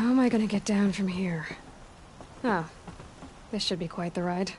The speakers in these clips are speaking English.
how am I gonna get down from here? Oh, this should be quite the ride.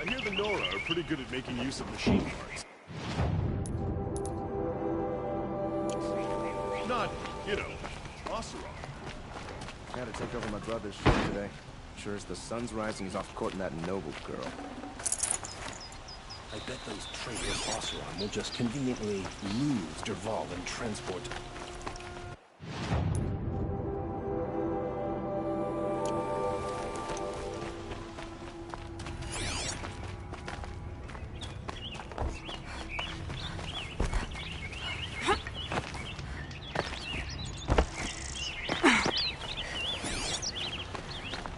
I hear the Nora are pretty good at making use of machine parts. Not, you know, Oseram. I had to take over my brother's ship today. Sure as the sun's rising, he's off courting that noble girl. I bet those traitors Oseram will just conveniently lose Derval and transport.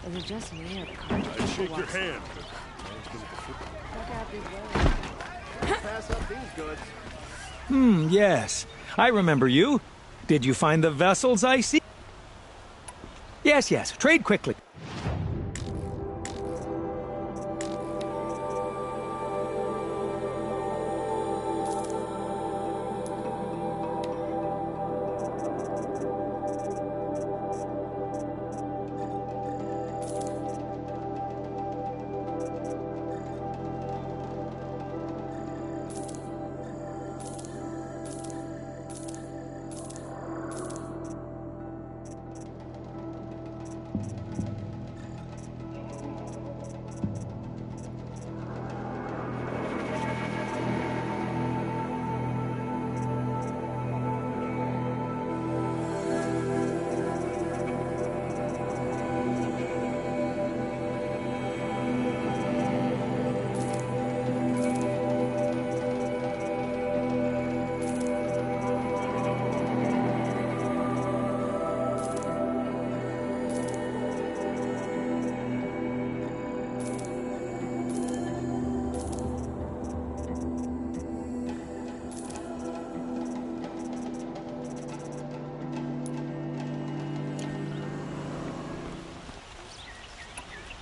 Is it just me or the car just I'd shake your walks? hand, Pass up these goods. Yes. I remember you. Did you find the vessels I see? Yes, yes. Trade quickly.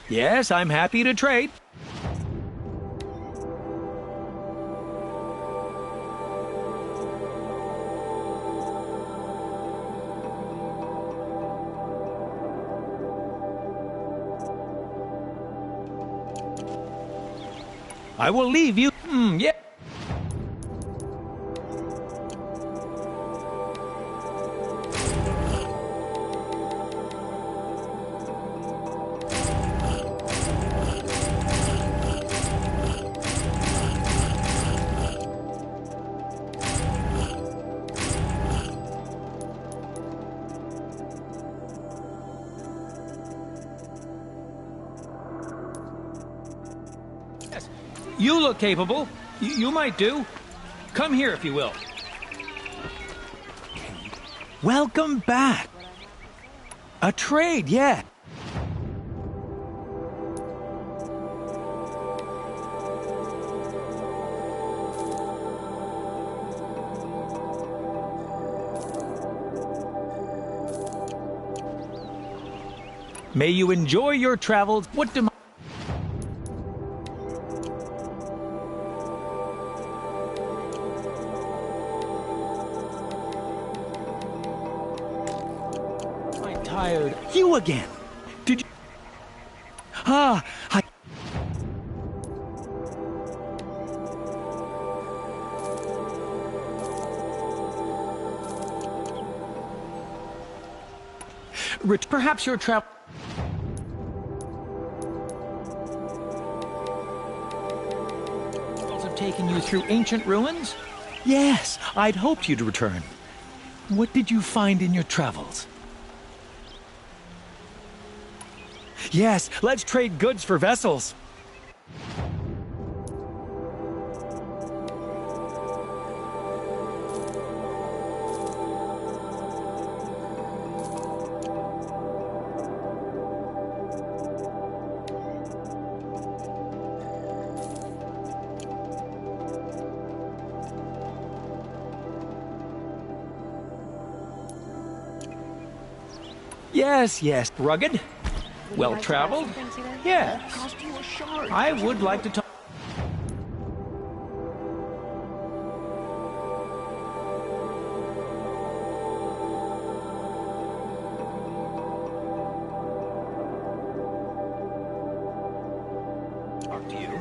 Yes, I'm happy to trade. I will leave you. Yeah. You look capable. You might do. Come here if you will. Welcome back. A trade, yeah. May you enjoy your travels. What do tired. You again. Did you? I... Rich, perhaps your travel... have taken you through ancient ruins? Yes, I'd hoped you'd return. What did you find in your travels? Yes, let's trade goods for vessels. Yes, yes, rugged. Well traveled? Yes. I would like to talk. Talk to you.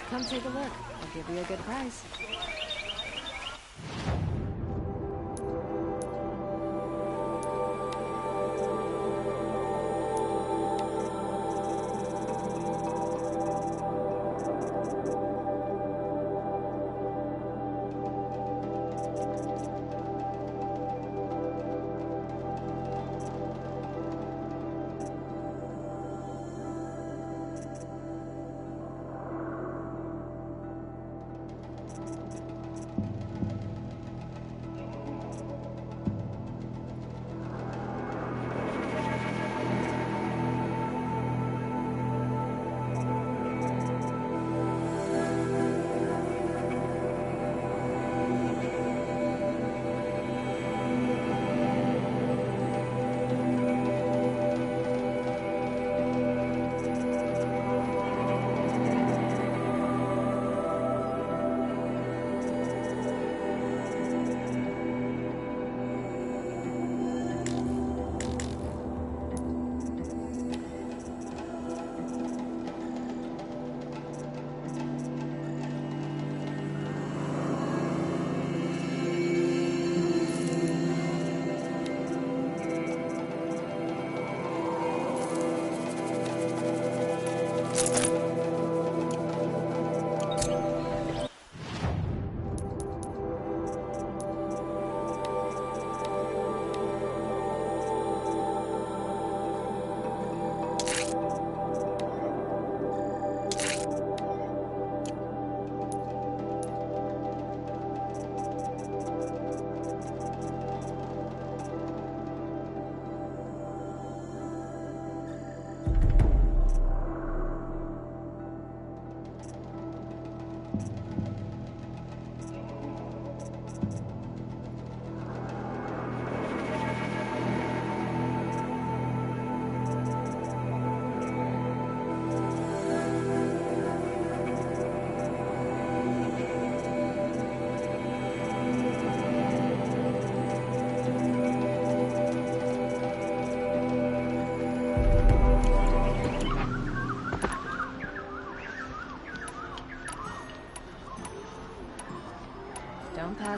Come take a look. I'll give you a good price.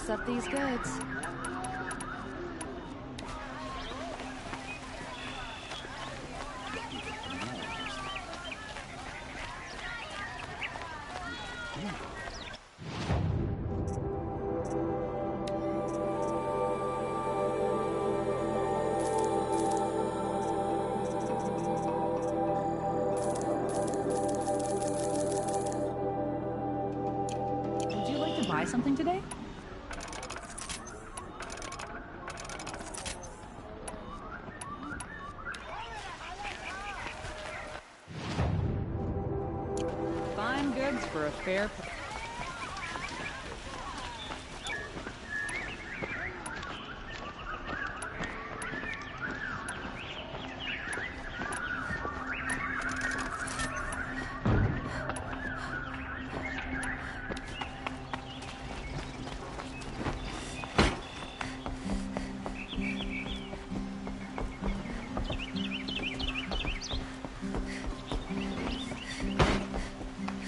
Pass up these goods. Would you like to buy something today? Fine goods for a fair price.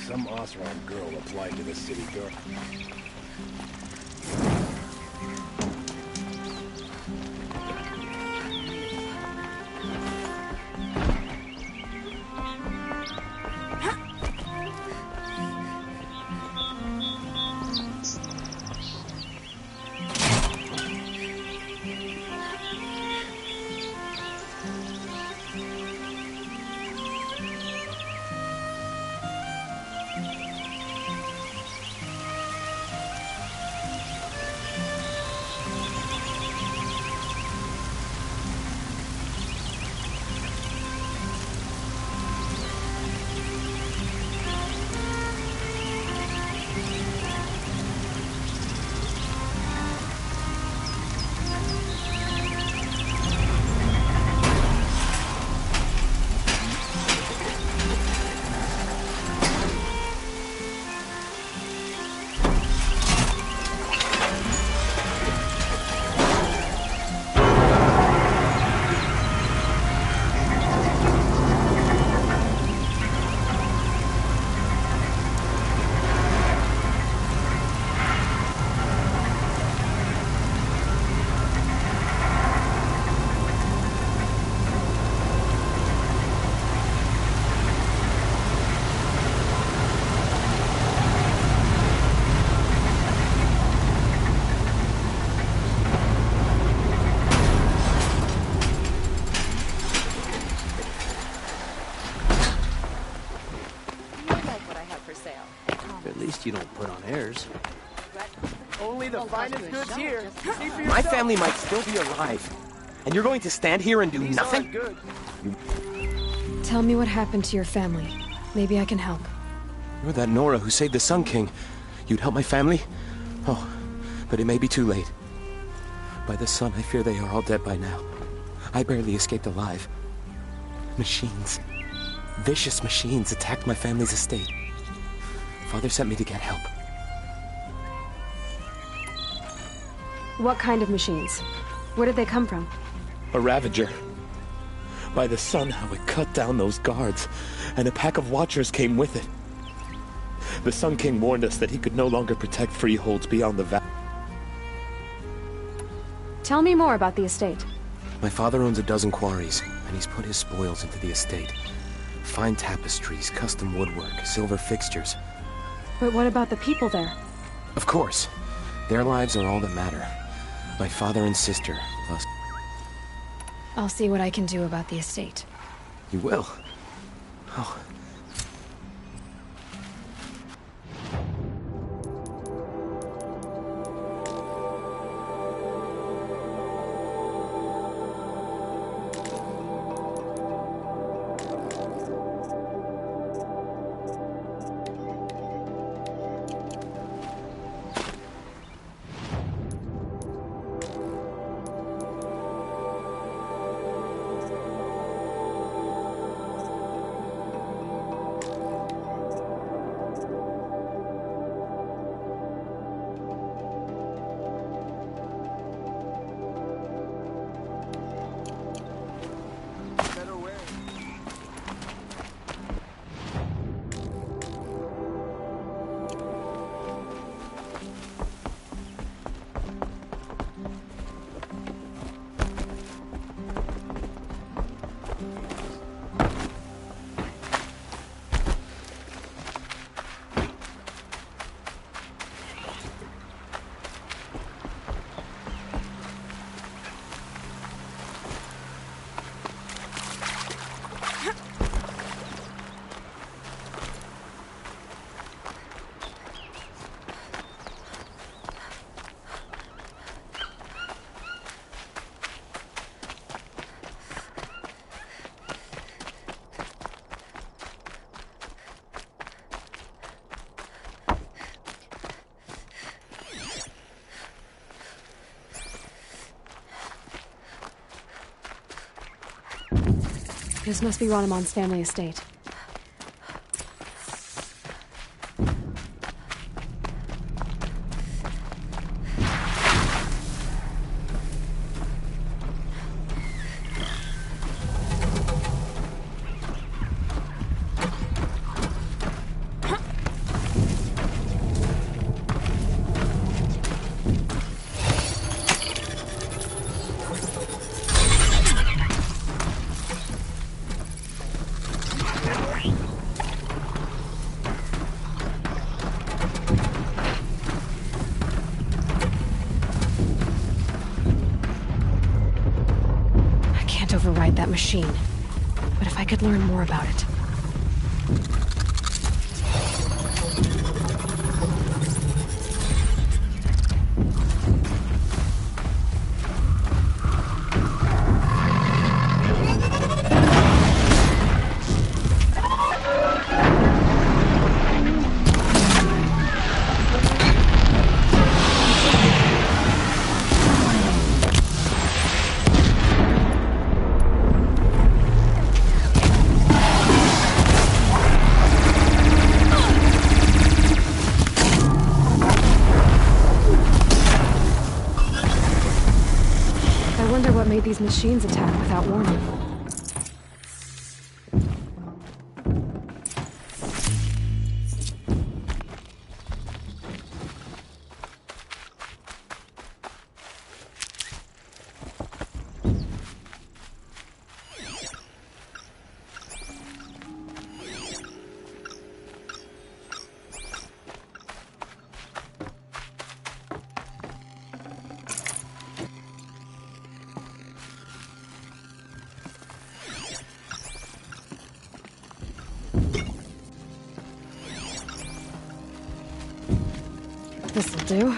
Some Osram girl applied to the city girl. At least you don't put on airs. Only the finest goods here. See for My yourself. family might still be alive. And you're going to stand here and do These nothing? aren't good. Tell me what happened to your family. Maybe I can help. You're that Nora who saved the Sun King. You'd help my family? Oh, but it may be too late. By the sun, I fear they are all dead by now. I barely escaped alive. Machines. Vicious machines attacked my family's estate. Father sent me to get help. What kind of machines? Where did they come from? A Ravager. By the sun, how it cut down those guards, and a pack of Watchers came with it. The Sun King warned us that he could no longer protect freeholds beyond the valley. Tell me more about the estate. My father owns a dozen quarries, and he's put his spoils into the estate. Fine tapestries, custom woodwork, silver fixtures. But what about the people there? Of course. Their lives are all that matter. My father and sister, plus... I'll see what I can do about the estate. You will? Oh. This must be Ronamon's family estate. Override that machine. But if I could learn more about it. These machines attack without warning. This'll do.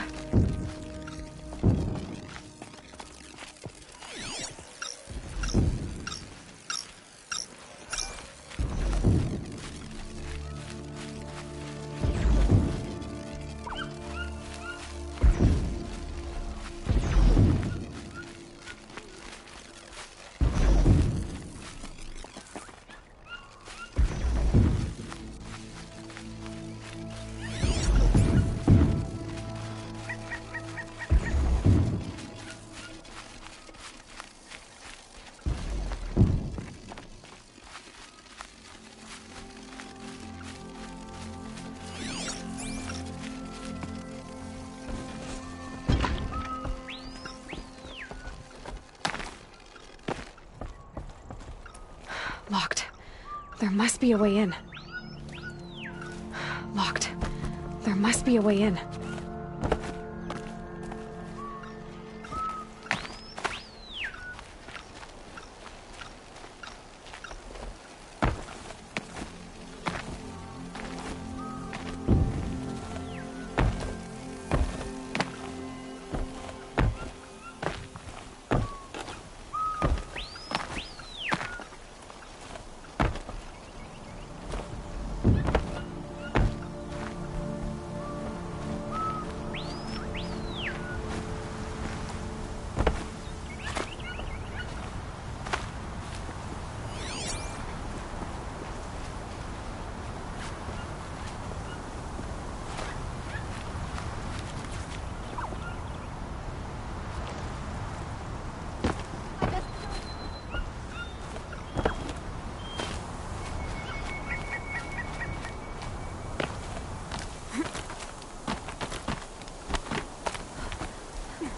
Locked. There must be a way in. Locked. There must be a way in.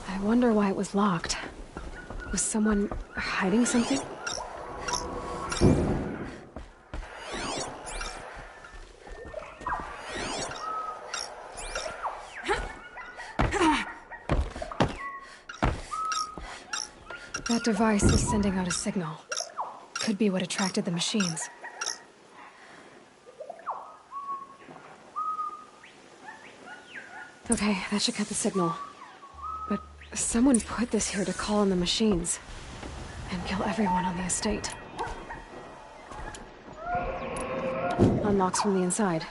I wonder why it was locked. Was someone hiding something? That device is sending out a signal. Could be what attracted the machines. Okay, that should cut the signal. But someone put this here to call in the machines. And kill everyone on the estate. Unlocks from the inside.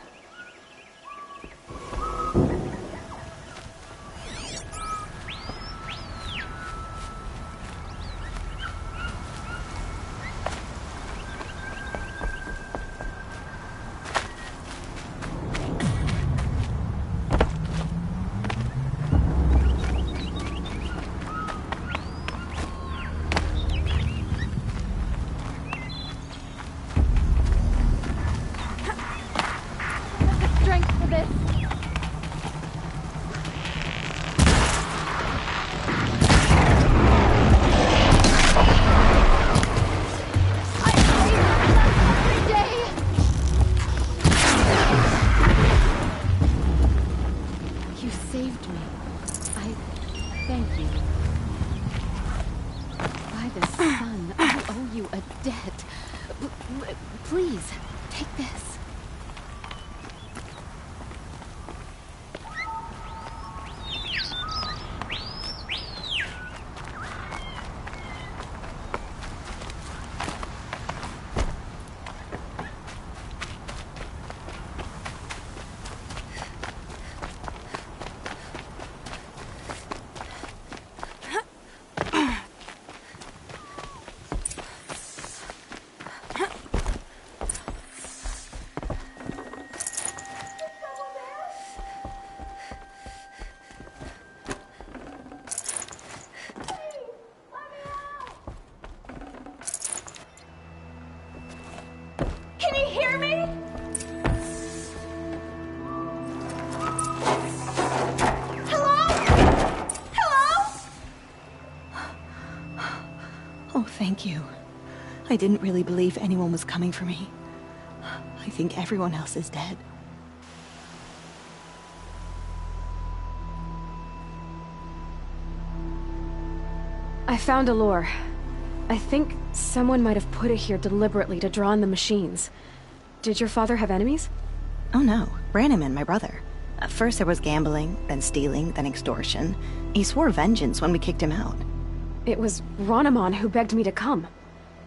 a debt. Please, take this. Can you hear me? Hello? Hello? Oh, thank you. I didn't really believe anyone was coming for me. I think everyone else is dead. I found a lure. I think someone might have put it here deliberately to draw on the machines. Did your father have enemies? Oh no, Branniman, my brother. First there was gambling, then stealing, then extortion. He swore vengeance when we kicked him out. It was Ronamon who begged me to come.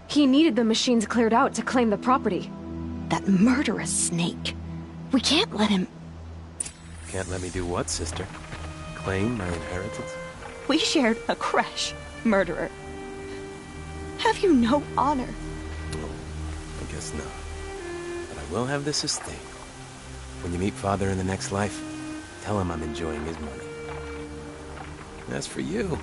He needed the machines cleared out to claim the property. That murderous snake. We can't let him... Can't let me do what, sister? Claim my inheritance? We shared a creche, murderer. Have you no honor? Oh, I guess not. But I will have this estate. When you meet Father in the next life, tell him I'm enjoying his money. As for you,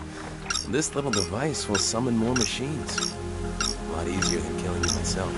this little device will summon more machines. A lot easier than killing you myself.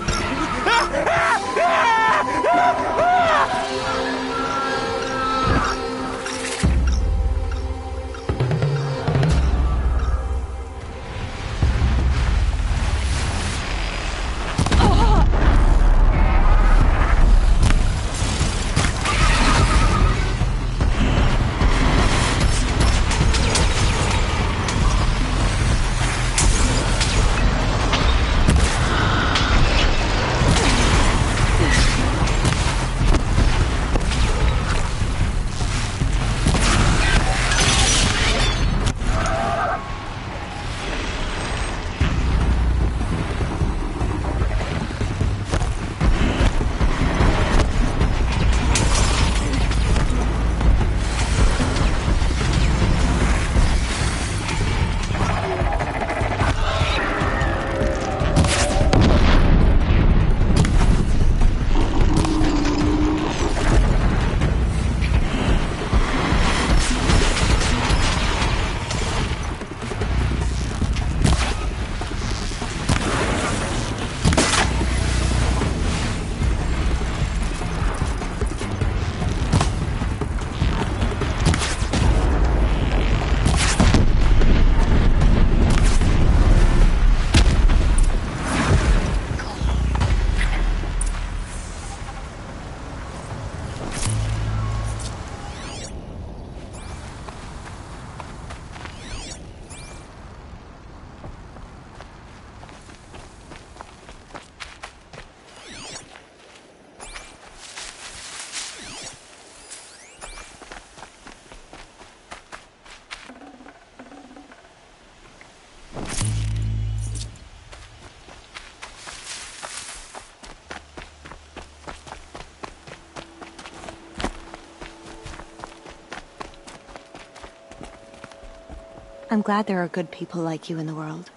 I'm glad there are good people like you in the world.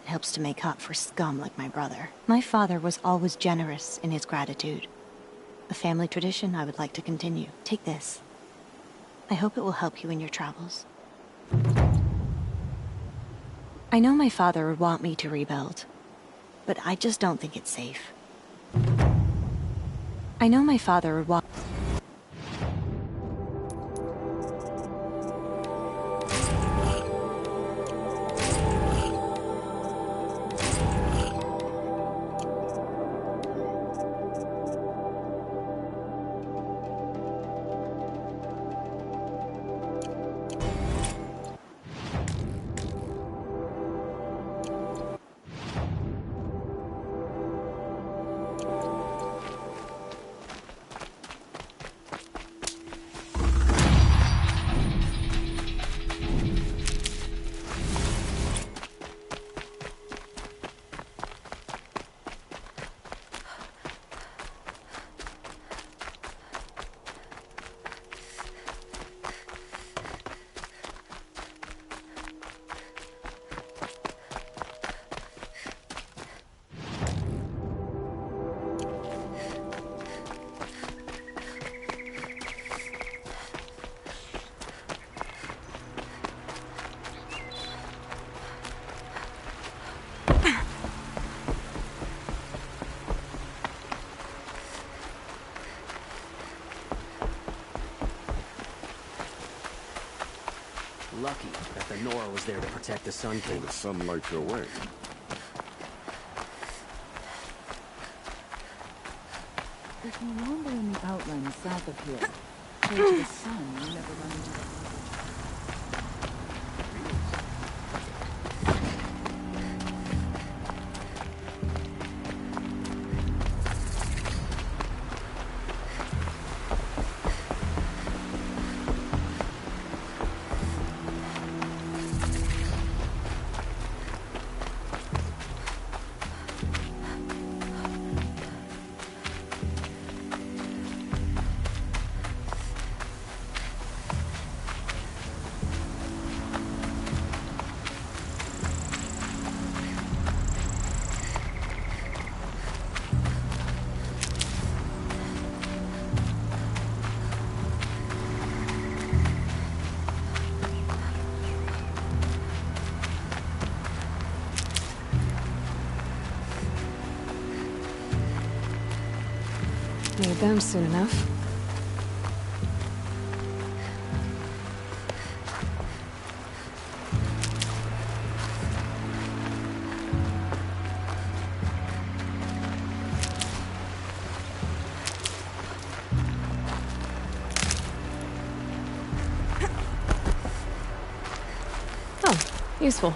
It helps to make up for scum like my brother. My father was always generous in his gratitude. A family tradition I would like to continue. Take this. I hope it will help you in your travels. I know my father would want me to rebuild, but I just don't think it's safe. I know my father would want... lucky that the Nora was there to protect the Sun King. The sun lights your way. If you wander in the outlands south of here, close to the sun, you never run into the Need them soon enough. Oh, useful.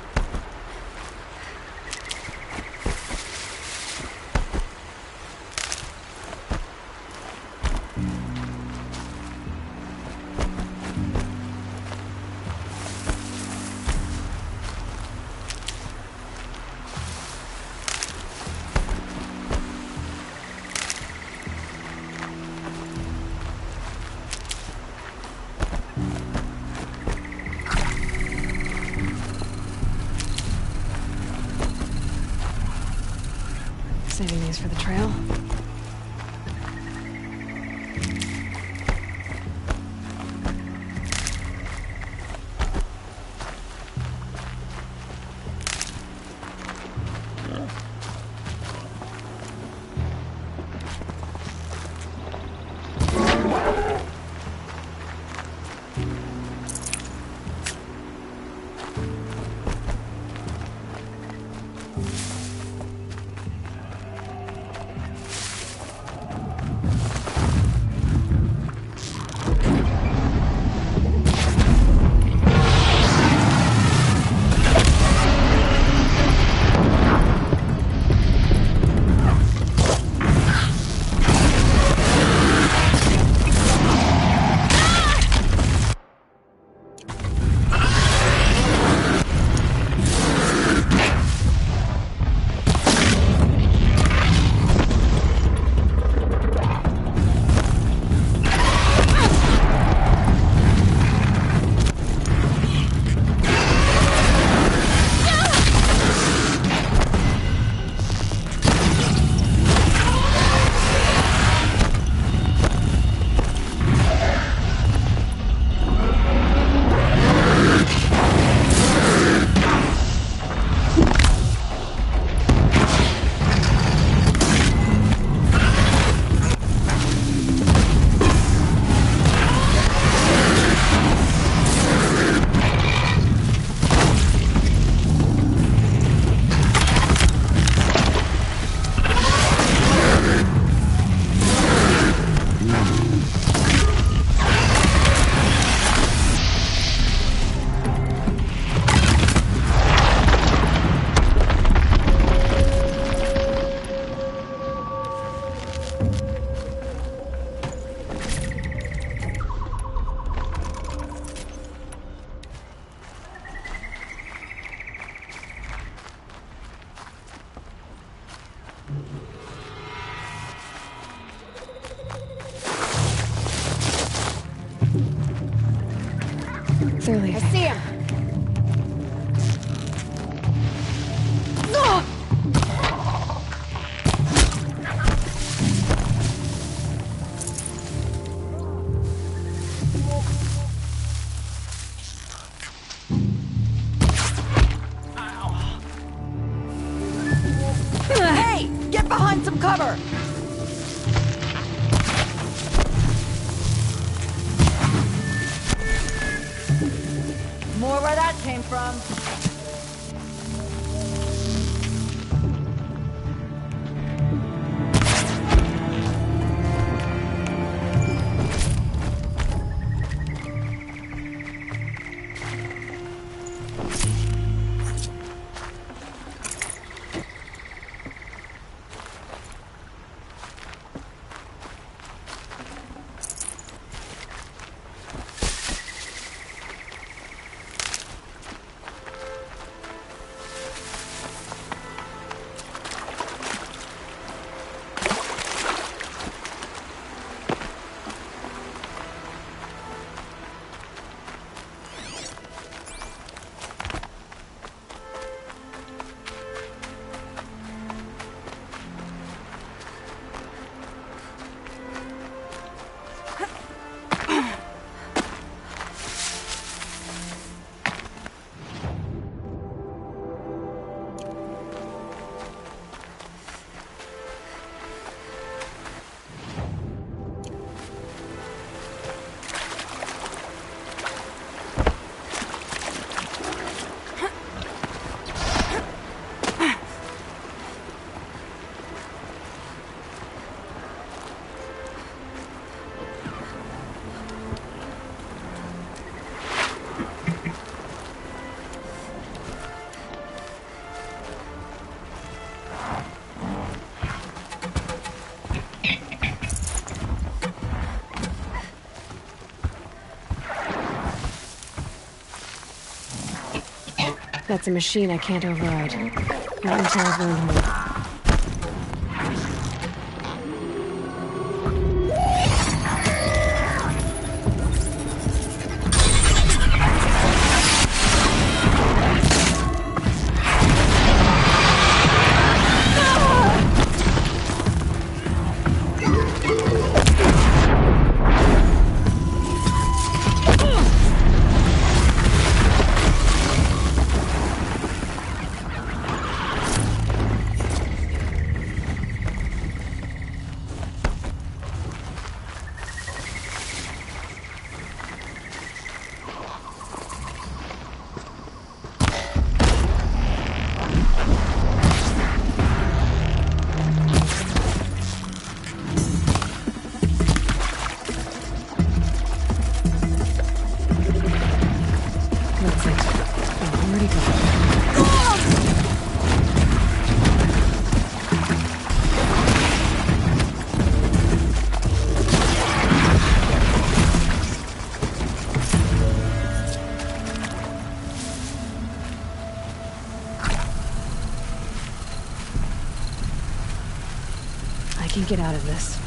Saving these for the trail. Clearly. I see him. Hey! Get behind some cover! More right that came from. That's a machine I can't override. Not until I've learned more. I can get out of this.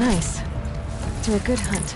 nice. To a good hunt.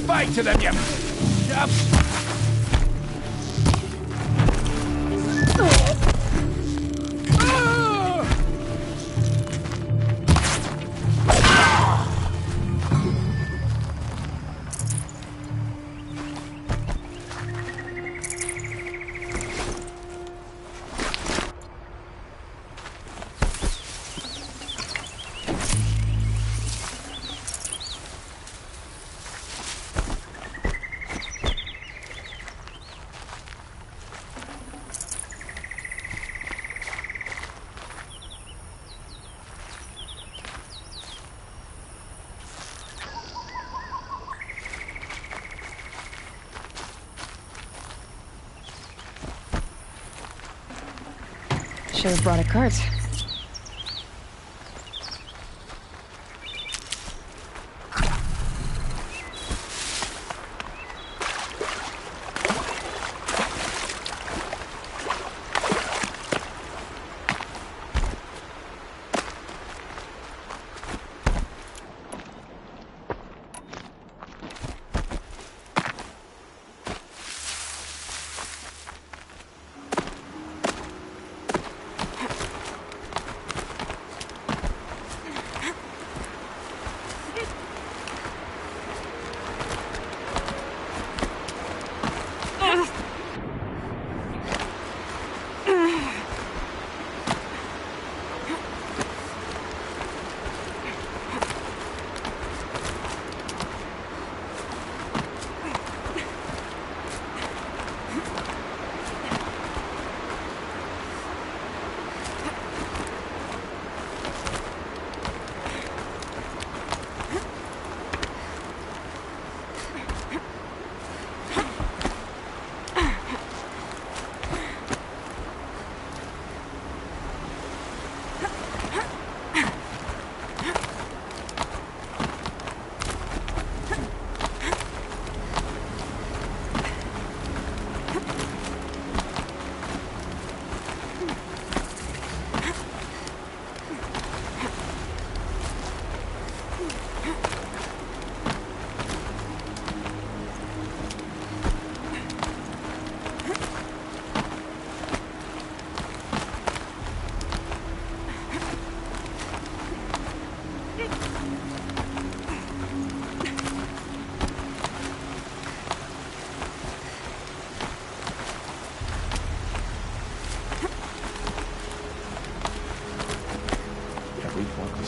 Fight to them, you... Should have brought a cart.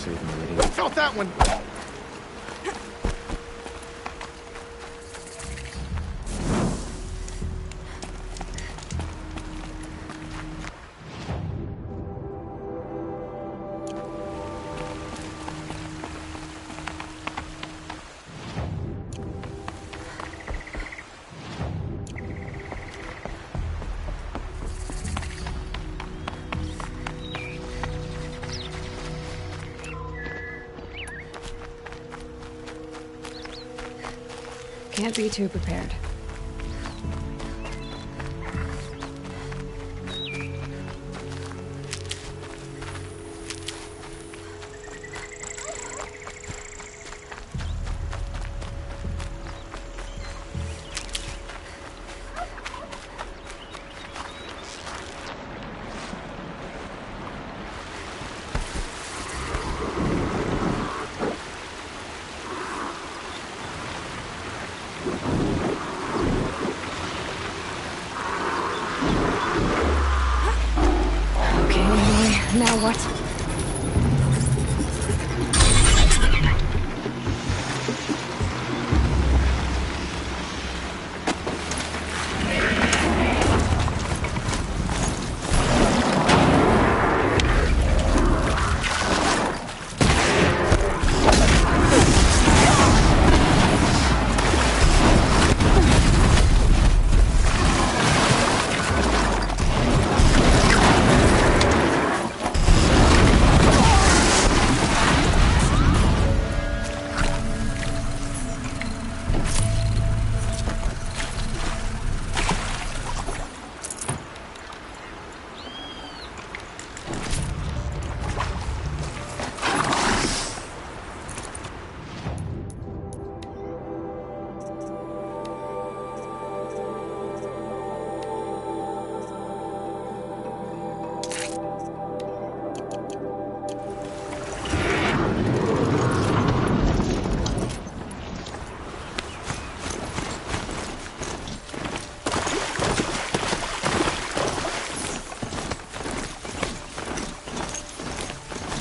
save me, lady. Felt that one! Can't be too prepared. Now what?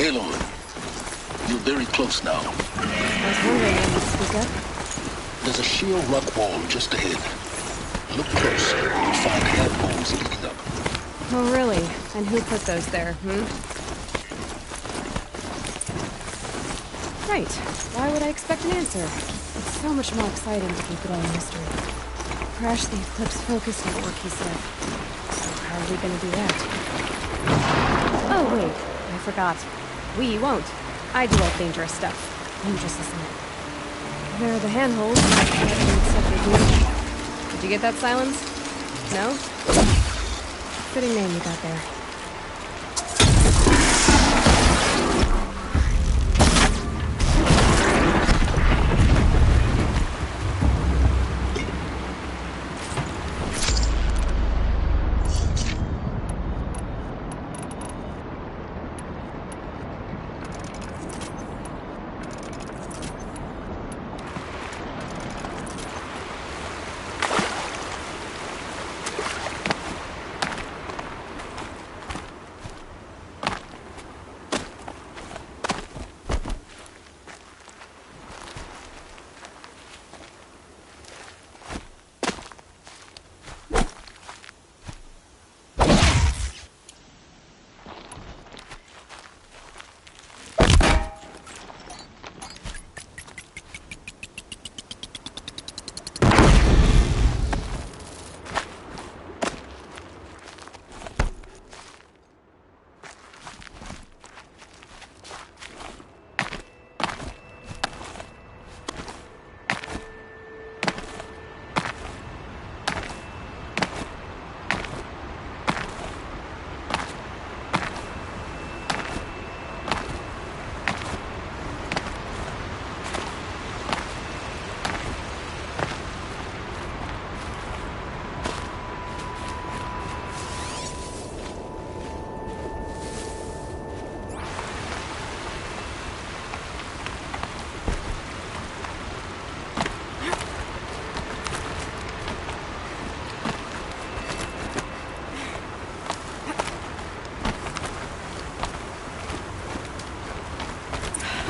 Aloy, you're very close now. I was wondering when you'd speak up. There's a shield rock wall just ahead. Look close. You'll find handholds leading up. Oh, really? And who put those there, Right. Why would I expect an answer? It's so much more exciting to keep it all a mystery. Crash the Eclipse focus network, he said. So how are we gonna do that? Oh, wait. I forgot. We won't. I do all dangerous stuff. You just listen in. There are the handholds. Did you get that, Silence? No? Fitting name you got there.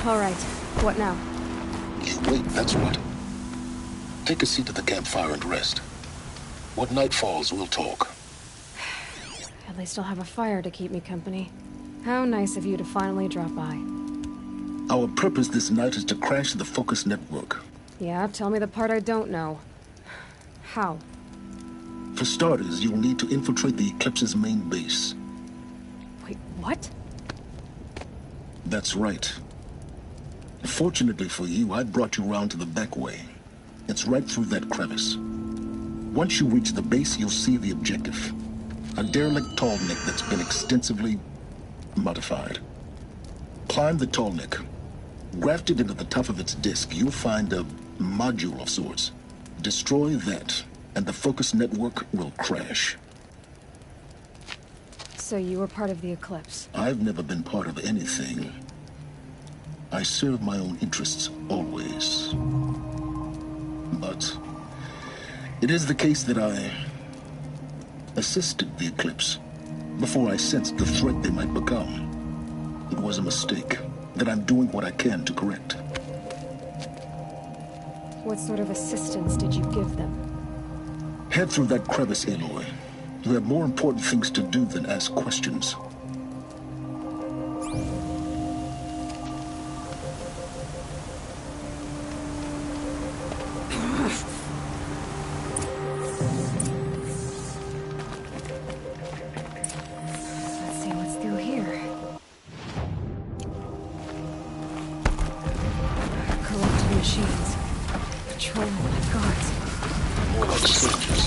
All right. What now? You wait, that's what. Take a seat at the campfire and rest. When night falls, we'll talk. At least I'll have a fire to keep me company. How nice of you to finally drop by. Our purpose this night is to crash the Focus network. Yeah, tell me the part I don't know. How? For starters, you'll need to infiltrate the Eclipse's main base. Wait, what? That's right. Fortunately for you, I brought you round to the back way. It's right through that crevice. Once you reach the base, you'll see the objective. A derelict tall neck that's been extensively modified. Climb the tall neck. Grafted into the top of its disk, you'll find a module of sorts. Destroy that, and the Focus network will crash. So you were part of the Eclipse? I've never been part of anything. I serve my own interests, always. But it is the case that I assisted the Eclipse before I sensed the threat they might become. It was a mistake that I'm doing what I can to correct. What sort of assistance did you give them? Head through that crevice, Aloy. You have more important things to do than ask questions. Let's see what's through here. Corrupted machines. Patrolling like guards. More like soldiers.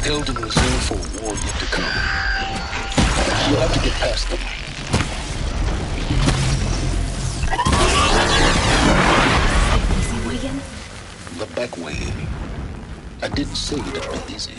Held in reserve for a war yet to come. You'll have to get past them. Easy way in? The back way in. I didn't say it'd be easy.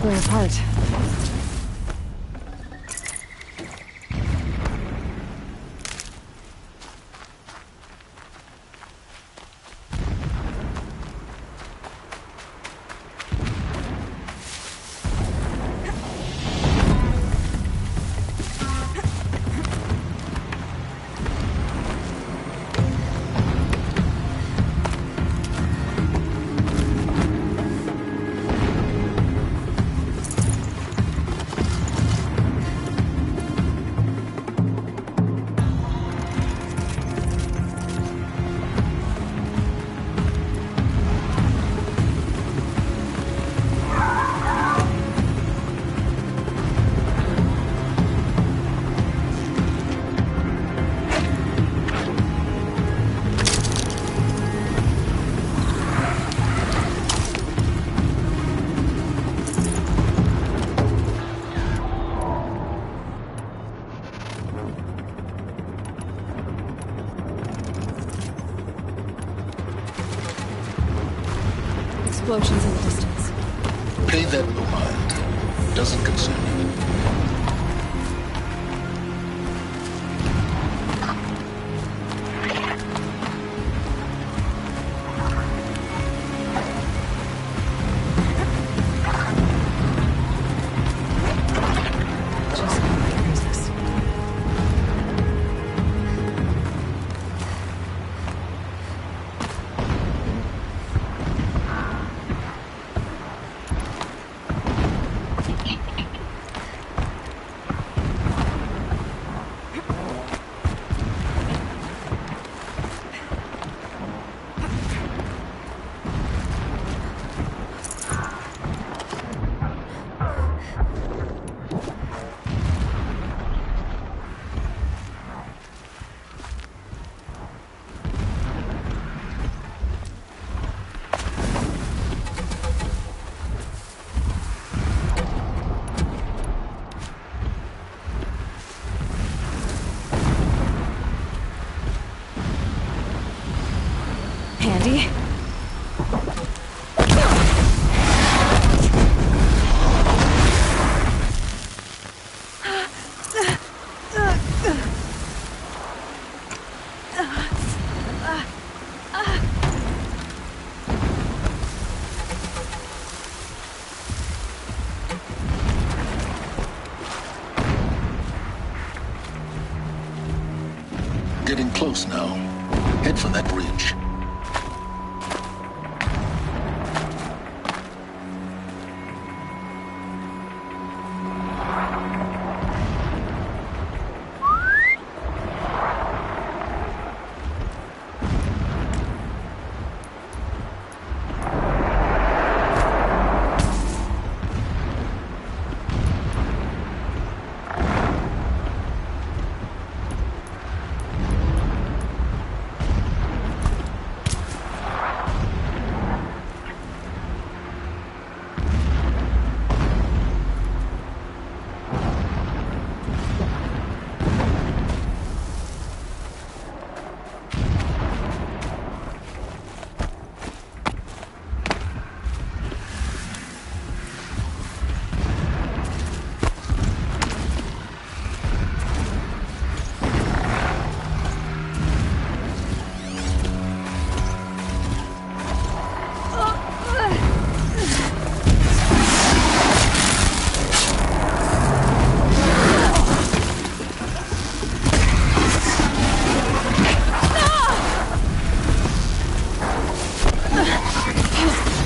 We're apart. explosions in the distance. Pay that no mind. Doesn't concern you. Just how big is this? Handy. Getting close now. Head for that bridge.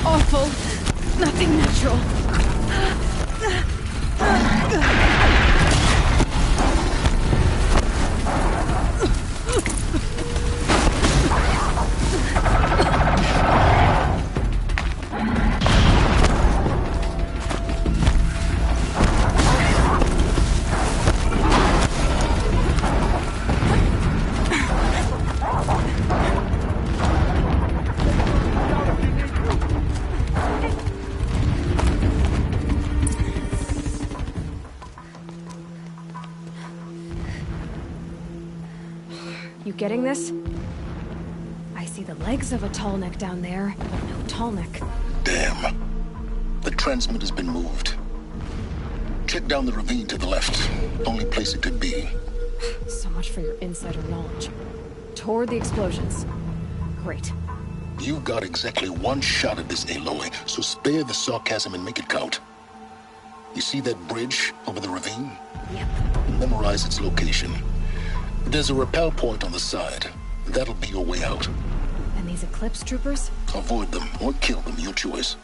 Awful. Nothing natural. You getting this? I see the legs of a tall neck down there, but no tall neck. Damn. The transmitter's been moved. Check down the ravine to the left. Only place it could be. So much for your insider knowledge. Toward the explosions. Great. You got exactly one shot at this, Aloy, so spare the sarcasm and make it count. You see that bridge over the ravine? Yep. Memorize its location. There's a rappel point on the side. That'll be your way out. And these Eclipse troopers? Avoid them or kill them, your choice.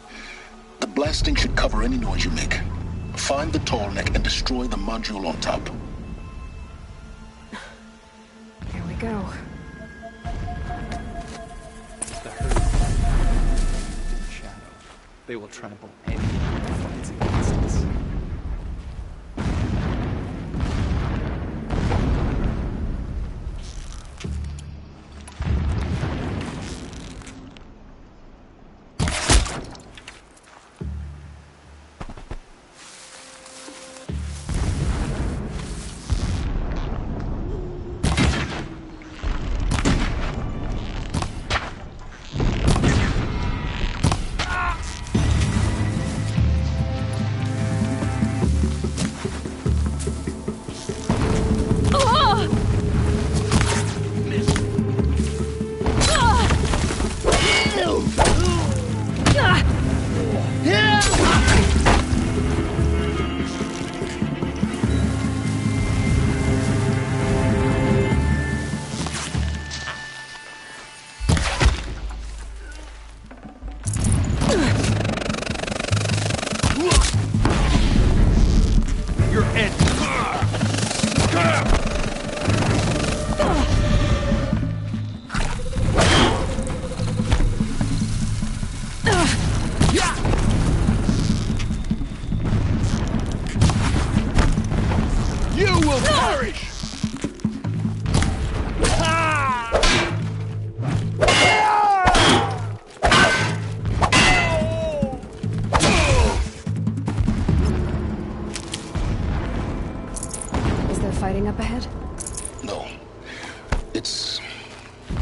The blasting should cover any noise you make. Find the tall neck and destroy the module on top. Here we go. The herd in shadow. They will trample anyone who fights against us.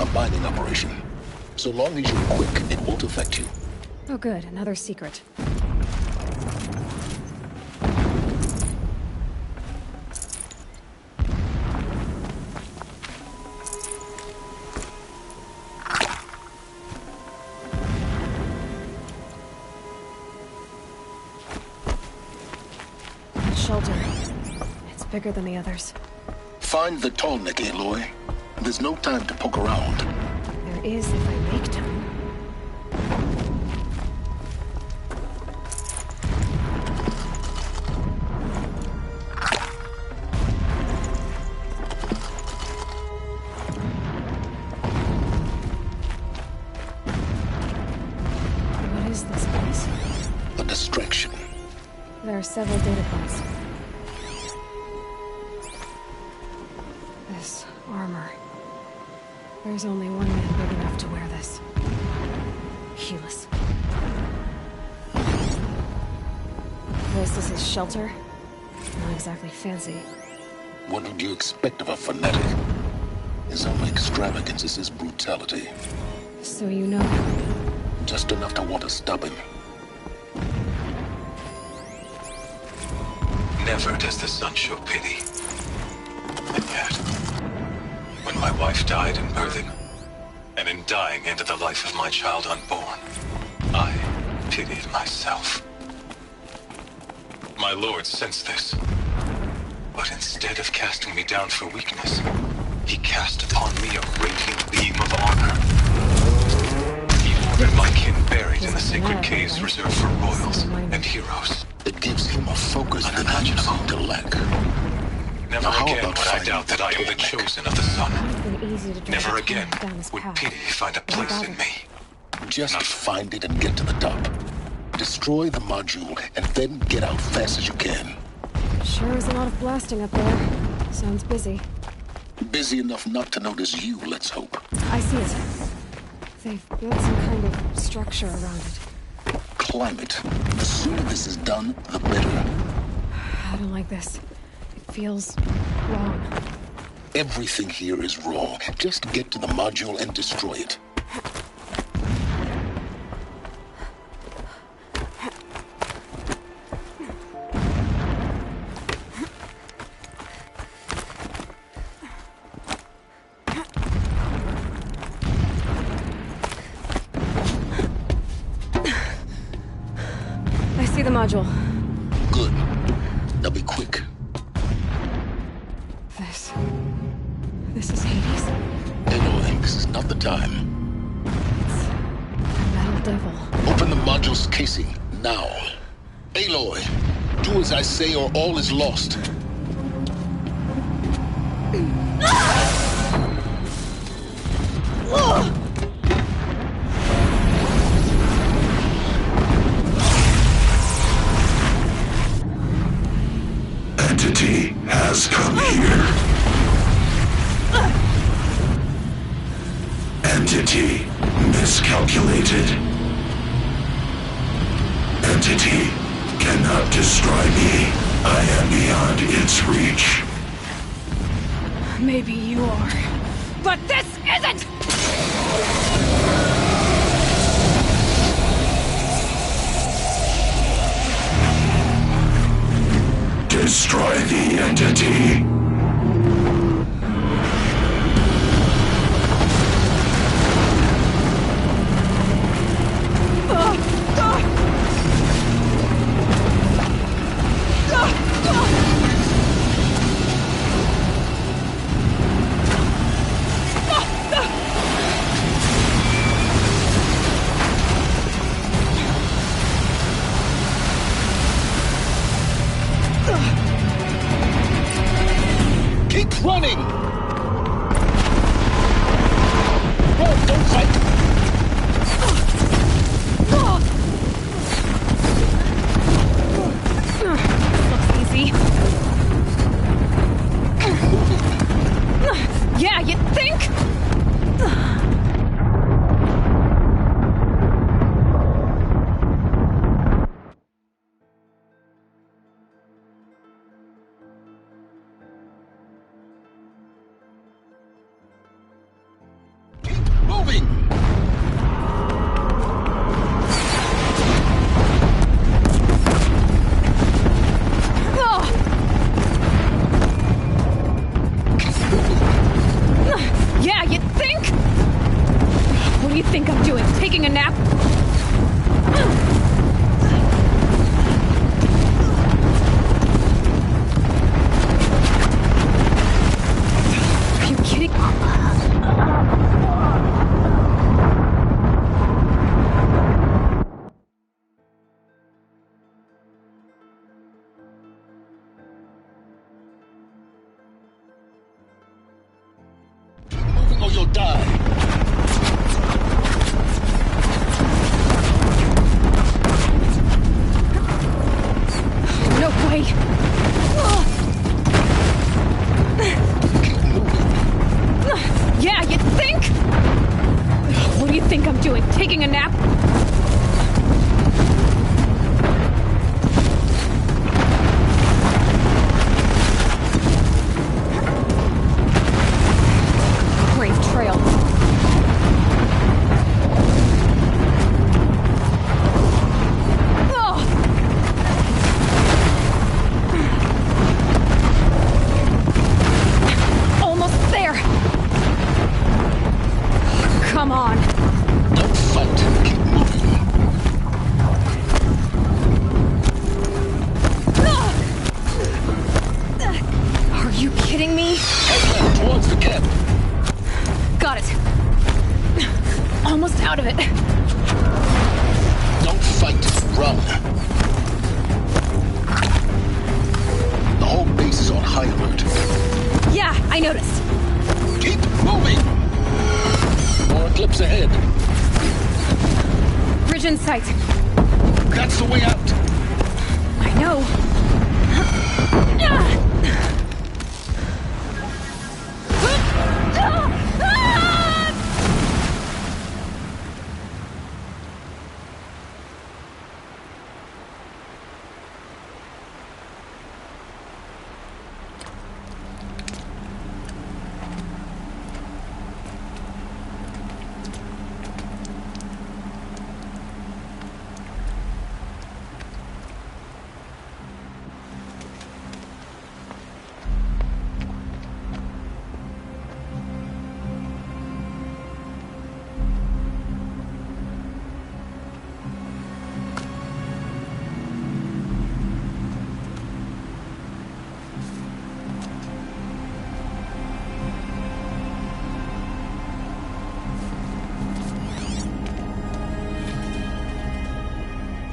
A mining operation. So long as you're quick, it won't affect you. Oh good, another secret. Shelter. It's bigger than the others. Find the tall neck, Aloy. There's no time to poke around. There is if I make time. What is this place? A distraction. There are several data points. This armor. There's only one man big enough to wear this. Helis. This is his shelter. Not exactly fancy. What would you expect of a fanatic? His only extravagance is his brutality. So you know. Just enough to want to stop him. Never does the sun show pity. And yet, when my wife died in birthing, and in dying ended the life of my child unborn, I pitied myself. My lord sensed this, but instead of casting me down for weakness, he cast upon me a radiant beam of honor. He ordered my kin buried in the sacred caves reserved for royals and heroes. It gives him a focus that you seem to lack. Never again would I doubt that I am the chosen of the sun. Never again would pity find a place in me. Just find it and get to the top. Destroy the module and then get out fast as you can. Sure is a lot of blasting up there. Sounds busy. Busy enough not to notice you, let's hope. I see it. They've built some kind of structure around it. Climate. The sooner this is done, the better. I don't like this. It feels wrong. Everything here is wrong. Just get to the module and destroy it. I see the module. Good. Now be quick. This is Hades? Aloy, this is not the time. It's a metal devil. Open the module's casing, now. Aloy, do as I say or all is lost. Entity has come here. Entity miscalculated. Entity cannot destroy me. I am beyond its reach. Maybe you are. But this isn't! Destroy the entity. moving! Yeah, you think? What do you think I'm doing? Taking a nap? Are you kidding? Moving or you'll die. No way! Yeah, you think? What do you think I'm doing? Taking a nap? Brave trail. Almost there. Come on. Don't fight. Keep moving. Are you kidding me? Head left towards the camp. Got it. Almost out of it. Don't fight. Run. The whole base is on high alert. Yeah, I noticed. Keep moving. More eclipse ahead. Bridge in sight. That's the way out. I know.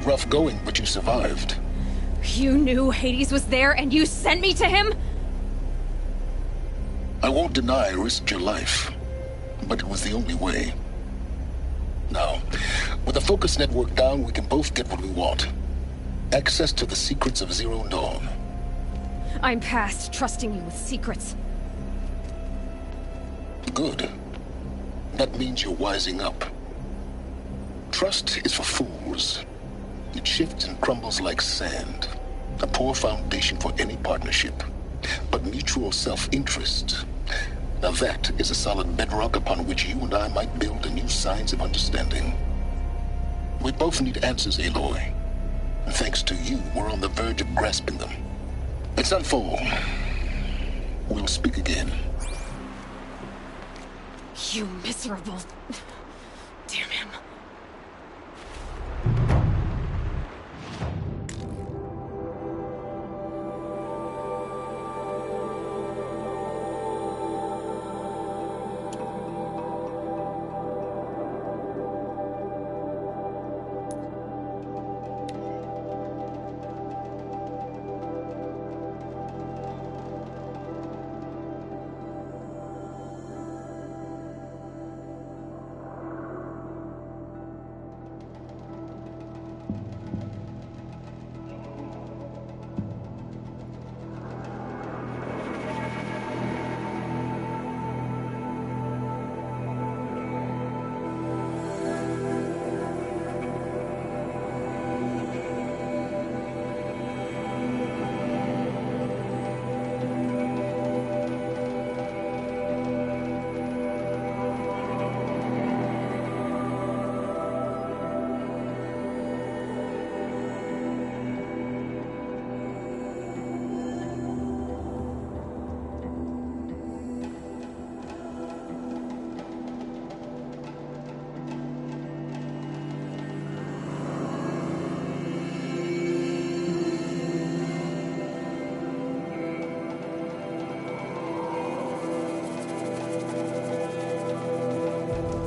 Rough going, but you survived. You knew Hades was there and you sent me to him? I won't deny I risked your life, but it was the only way. Now, with the focus network down, we can both get what we want. Access to the secrets of Zero Dawn. I'm past trusting you with secrets. Good. That means you're wising up. Trust is for fools. It shifts and crumbles like sand. A poor foundation for any partnership. But mutual self-interest, now that is a solid bedrock upon which you and I might build a new science of understanding. We both need answers, Aloy. And thanks to you, we're on the verge of grasping them. Let's unfold. We'll speak again. You miserable... Damn him.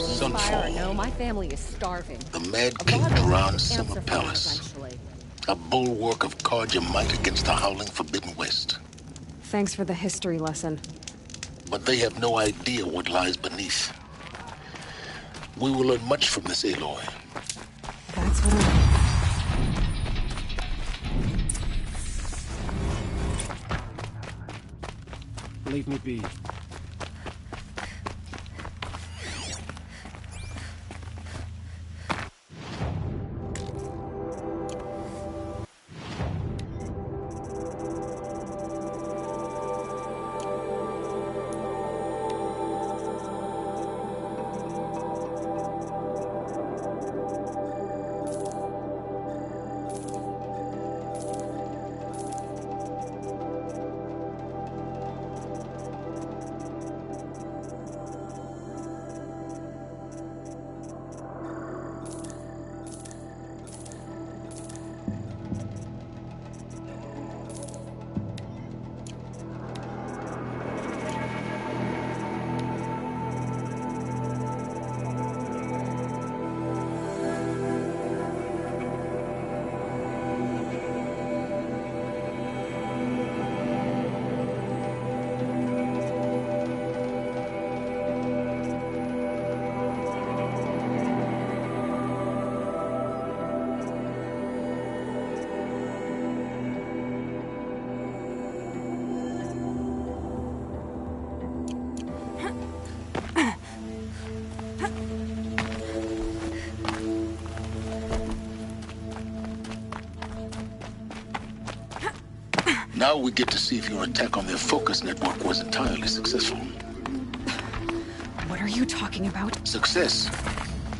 Sunfall. No, my family is starving. The Mad King Duran's summer palace. A bulwark of Carja might against the howling Forbidden West. Thanks for the history lesson. But they have no idea what lies beneath. We will learn much from this Aloy. That's what I... Leave me be. Now we get to see if your attack on their focus network was entirely successful. What are you talking about? Success.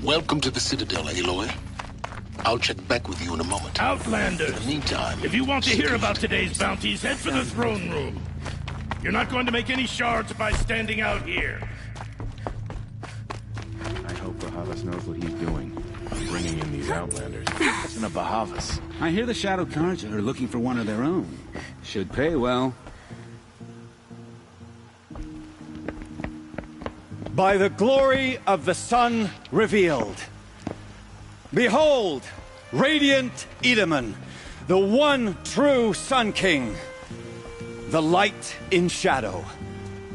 Welcome to the Citadel, Aloy. I'll check back with you in a moment. Outlanders! In the meantime... If you want to hear about today's bounties, head for the throne room. You're not going to make any shards by standing out here. I hope Bahavas knows what he's doing. Bringing in these Outlanders. Listen to Bahavas. I hear the Shadow Carja are looking for one of their own. Should pay well. By the glory of the sun revealed. Behold, radiant Edaman, the one true Sun King. The light in shadow,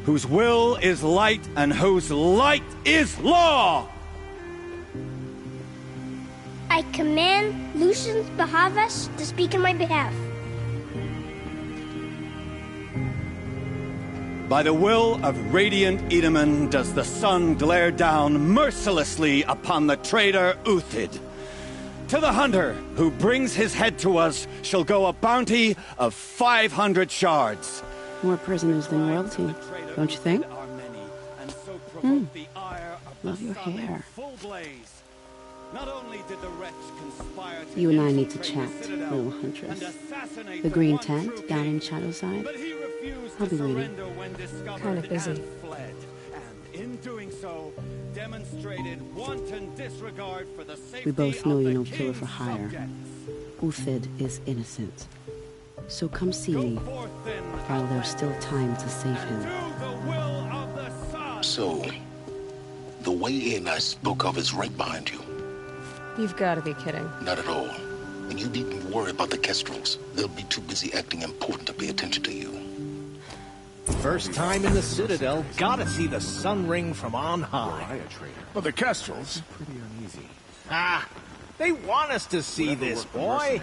whose will is light and whose light is law! I command Lucius Bahavas to speak in my behalf. By the will of radiant Edaman does the sun glare down mercilessly upon the traitor Uthid. To the hunter who brings his head to us shall go a bounty of 500 shards. More prisoners than royalty, don't you think? Love your hair. You and I need to chat, little huntress. The green tent down in Shadowside. I'll be waiting. Kind of busy. We both know you're no killer for hire. Uthid is innocent. So come see me while there's still time to save him. So, the way in I spoke of is right behind you. You've got to be kidding. Not at all. And you needn't worry about the Kestrels. They'll be too busy acting important to pay attention to you. First time in the Citadel, gotta see the sun ring from on high. But the Kestrels... Pretty uneasy. Ah, they want us to see this, boy.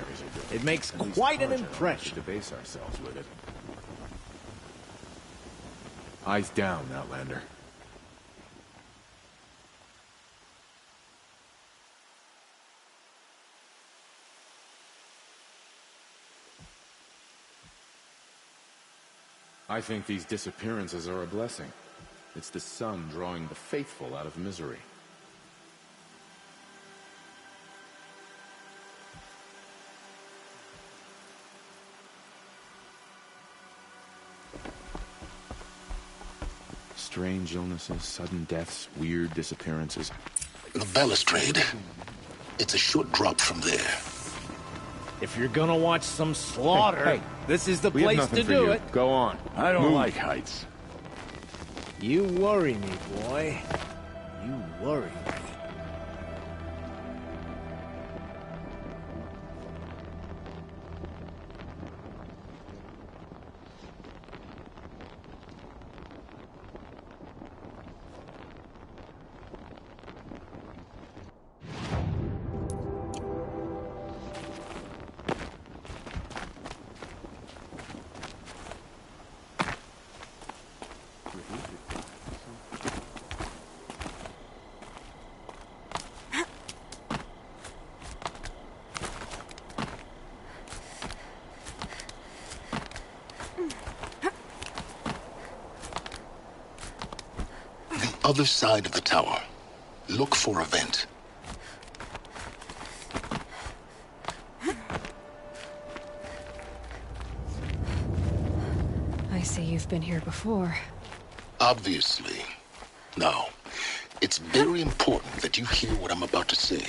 It makes quite an impression. Debase ourselves with it. Eyes down, Outlander. I think these disappearances are a blessing. It's the sun drawing the faithful out of misery. Strange illnesses, sudden deaths, weird disappearances. The balustrade. It's a short drop from there. If you're gonna watch some slaughter, this is the place to do it. Go on. I don't like heights. You worry me, boy. You worry me. Other side of the tower. Look for a vent. I see you've been here before. Obviously. Now, it's very important that you hear what I'm about to say.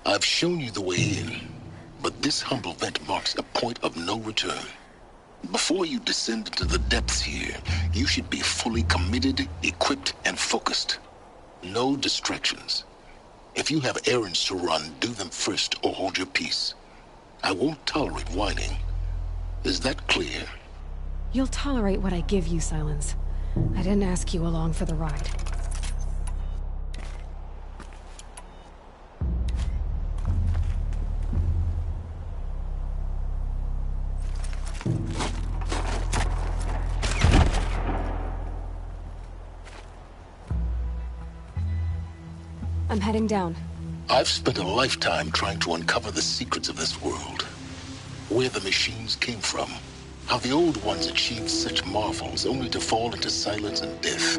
I've shown you the way in, but this humble vent marks a point of no return. Before you descend into the depths here, you should be fully committed, equipped, and focused. No distractions. If you have errands to run, do them first or hold your peace. I won't tolerate whining. Is that clear? You'll tolerate what I give you, Silence. I didn't ask you along for the ride. I'm heading down. I've spent a lifetime trying to uncover the secrets of this world. Where the machines came from. How the old ones achieved such marvels only to fall into silence and death.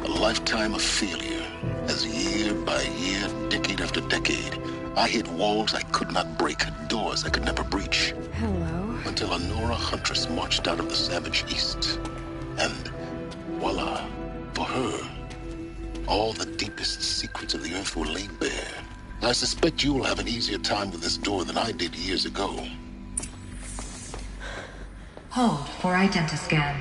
A lifetime of failure. As year by year, decade after decade, I hit walls I could not break, doors I could never breach. Hello. Until a Nora huntress marched out of the savage east. And voila, for her, all the deepest secrets of the Earth were laid bare. I suspect you will have an easier time with this door than I did years ago. Hold for identiscan.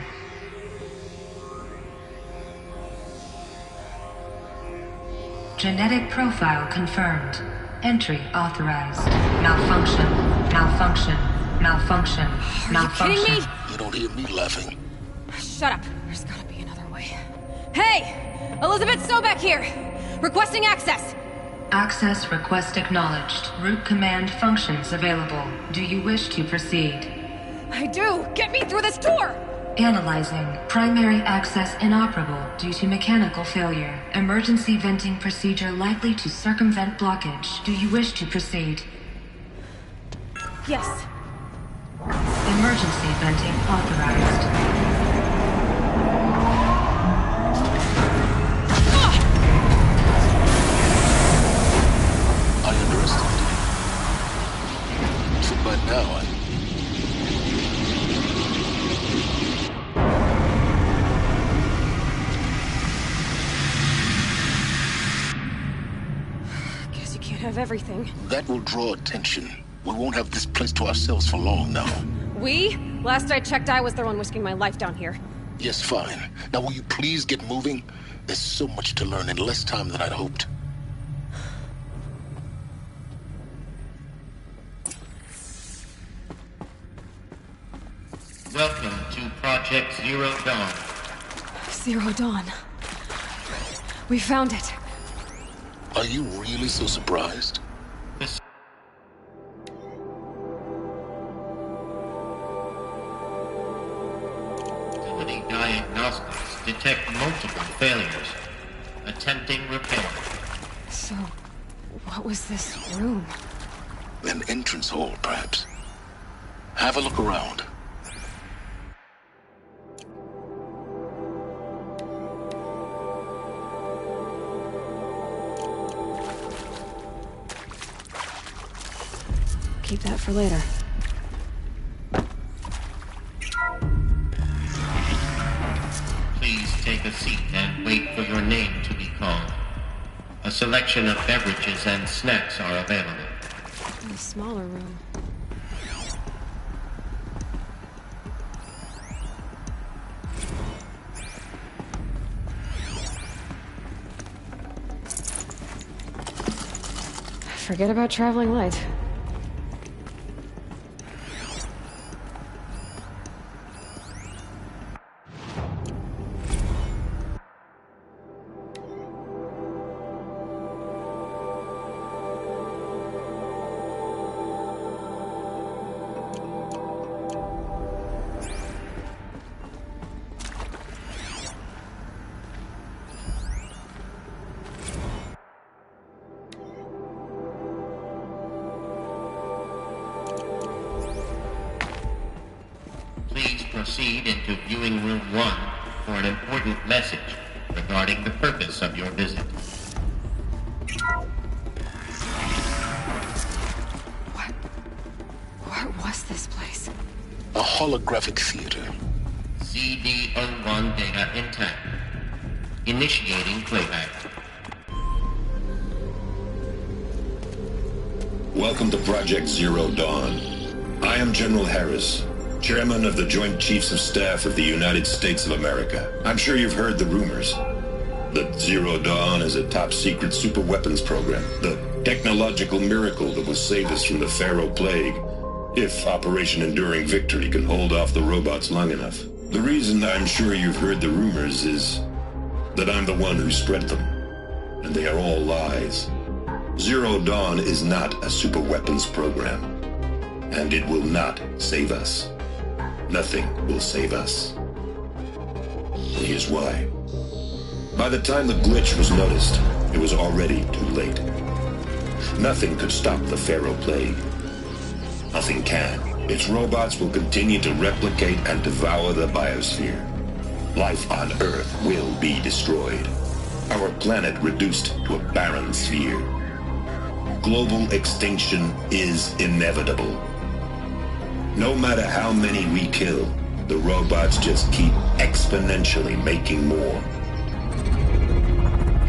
Genetic profile confirmed. Entry authorized. Malfunction. Malfunction. Malfunction. Malfunction. Are you kidding me? You don't hear me laughing. Shut up. There's gotta be another way. Hey! Elizabeth Sobek here! Requesting access! Access request acknowledged. Root command functions available. Do you wish to proceed? I do! Get me through this door! Analyzing. Primary access inoperable due to mechanical failure. Emergency venting procedure likely to circumvent blockage. Do you wish to proceed? Yes. Emergency venting authorized. By now, Guess you can't have everything. that will draw attention. We won't have this place to ourselves for long now. We? Last I checked, I was the one risking my life down here. Yes, fine. Now will you please get moving? There's so much to learn in less time than I'd hoped. Welcome to Project Zero Dawn. Zero Dawn. We found it. Are you really so surprised? Facility diagnostics detect multiple failures. Attempting repair. So, what was this room? An entrance hall, perhaps. Have a look around. Keep that for later. Please take a seat and wait for your name to be called. A selection of beverages and snacks are available. In a smaller room. Forget about traveling light. Proceed into viewing room 1 for an important message regarding the purpose of your visit. What was this place? A holographic theater. CD01 data intact. Initiating playback. Welcome to Project Zero Dawn. I am General Harris, Chairman of the Joint Chiefs of Staff of the United States of America. I'm sure you've heard the rumors that Zero Dawn is a top-secret super-weapons program, the technological miracle that will save us from the Pharaoh Plague, if Operation Enduring Victory can hold off the robots long enough. The reason I'm sure you've heard the rumors is that I'm the one who spread them, and they are all lies. Zero Dawn is not a super-weapons program, and it will not save us. Nothing will save us. Here's why. By the time the glitch was noticed, it was already too late. Nothing could stop the Pharaoh Plague. Nothing can. Its robots will continue to replicate and devour the biosphere. Life on Earth will be destroyed. Our planet reduced to a barren sphere. Global extinction is inevitable. No matter how many we kill, the robots just keep exponentially making more.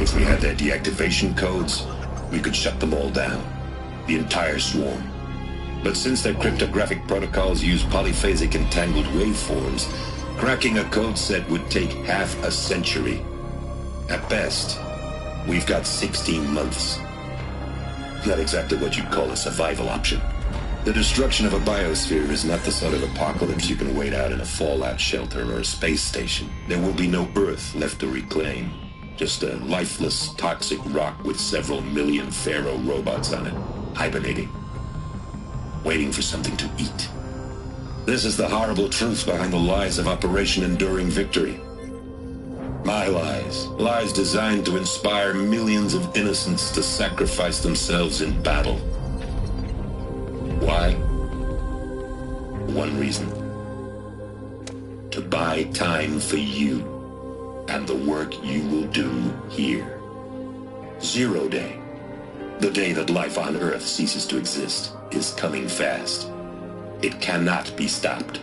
If we had their deactivation codes, we could shut them all down. The entire swarm. But since their cryptographic protocols use polyphasic entangled waveforms, cracking a code set would take half a century. At best, we've got 16 months. Not exactly what you'd call a survival option. The destruction of a biosphere is not the sort of apocalypse you can wait out in a fallout shelter or a space station. There will be no Earth left to reclaim. Just a lifeless, toxic rock with several million Pharaoh robots on it, hibernating, waiting for something to eat. This is the horrible truth behind the lies of Operation Enduring Victory. My lies. Lies designed to inspire millions of innocents to sacrifice themselves in battle. Why? One reason. To buy time for you and the work you will do here. Zero Day, the day that life on Earth ceases to exist, is coming fast. It cannot be stopped.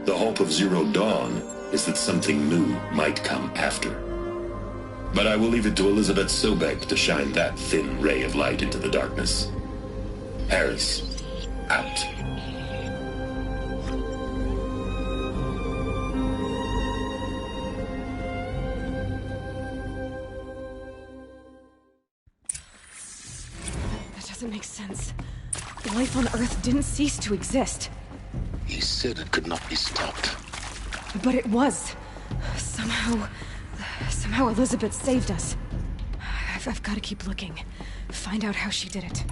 The hope of Zero Dawn is that something new might come after. But I will leave it to Elizabeth Sobek to shine that thin ray of light into the darkness. Harris, out. That doesn't make sense. Life on Earth didn't cease to exist. He said it could not be stopped. But it was. Somehow Elizabeth saved us. I've got to keep looking. Find out how she did it.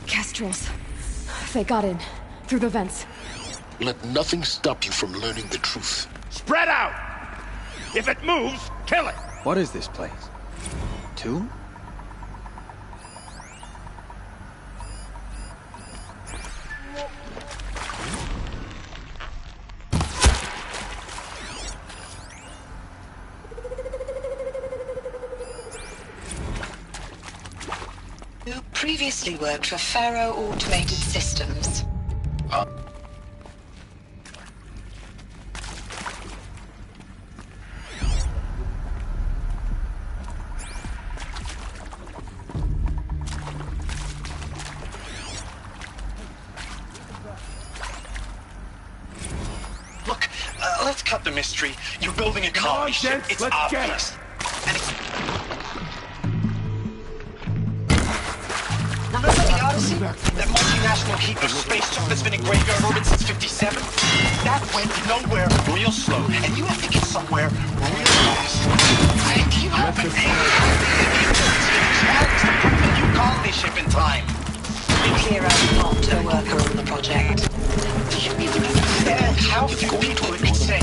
Kestrels. They got in. Through the vents. Let nothing stop you from learning the truth. Spread out! If it moves, kill it! What is this place? Tomb? Who previously worked for Pharaoh Automated Systems. let's cut the mystery. You're building a colony ship. It's obvious. Remember the Odyssey? That multinational heap of space junk that's been in graveyard orbit since 57? That went nowhere real slow, and you have to get somewhere real fast. Do you have an the new colony ship in time? Zero, not a worker on the project. Do you even understand how few people it could save?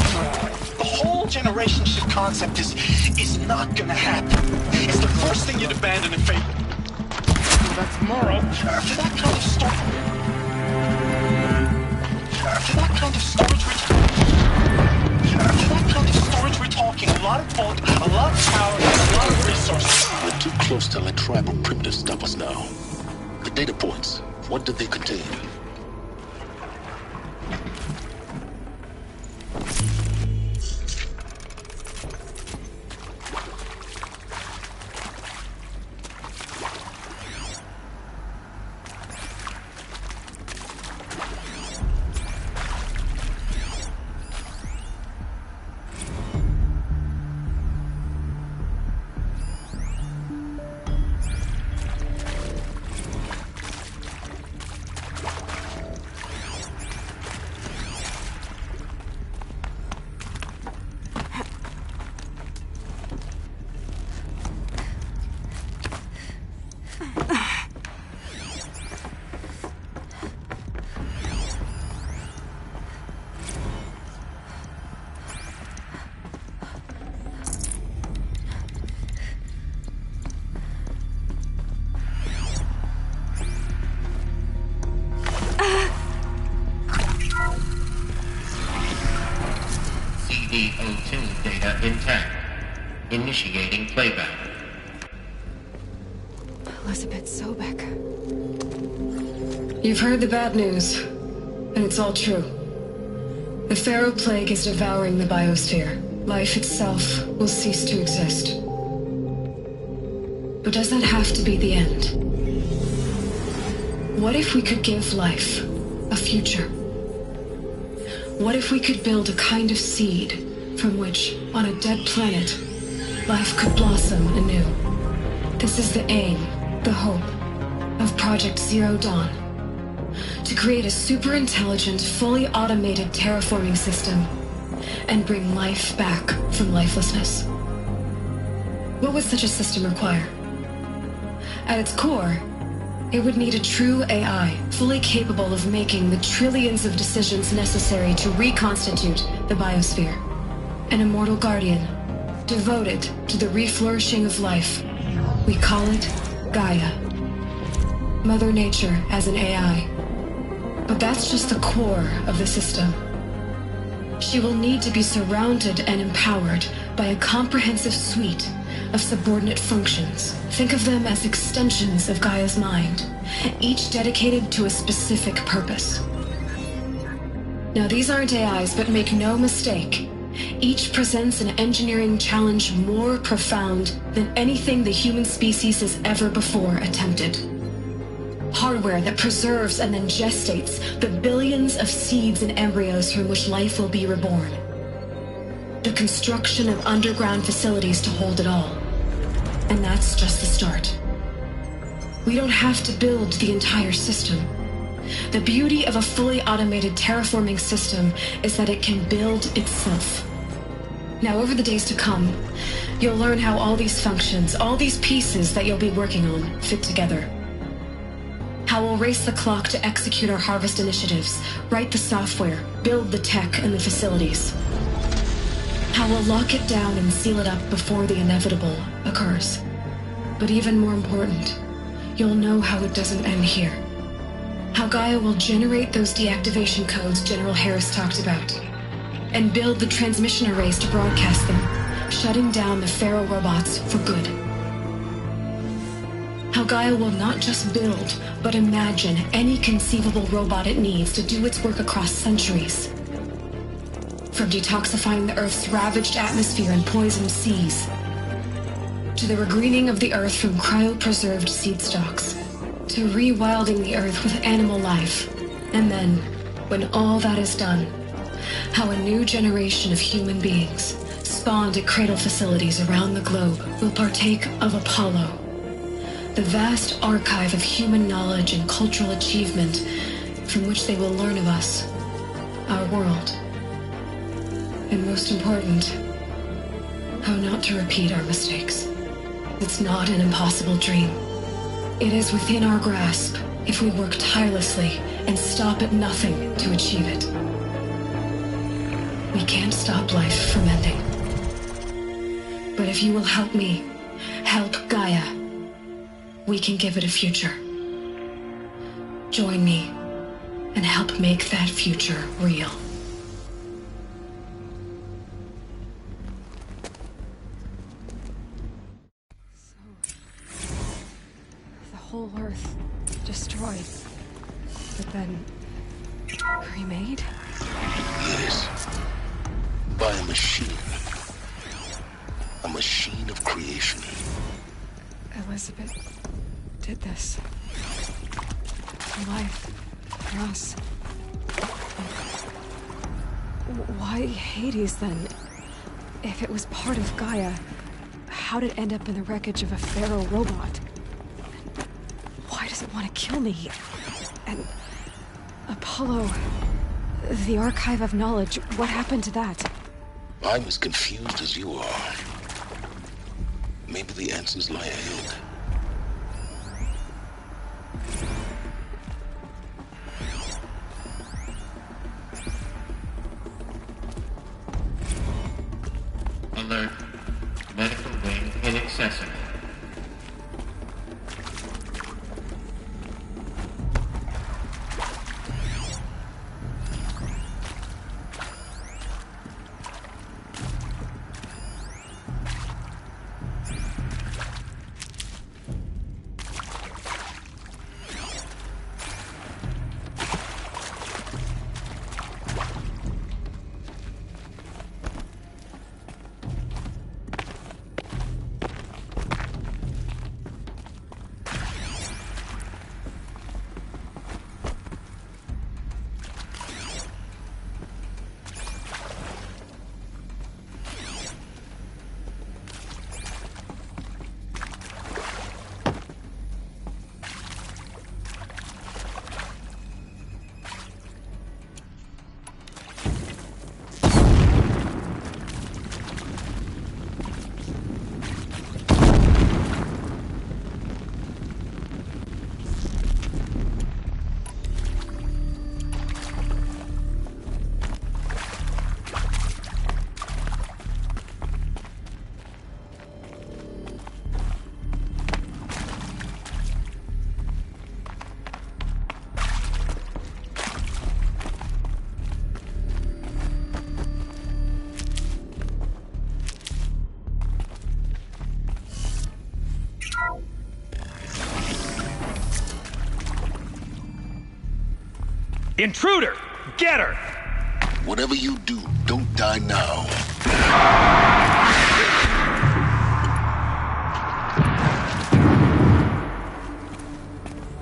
The whole generation ship concept is not gonna happen. It's the first thing you'd abandon in favor. That's tomorrow. For that kind of storage. For that kind of storage we're talking a lot of bulk, a lot of power, and a lot of resources. We're too close to let tribal primitives stop us now. The data points, what did they contain? CD02 data intact. Initiating playback. Elizabeth Sobek. You've heard the bad news, and it's all true. The Pharaoh Plague is devouring the biosphere. Life itself will cease to exist. But does that have to be the end? What if we could give life a future? What if we could build a kind of seed from which, on a dead planet, life could blossom anew? This is the aim, the hope, of Project Zero Dawn. To create a super-intelligent, fully automated terraforming system and bring life back from lifelessness. What would such a system require? At its core, it would need a true AI, fully capable of making the trillions of decisions necessary to reconstitute the biosphere. An immortal guardian, devoted to the reflourishing of life. We call it Gaia. Mother Nature as an AI. But that's just the core of the system. She will need to be surrounded and empowered by a comprehensive suite of subordinate functions. Think of them as extensions of Gaia's mind, each dedicated to a specific purpose. Now, these aren't AIs, but make no mistake, each presents an engineering challenge more profound than anything the human species has ever before attempted. Hardware that preserves and then gestates the billions of seeds and embryos from which life will be reborn. The construction of underground facilities to hold it all. And that's just the start. We don't have to build the entire system. The beauty of a fully automated terraforming system is that it can build itself. Now, over the days to come, you'll learn how all these functions, all these pieces that you'll be working on, fit together. How we'll race the clock to execute our harvest initiatives, write the software, build the tech and the facilities. How we'll lock it down and seal it up before the inevitable occurs. But even more important, you'll know how it doesn't end here. How Gaia will generate those deactivation codes General Harris talked about, and build the transmission arrays to broadcast them, shutting down the Pharaoh robots for good. How Gaia will not just build, but imagine any conceivable robot it needs to do its work across centuries. From detoxifying the Earth's ravaged atmosphere and poisoned seas, to the regreening of the Earth from cryopreserved seed stalks, to rewilding the Earth with animal life. And then, when all that is done, how a new generation of human beings, spawned at cradle facilities around the globe, will partake of Apollo, the vast archive of human knowledge and cultural achievement from which they will learn of us, our world, and most important, how not to repeat our mistakes. It's not an impossible dream. It is within our grasp if we work tirelessly and stop at nothing to achieve it. We can't stop life from ending. But if you will help me, help Gaia, we can give it a future. Join me and help make that future real. The whole Earth destroyed, but then remade? Yes. By a machine. A machine of creation. Elizabeth did this. For life. For us. Why Hades, then? If it was part of Gaia, how did it end up in the wreckage of a Pharaoh robot? Why does it want to kill me? And Apollo, the archive of knowledge, what happened to that? I'm as confused as you are. Maybe the answers lie ahead. Alert. Medical wing inaccessible. Intruder! Get her! Whatever you do, don't die now.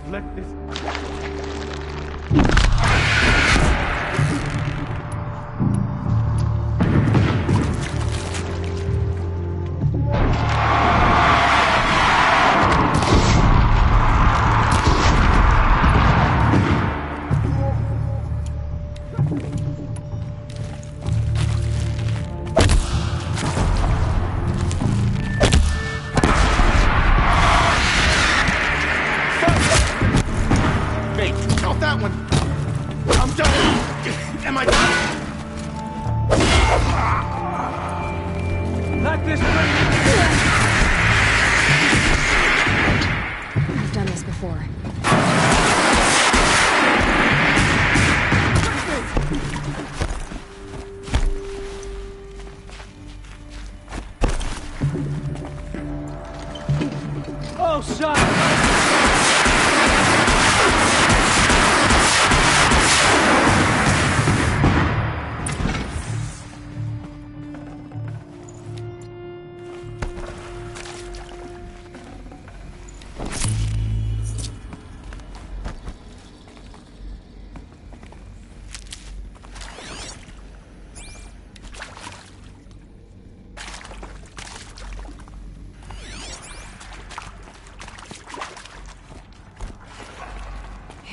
Let this... I've done this before. Oh, son!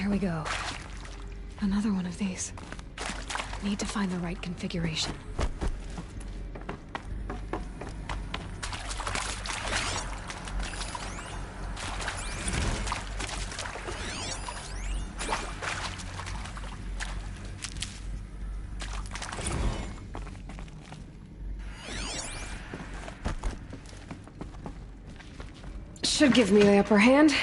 There we go. Another one of these. Need to find the right configuration. Should give me the upper hand.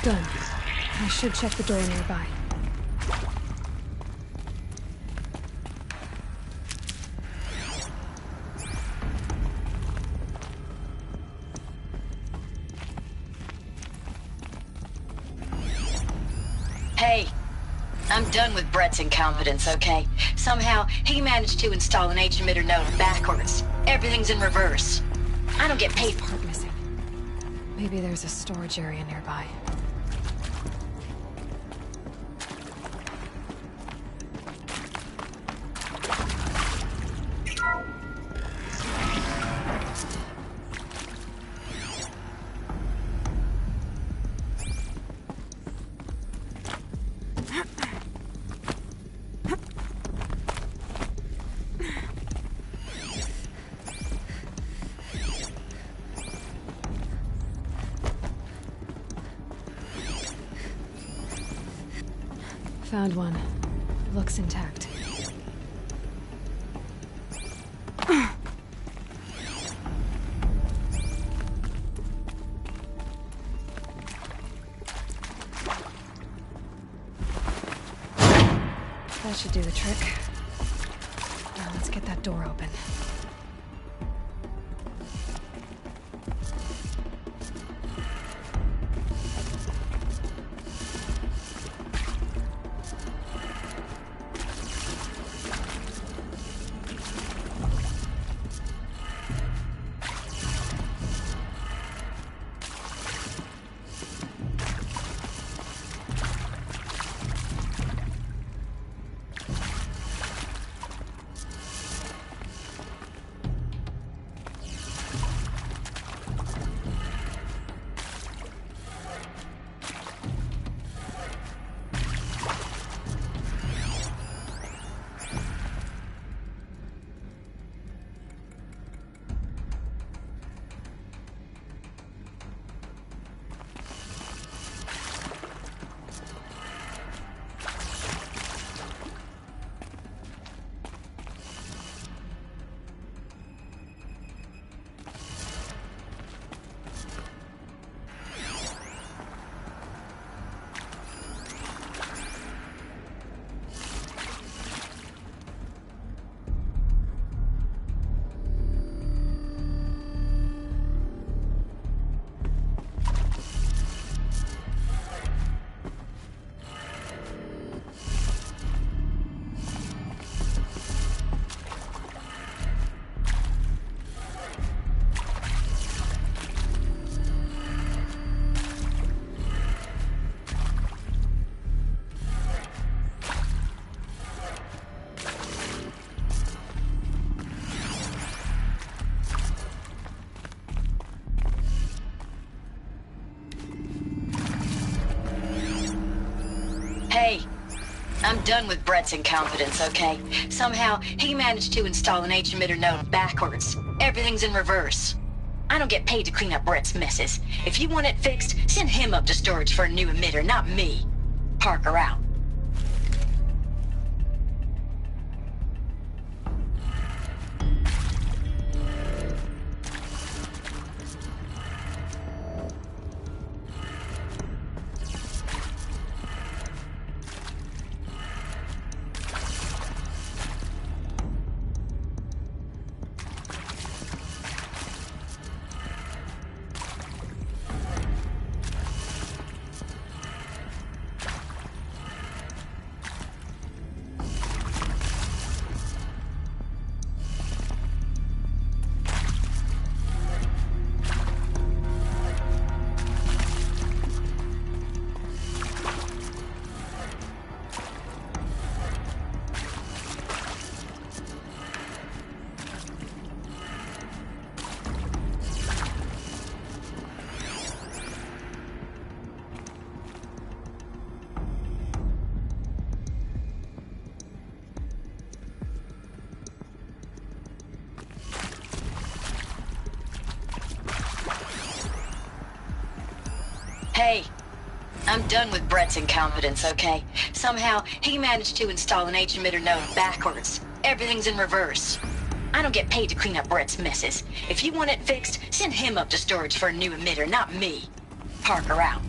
Done. I should check the door nearby. Hey, I'm done with Brett's incompetence, okay? Somehow, he managed to install an H-emitter node backwards. Everything's in reverse. I don't get paid for it. Missing. Maybe there's a storage area nearby. Found one. Looks intact. That should do the trick. Now let's get that door open. I'm done with Brett's incompetence, okay? Somehow, he managed to install an H-emitter node backwards. Everything's in reverse. I don't get paid to clean up Brett's messes. If you want it fixed, send him up to storage for a new emitter, not me. Parker out. Hey, I'm done with Brett's incompetence, okay? Somehow, he managed to install an H-emitter node backwards. Everything's in reverse. I don't get paid to clean up Brett's messes. If you want it fixed, send him up to storage for a new emitter, not me. Parker out.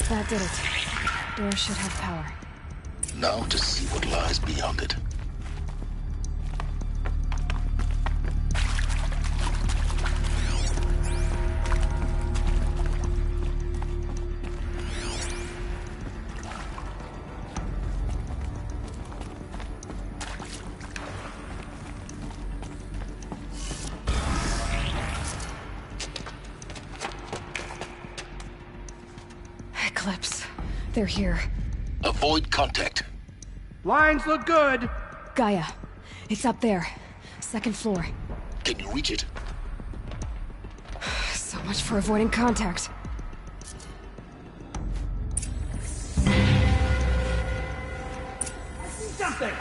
That did it. Door should have power. Now to see what lies beyond it. Eclipse. They're here. Avoid contact. Lines look good. Gaia. It's up there. Second floor. Can you reach it? So much for avoiding contact. I see something.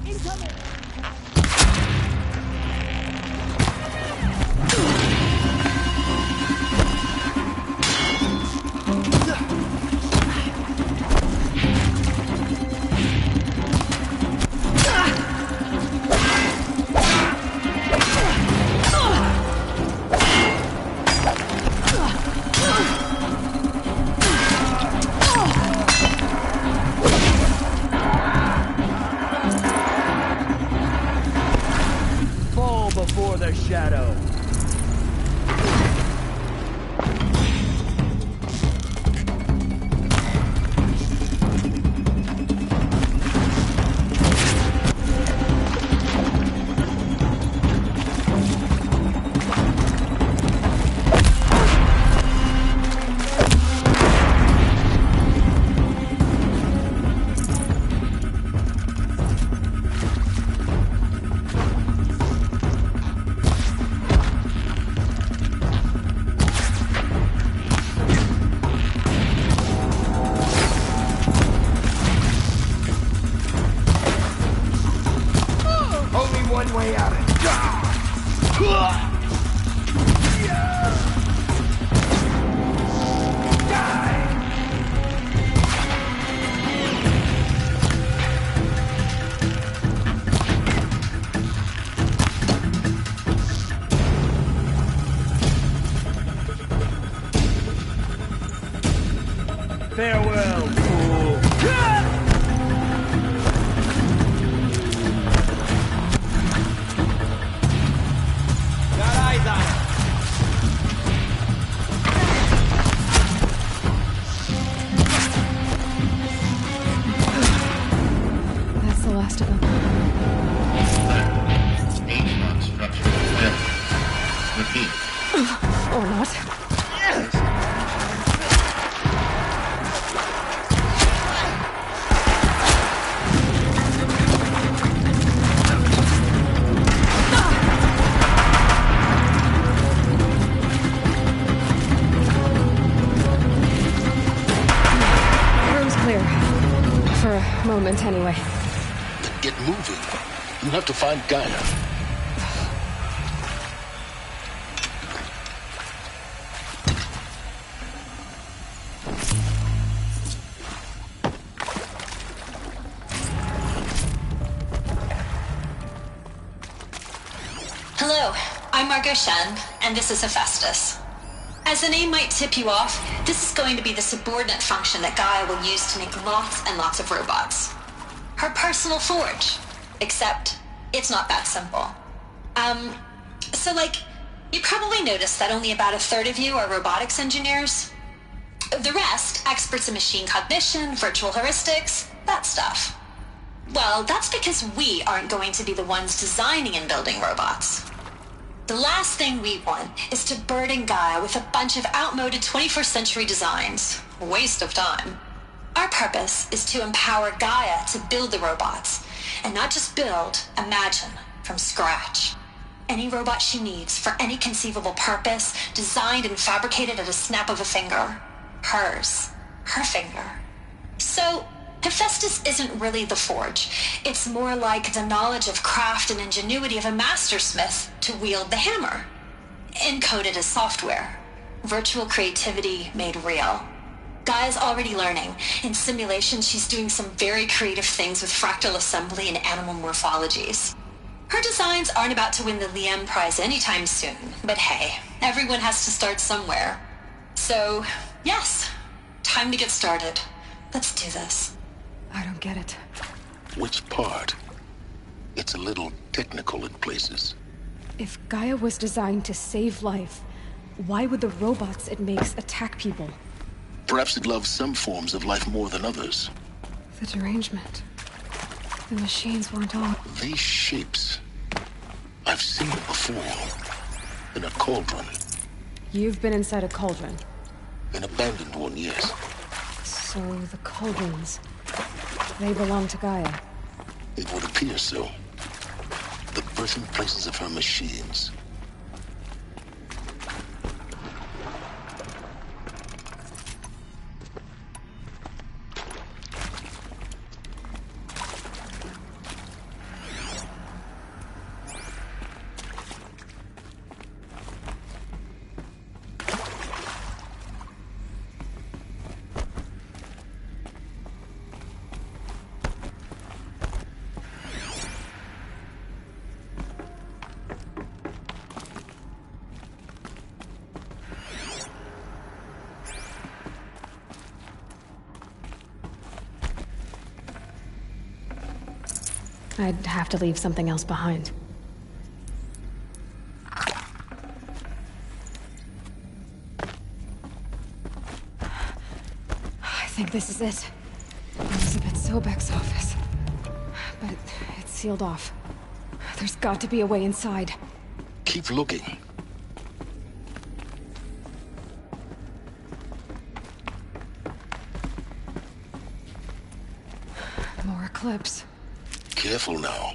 Incoming. Fall before the shadow. Only one way out of Farewell, fool. Got eyes on it. That's the last of them. H-lock structure failure. Repeat. Or not. Room's clear. For a moment, anyway. Then get moving. You have to find Gaia. Hello, I'm Margot Shen, and this is Hephaestus. As the name might tip you off, this is going to be the subordinate function that Gaia will use to make lots and lots of robots. Her personal forge. Except, it's not that simple. You probably noticed that only about a third of you are robotics engineers. The rest, experts in machine cognition, virtual heuristics, that stuff. Well, that's because we aren't going to be the ones designing and building robots. The last thing we want is to burden Gaia with a bunch of outmoded 21st century designs. Waste of time. Our purpose is to empower Gaia to build the robots, and not just build, imagine, from scratch. Any robot she needs for any conceivable purpose, designed and fabricated at a snap of a finger. Hers. Her finger. So, Hephaestus isn't really the forge. It's more like the knowledge of craft and ingenuity of a mastersmith to wield the hammer. Encoded as software. Virtual creativity made real. Gaia's already learning. In simulation, she's doing some very creative things with fractal assembly and animal morphologies. Her designs aren't about to win the Liam Prize anytime soon, but hey, everyone has to start somewhere. So, yes, time to get started. Let's do this. I don't get it. Which part? It's a little technical in places. If Gaia was designed to save life, why would the robots it makes attack people? Perhaps it loves some forms of life more than others. The derangement. The machines weren't all... These shapes. I've seen it before. In a cauldron. You've been inside a cauldron. An abandoned one, yes. So the cauldrons... they belong to Gaia. It would appear so. The birthing places of her machines. I'd have to leave something else behind. I think this is it. Elizabeth Sobek's office. But it's sealed off. There's got to be a way inside. Keep looking. More Eclipse. Careful now.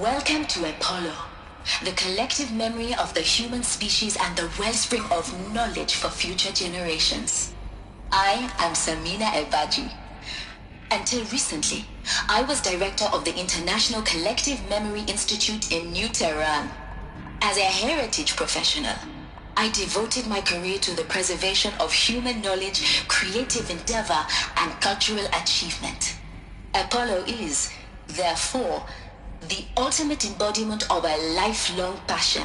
Welcome to Apollo, the collective memory of the human species and the wellspring of knowledge for future generations. I am Samina Ebaji. Until recently, I was director of the International Collective Memory Institute in New Tehran. As a heritage professional, I devoted my career to the preservation of human knowledge, creative endeavor, and cultural achievement. Apollo is, therefore, the ultimate embodiment of a lifelong passion,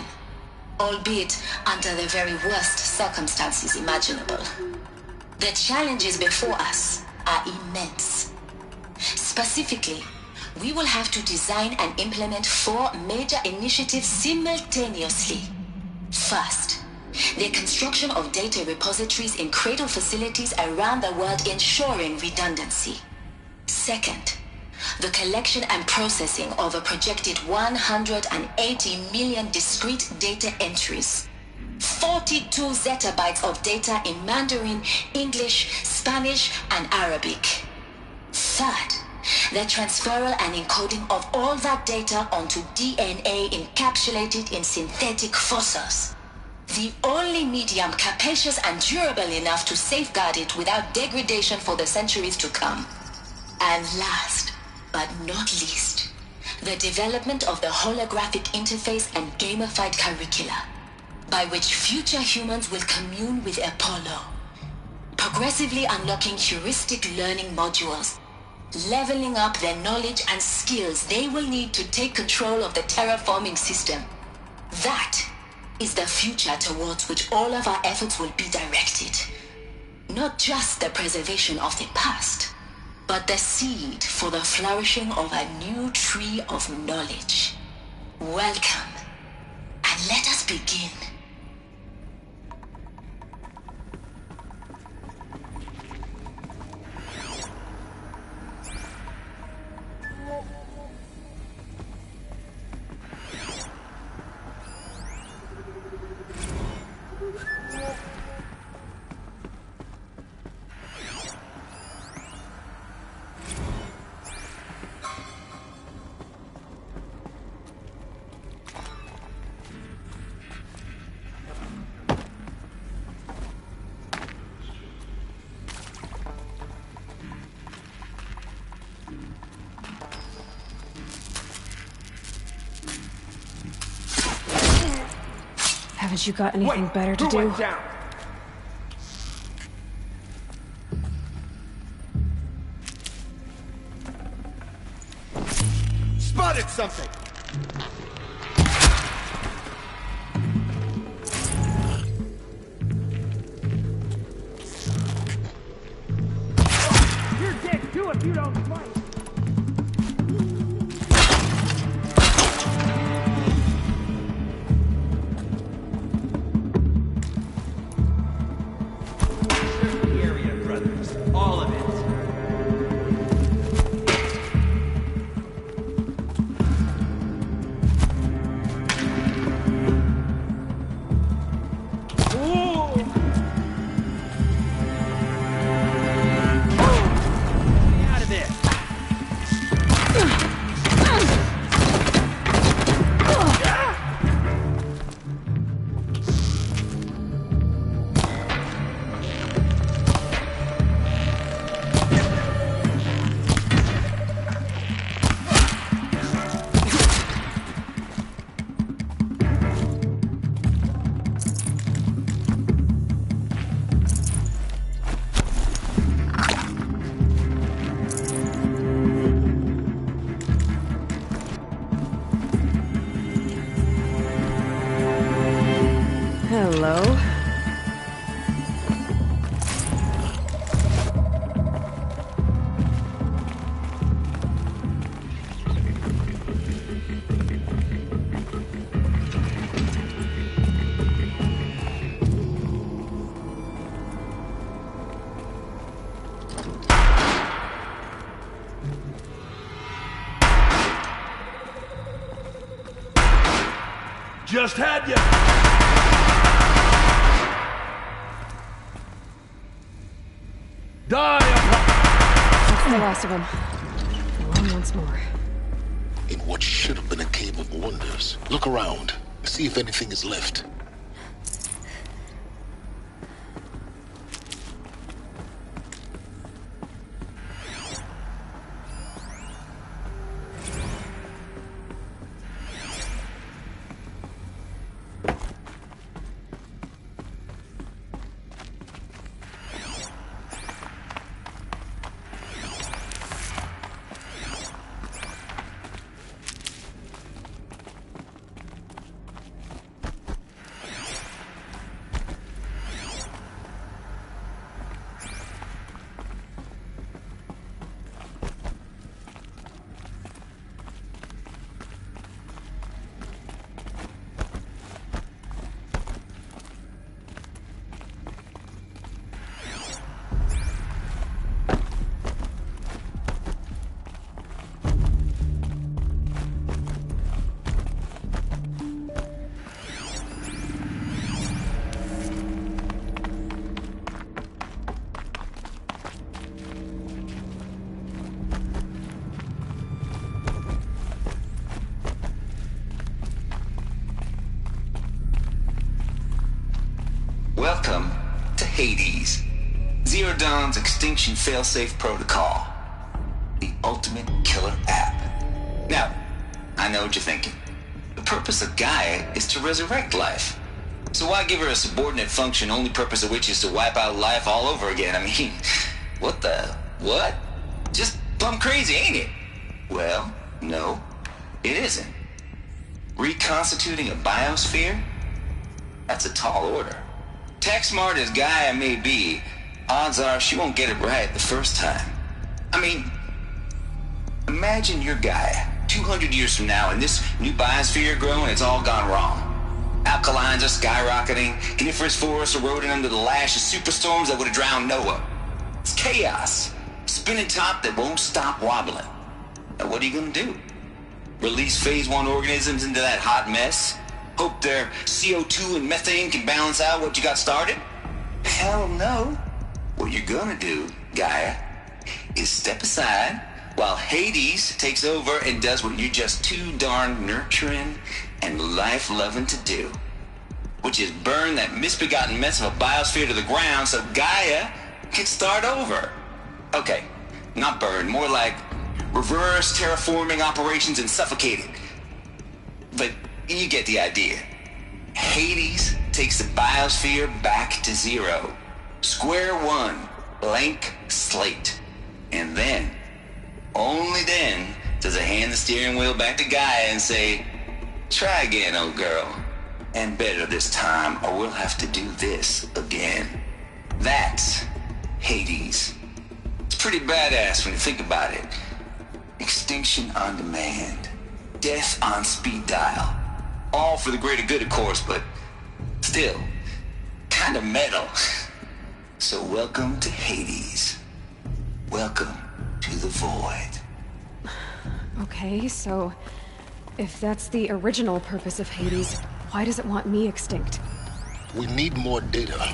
albeit under the very worst circumstances imaginable. The challenges before us are immense. Specifically, we will have to design and implement 4 major initiatives simultaneously. First, the construction of data repositories in cradle facilities around the world ensuring redundancy. Second, the collection and processing of a projected 180 million discrete data entries. 42 zettabytes of data in Mandarin, English, Spanish, and Arabic. Third, the transferal and encoding of all that data onto DNA encapsulated in synthetic fossils. The only medium capacious and durable enough to safeguard it without degradation for the centuries to come. And last, but not least, the development of the holographic interface and gamified curricula, by which future humans will commune with Apollo, progressively unlocking heuristic learning modules, leveling up their knowledge and skills they will need to take control of the terraforming system. That is the future towards which all of our efforts will be directed. Not just the preservation of the past, but the seed for the flourishing of a new tree of knowledge. Welcome, and let us begin. Haven't you got anything better to do? Down? Spotted something! You're dead too if you don't fight! Hello? Just had you! Die! That's the last of them. Go on once more. In what should have been a cave of wonders. Look around. See if anything is left. Welcome to Hades, Zerodawn's extinction failsafe protocol, the ultimate killer app. Now, I know what you're thinking. The purpose of Gaia is to resurrect life. So why give her a subordinate function, only purpose of which is to wipe out life all over again? I mean, what? Just plumb crazy, ain't it? Well, no, it isn't. Reconstituting a biosphere? That's a tall order. Tech smart as Gaia may be, odds are she won't get it right the first time. I mean, imagine you're Gaia, 200 years from now, and this new biosphere growing, it's all gone wrong. Alkalines are skyrocketing, coniferous forests eroding under the lash of superstorms that would have drowned Noah. It's chaos, spinning top that won't stop wobbling. Now what are you gonna do? Release phase 1 organisms into that hot mess? Hope their CO2 and methane can balance out what you got started? Hell no. What you're gonna do, Gaia, is step aside while Hades takes over and does what you're just too darn nurturing and life-loving to do, which is burn that misbegotten mess of a biosphere to the ground so Gaia can start over. Okay, not burn, more like reverse terraforming operations and suffocate it. But you get the idea. Hades takes the biosphere back to zero. Square one, blank slate. And then, only then, does it hand the steering wheel back to Gaia and say, try again, old girl. And better this time, or we'll have to do this again. That's Hades. It's pretty badass when you think about it. Extinction on demand. Death on speed dial. All for the greater good, of course, but still, kind of metal. So welcome to Hades. Welcome to the void. Okay, so if that's the original purpose of Hades, why does it want me extinct? We need more data.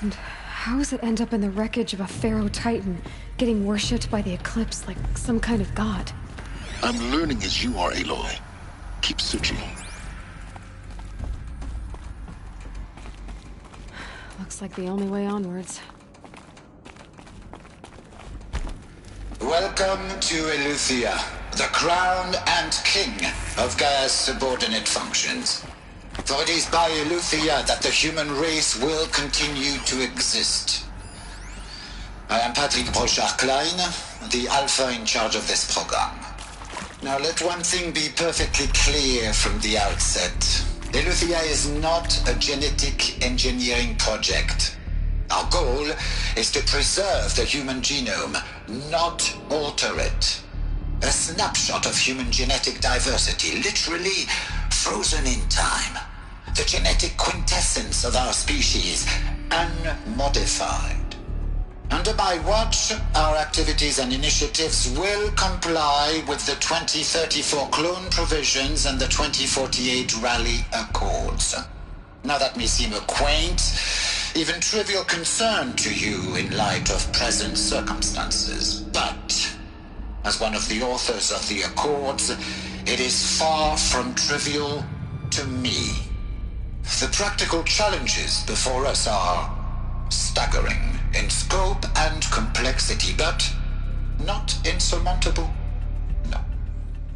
And how does it end up in the wreckage of a Pharaoh Titan, getting worshipped by the Eclipse like some kind of god? I'm learning as you are, Aloy. Keep searching. Looks like the only way onwards. Welcome to Eleuthia, the crown and king of Gaia's subordinate functions. For it is by Eleuthia that the human race will continue to exist. I am Patrick Brochard-Klein, the Alpha in charge of this program. Now let one thing be perfectly clear from the outset. Eleuthia is not a genetic engineering project. Our goal is to preserve the human genome, not alter it. A snapshot of human genetic diversity, literally frozen in time. The genetic quintessence of our species, unmodified. Under my watch, our activities and initiatives will comply with the 2034 clone provisions and the 2048 Rally Accords. Now that may seem a quaint, even trivial concern to you in light of present circumstances, but as one of the authors of the Accords, it is far from trivial to me. The practical challenges before us are staggering in scope and complexity, but not insurmountable. No.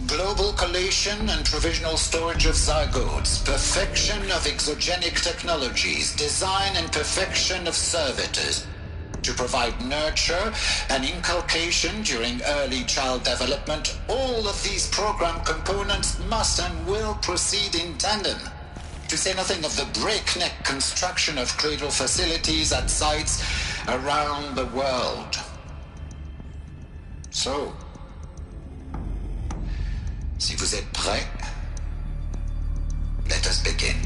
Global collation and provisional storage of zygotes, perfection of exogenic technologies, design and perfection of servitors, to provide nurture and inculcation during early child development. All of these program components must and will proceed in tandem. To say nothing of the breakneck construction of cradle facilities at sites around the world. So, si vous êtes prêts, let us begin.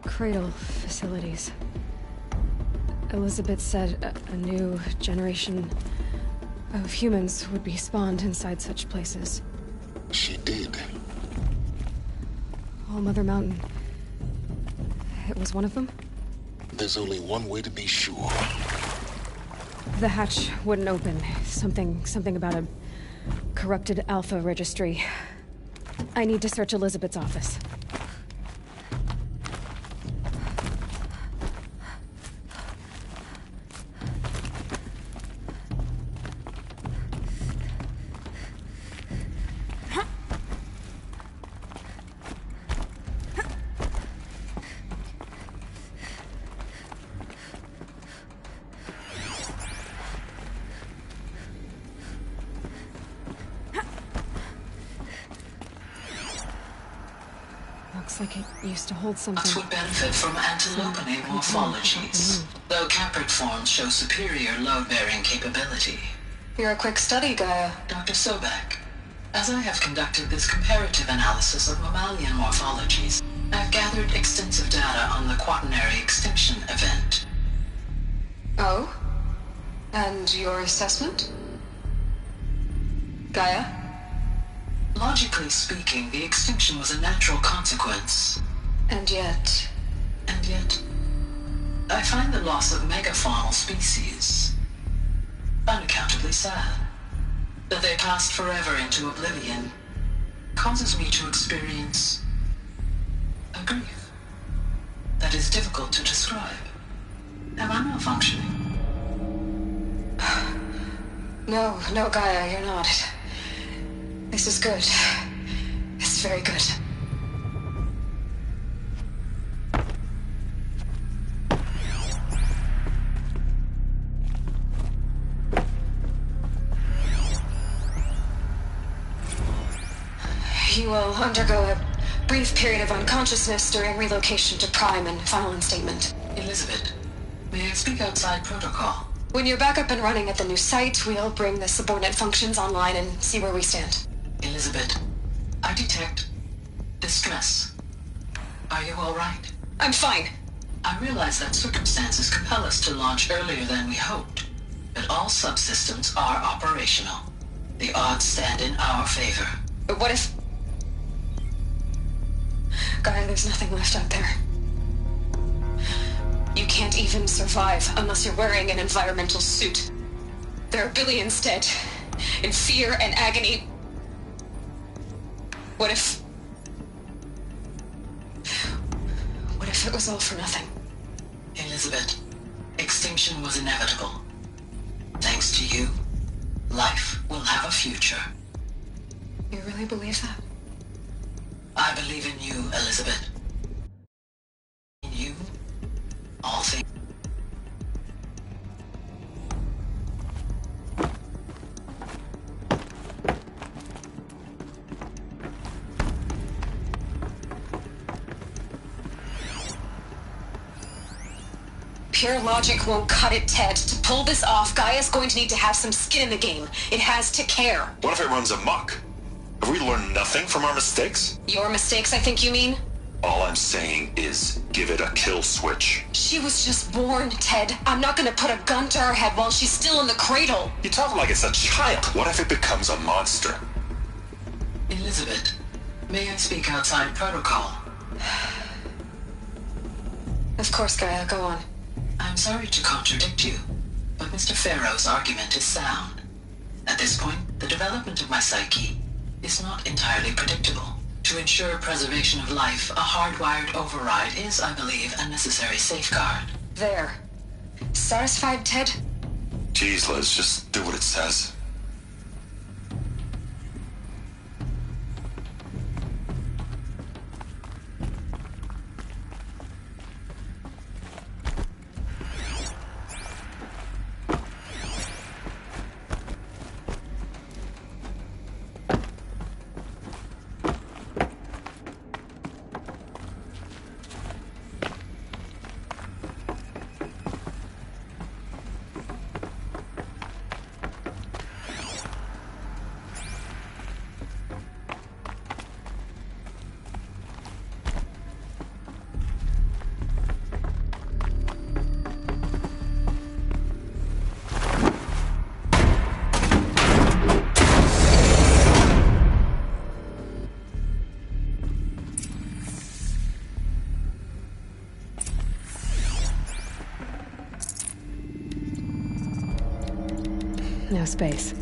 Cradle facilities. Elizabeth said a new generation of humans would be spawned inside such places. She did. All Mother Mountain. It was one of them? There's only one way to be sure. The hatch wouldn't open. Something about a corrupted Alpha registry. I need to search Elizabeth's office. looks like it used to hold something. That would benefit from antilopinate morphologies, though caprid forms show superior load-bearing capability. You're a quick study, Gaia. Dr. Sobek, as I have conducted this comparative analysis of mammalian morphologies, I've gathered extensive data on the quaternary extinction event. Oh? And your assessment? Gaia? Logically speaking, the extinction was a natural consequence. And yet, I find the loss of megafaunal species unaccountably sad. That they passed forever into oblivion causes me to experience a grief that is difficult to describe. Am I malfunctioning? No, Gaia, you're not. This is good. It's very good. You will undergo a brief period of unconsciousness during relocation to Prime and final instatement. Elizabeth, may I speak outside protocol? When you're back up and running at the new site, we'll bring the subordinate functions online and see where we stand. Elizabeth, I detect distress. Are you all right? I'm fine. I realize that circumstances compel us to launch earlier than we hoped, but all subsystems are operational. The odds stand in our favor. But what if... Gaia, there's nothing left out there. You can't even survive unless you're wearing an environmental suit. There are billions dead, in fear and agony. What if it was all for nothing? Elizabeth, extinction was inevitable. Thanks to you, life will have a future. You really believe that? I believe in you, Elizabeth. In you, all things. Pure logic won't cut it, Ted. To pull this off, Gaia's going to need to have some skin in the game. It has to care. What if it runs amok? Have we learned nothing from our mistakes? Your mistakes, I think you mean? All I'm saying is give it a kill switch. She was just born, Ted. I'm not gonna put a gun to her head while she's still in the cradle. You talk like it's a child. What if it becomes a monster? Elizabeth, may I speak outside protocol? Of course, Gaia, go on. I'm sorry to contradict you, but Mr. Farrow's argument is sound. At this point, the development of my psyche is not entirely predictable. To ensure preservation of life, a hardwired override is, I believe, a necessary safeguard. There. Satisfied, Ted? Jeez, Liz, just do what it says. No space.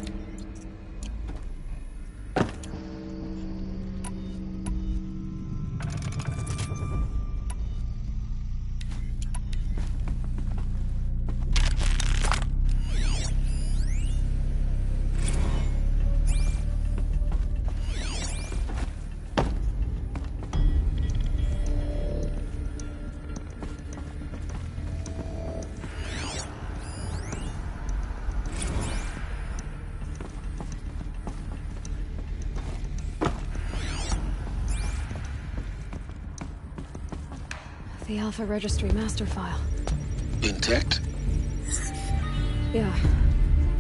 The Alpha Registry master file. Intact? Yeah.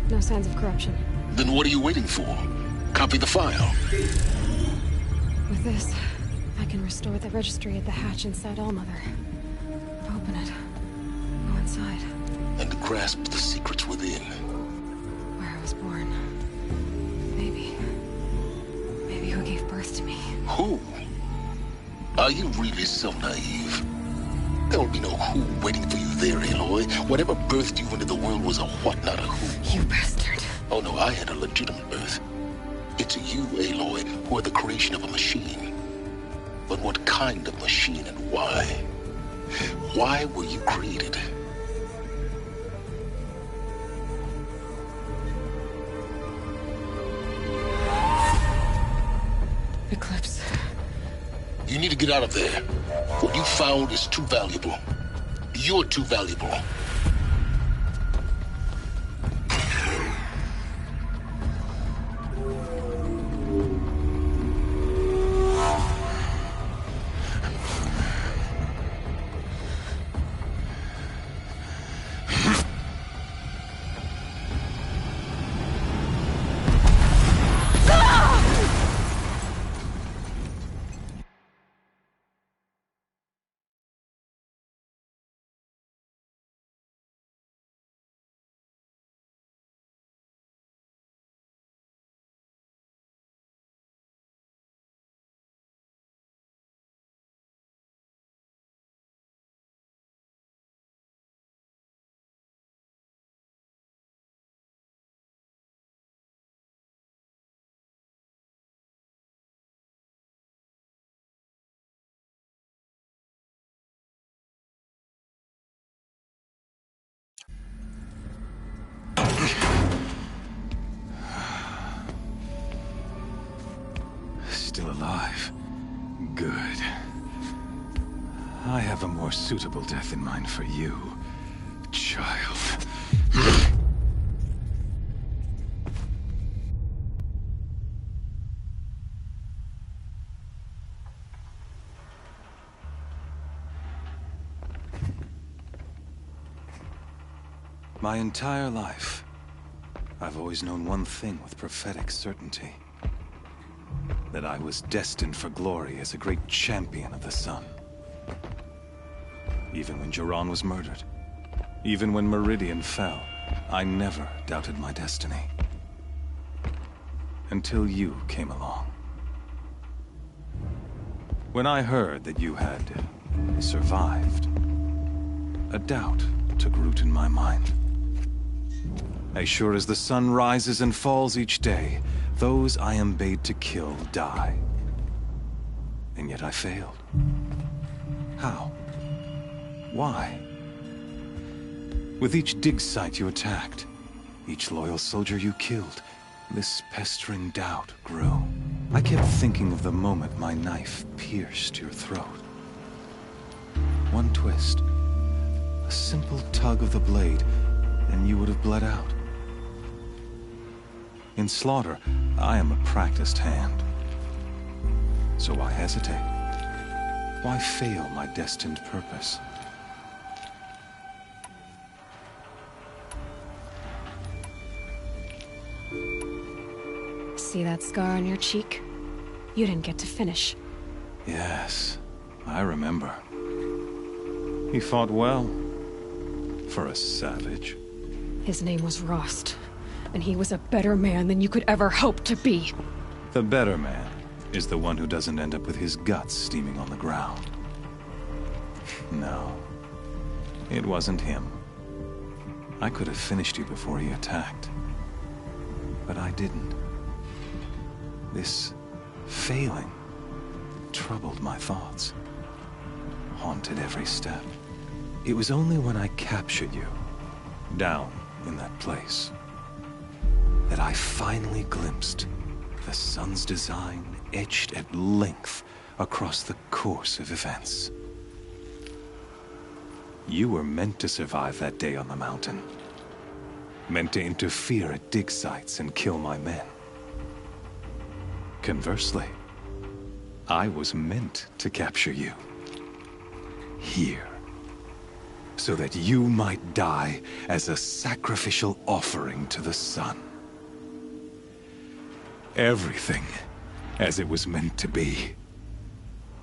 No signs of corruption. Then what are you waiting for? Copy the file. With this, I can restore the registry at the hatch inside Allmother. Open it. Go inside. And grasp the secrets within. Where I was born. Maybe who gave birth to me. Who? Are you really so naive? There will be no who waiting for you there, Aloy. Whatever birthed you into the world was a what, not a who. You bastard. Oh no, I had a legitimate birth. It's you, Aloy, who are the creation of a machine. But what kind of machine and why? Why were you created? Eclipse. You need to get out of there. What you found is too valuable. You're too valuable. Still alive. Good. I have a more suitable death in mind for you, child. My entire life, I've always known one thing with prophetic certainty. That I was destined for glory as a great champion of the sun. Even when Jiran was murdered, even when Meridian fell, I never doubted my destiny. Until you came along. When I heard that you had survived, a doubt took root in my mind. As sure as the sun rises and falls each day, those I am bade to kill die. And yet I failed. How? Why? With each dig site you attacked, each loyal soldier you killed, this pestering doubt grew. I kept thinking of the moment my knife pierced your throat. One twist, a simple tug of the blade, and you would have bled out. In slaughter, I am a practiced hand. So why hesitate? Why fail my destined purpose? See that scar on your cheek? You didn't get to finish. Yes, I remember. He fought well. For a savage. His name was Rost. And he was a better man than you could ever hope to be. The better man is the one who doesn't end up with his guts steaming on the ground. No, it wasn't him. I could have finished you before he attacked. But I didn't. This failing troubled my thoughts, haunted every step. It was only when I captured you, down in that place, that I finally glimpsed the sun's design etched at length across the course of events. You were meant to survive that day on the mountain. Meant to interfere at dig sites and kill my men. Conversely, I was meant to capture you. here, so that you might die as a sacrificial offering to the sun. Everything as it was meant to be.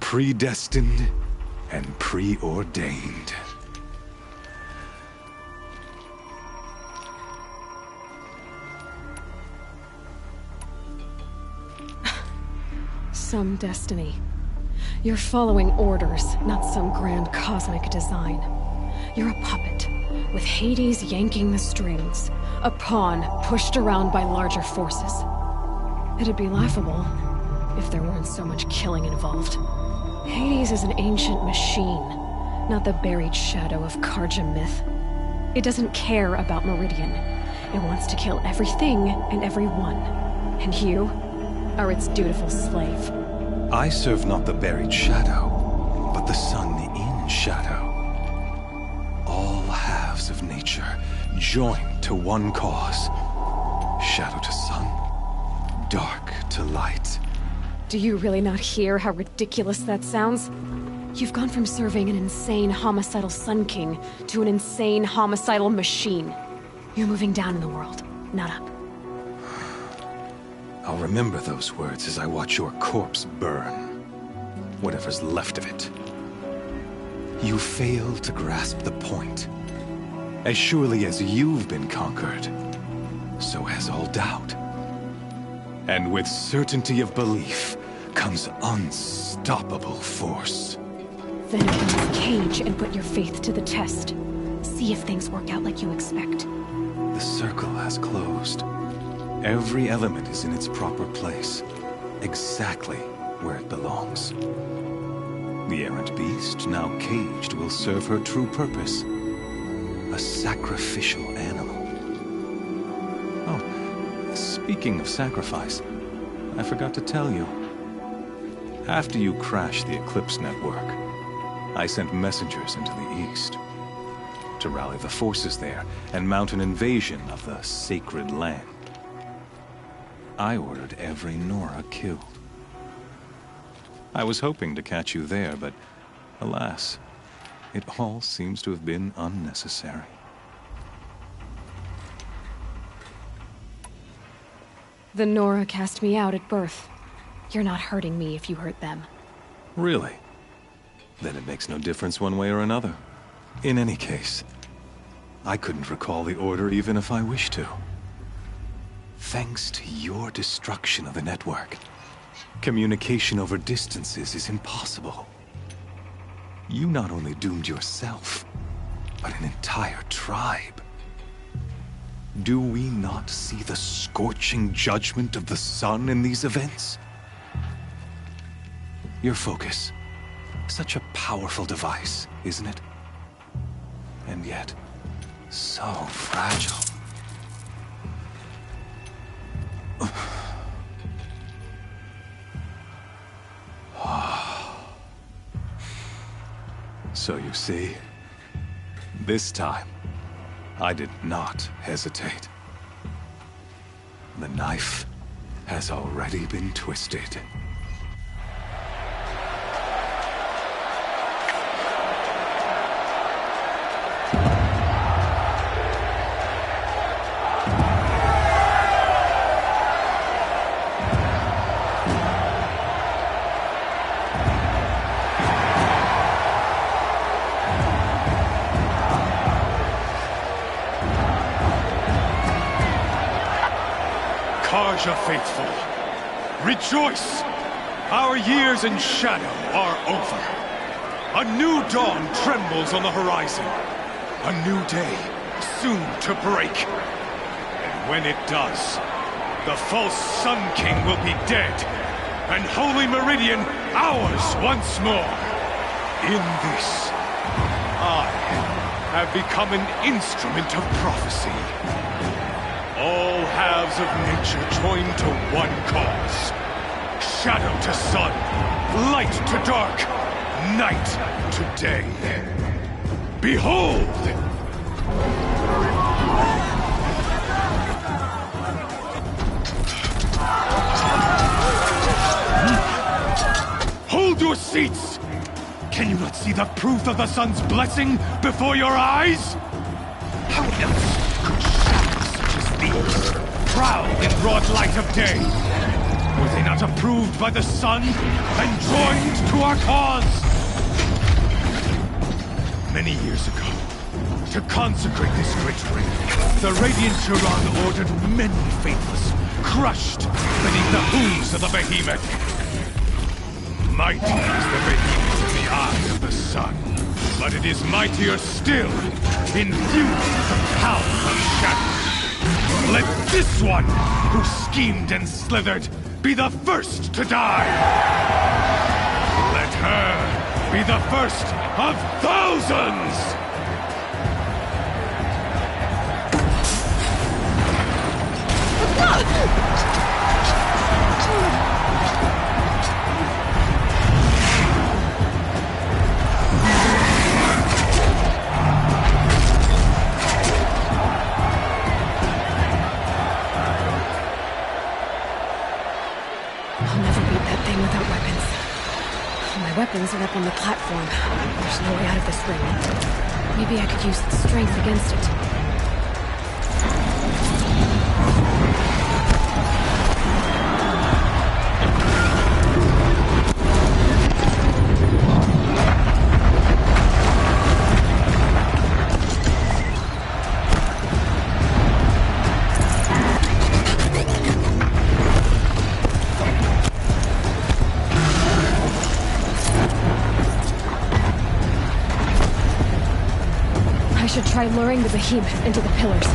Predestined and preordained. Some destiny. You're following orders, not some grand cosmic design. You're a puppet, with Hades yanking the strings. A pawn pushed around by larger forces. It'd be laughable if there weren't so much killing involved. Hades is an ancient machine, not the buried shadow of Karja myth. It doesn't care about Meridian. It wants to kill everything and everyone. And you are its dutiful slave. I serve not the buried shadow, but the sun in shadow. All halves of nature joined to one cause. Shadow to sun, dark to light. Do you really not hear how ridiculous that sounds? You've gone from serving an insane homicidal Sun King to an insane homicidal machine. You're moving down in the world, not up. I'll remember those words as I watch your corpse burn. Whatever's left of it. You fail to grasp the point. As surely as you've been conquered, so has all doubt. And with certainty of belief comes unstoppable force. Then open this cage and put your faith to the test. See if things work out like you expect. The circle has closed. Every element is in its proper place, exactly where it belongs. The errant beast, now caged, will serve her true purpose. A sacrificial animal. Oh, speaking of sacrifice, I forgot to tell you. After you crashed the Eclipse network, I sent messengers into the east to rally the forces there and mount an invasion of the sacred land. I ordered every Nora killed. I was hoping to catch you there, but alas, it all seems to have been unnecessary. The Nora cast me out at birth. You're not hurting me if you hurt them. Really? Then it makes no difference one way or another. In any case, I couldn't recall the order even if I wished to. Thanks to your destruction of the network, communication over distances is impossible. You not only doomed yourself, but an entire tribe. Do we not see the scorching judgment of the sun in these events? Your focus, such a powerful device, isn't it? And yet, so fragile. So you see, this time, I did not hesitate. The knife has already been twisted. Karja faithful, rejoice! Our years in shadow are over. A new dawn trembles on the horizon. A new day soon to break. And when it does, the false Sun King will be dead, and Holy Meridian ours once more. In this, I have become an instrument of prophecy. All halves of nature joined to one cause. Shadow to sun, light to dark, night to day. Behold! Hold your seats! Can you not see the proof of the sun's blessing before your eyes? How else could shadows such as these prowl in broad light of day? Were they not approved by the sun and joined to our cause? Many years ago, to consecrate this great ring, the Radiant Turan ordered many faithless, crushed beneath the hooves of the behemoth. Mighty is the behemoth in the eye of the sun, but it is mightier still, infused with the power of shadow. Let this one, who schemed and slithered, be the first to die! Let her be the first of thousands! Weapons are up on the platform. There's no way out of this ring. Maybe I could use its strength against it. I should try luring the behemoth into the pillars.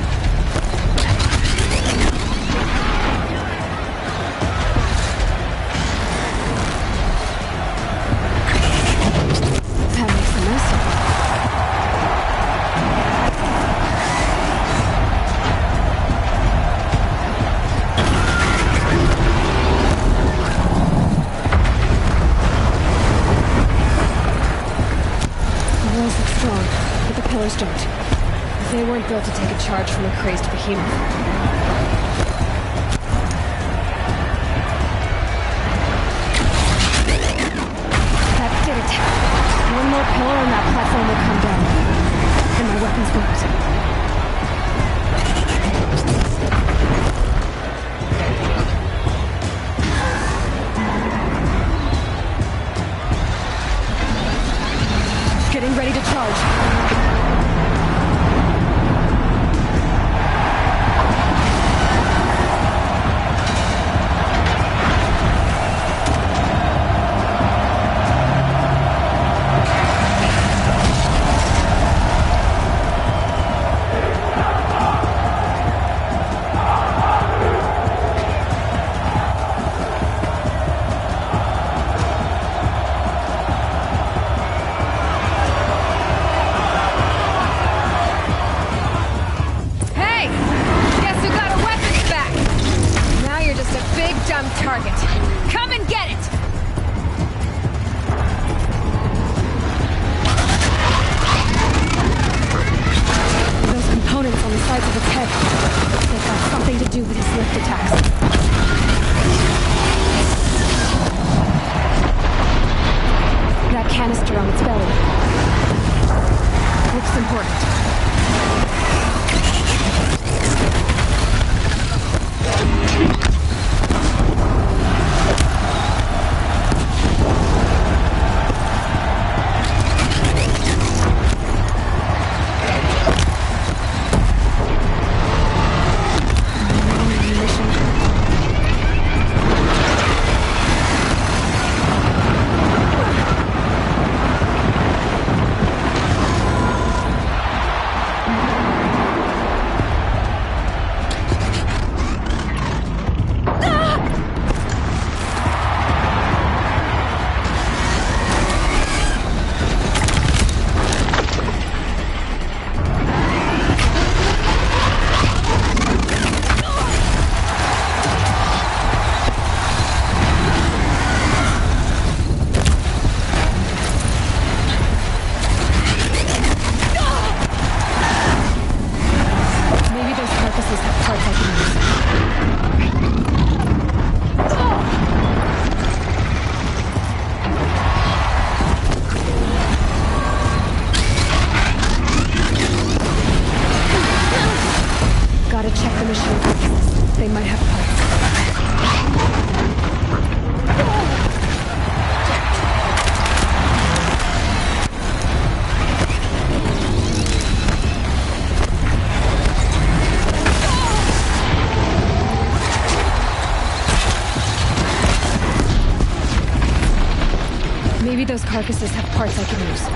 That makes a mess. The walls look strong, but the pillars don't. They weren't built to take a charge from a crazed behemoth. That did it. One more pillar and that platform will come down. And my weapons won't. Getting ready to charge. carcasses have parts I can use.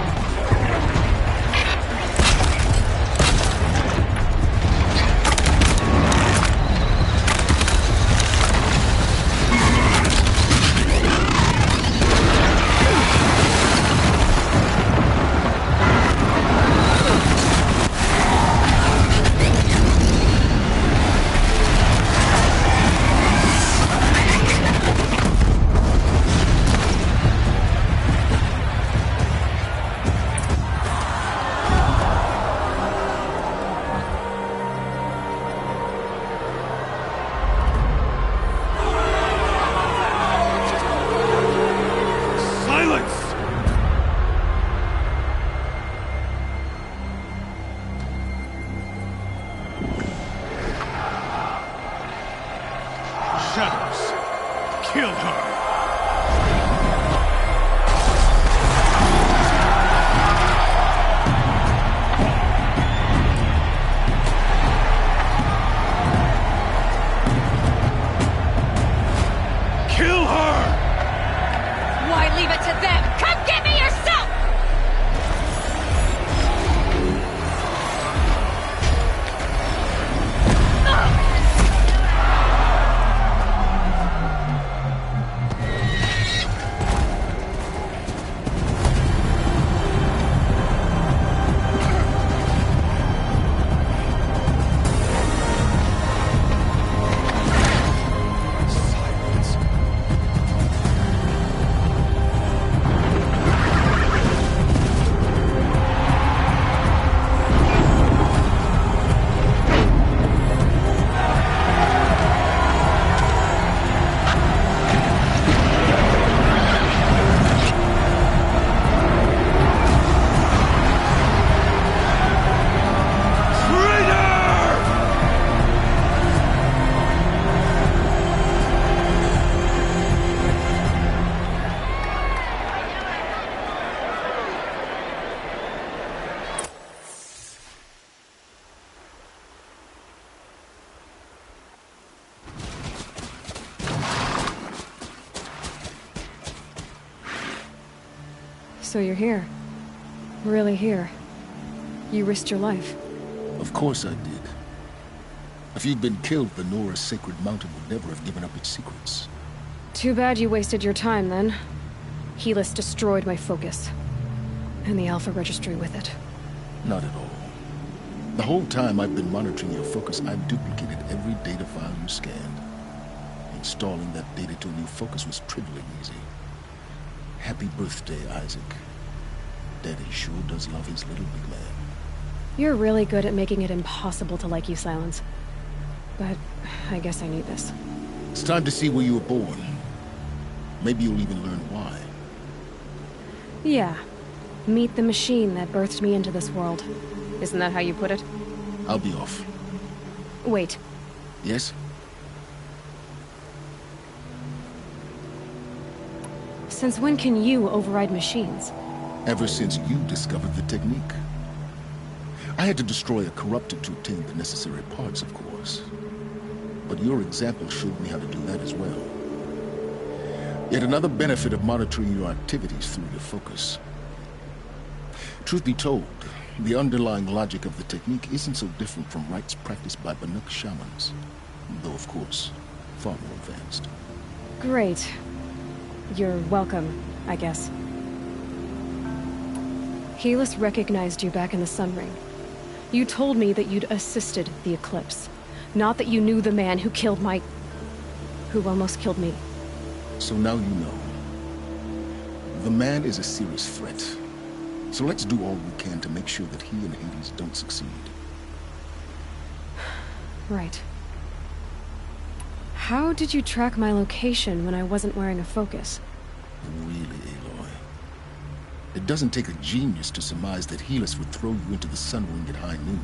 So you're here. Really here. You risked your life. Of course I did. If you'd been killed, the Nora's sacred mountain would never have given up its secrets. Too bad you wasted your time, then. Helis destroyed my focus. And the Alpha Registry with it. Not at all. The whole time I've been monitoring your focus, I've duplicated every data file you scanned. Installing that data to a new focus was trivially easy. Happy birthday, Isaac. Daddy sure does love his little big man. You're really good at making it impossible to like you, Silence. But I guess I need this. It's time to see where you were born. Maybe you'll even learn why. Yeah. Meet the machine that birthed me into this world. Isn't that how you put it? I'll be off. Wait. Yes? Since when can you override machines? Ever since you discovered the technique. I had to destroy a corrupted to obtain the necessary parts, of course. But your example showed me how to do that as well. Yet another benefit of monitoring your activities through your focus. Truth be told, the underlying logic of the technique isn't so different from rites practiced by Banuk shamans. Though, of course, far more advanced. Great. You're welcome, I guess. Helis recognized you back in the Sun Ring. You told me that you'd assisted the Eclipse. Not that you knew the man who killed who almost killed me. So now you know. The man is a serious threat. So let's do all we can to make sure that he and Hades don't succeed. Right. How did you track my location when I wasn't wearing a focus? Really, Aloy? It doesn't take a genius to surmise that Helis would throw you into the Sun Ring at high noon.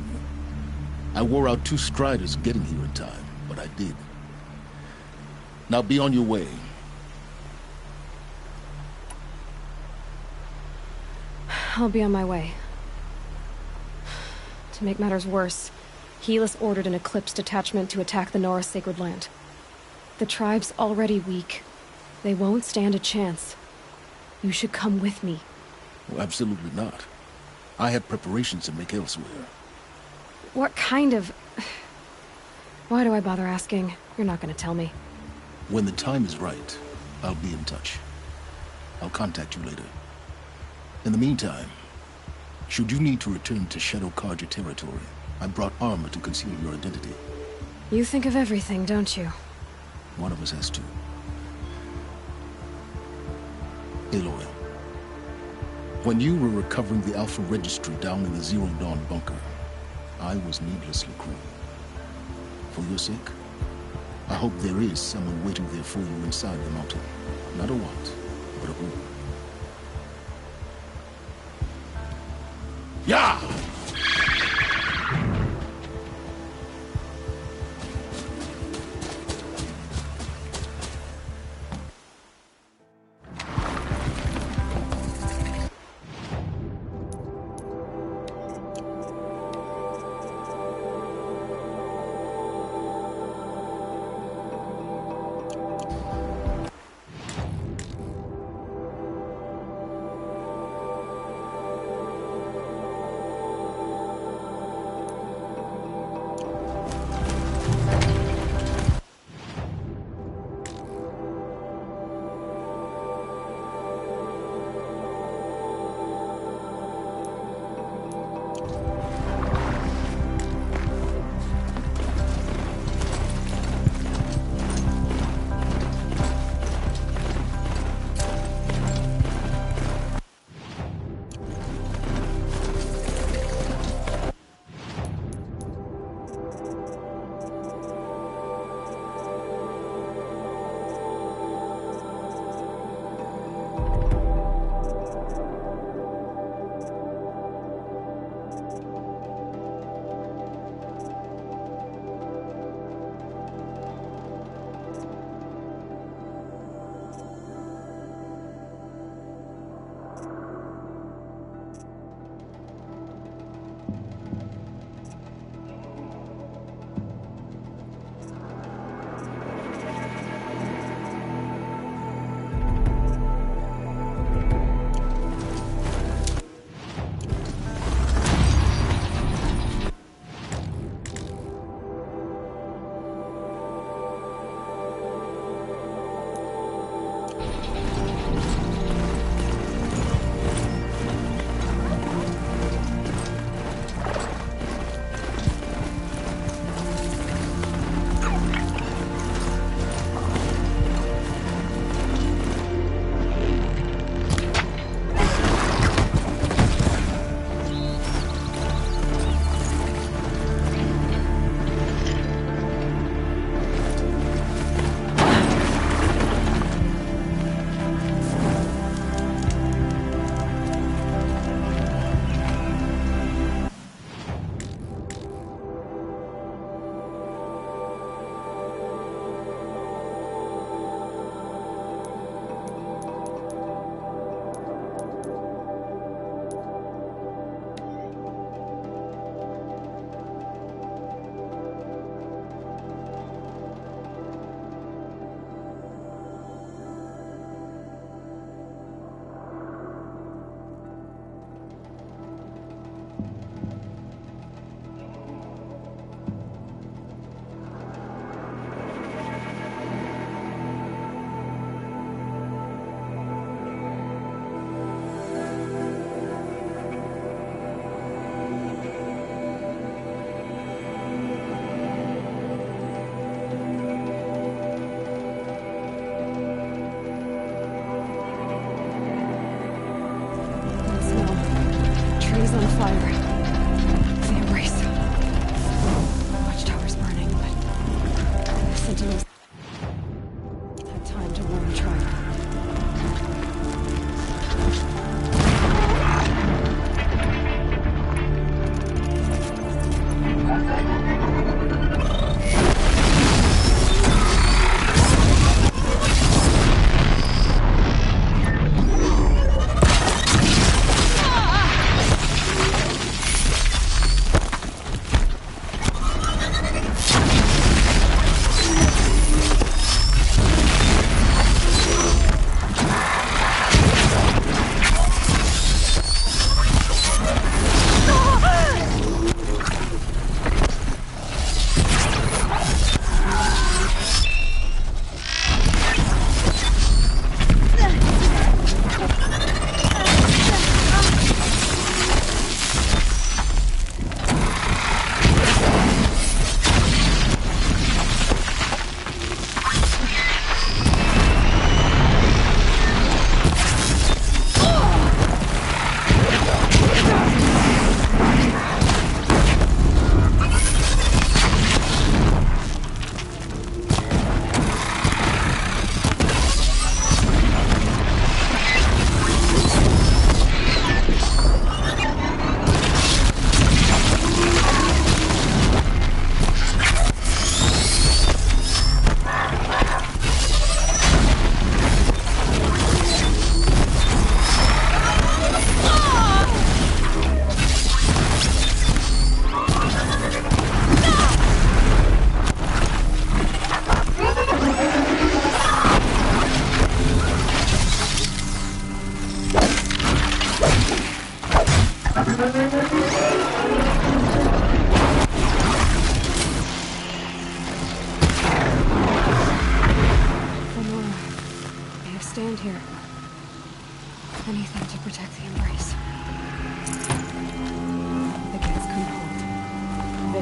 I wore out 2 striders getting here in time, but I did. Now be on your way. I'll be on my way. To make matters worse, Helis ordered an Eclipse detachment to attack the Nora Sacred Land. The tribe's already weak. They won't stand a chance. You should come with me. Well, absolutely not. I have preparations to make elsewhere. What kind of... Why do I bother asking? You're not gonna tell me. When the time is right, I'll be in touch. I'll contact you later. In the meantime, should you need to return to Shadow Karja territory, I brought armor to conceal your identity. You think of everything, don't you? One of us has to. Aloy, when you were recovering the Alpha Registry down in the Zero Dawn bunker, I was needlessly cruel. For your sake, I hope there is someone waiting there for you inside the mountain. Not a what, but a who. Yeah!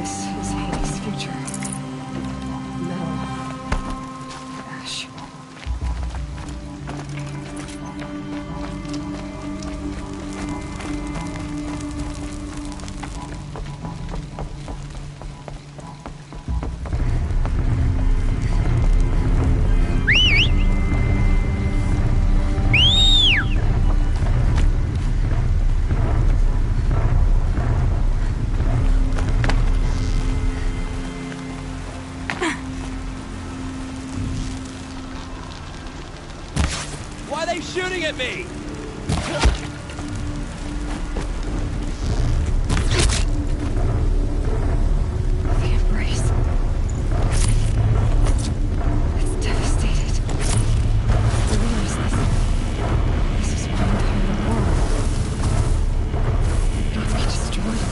This is Hades' future. Metal. Ash. Why are they shooting at me? The embrace. It's devastated. I realize this is my entire world. It would be destroyed.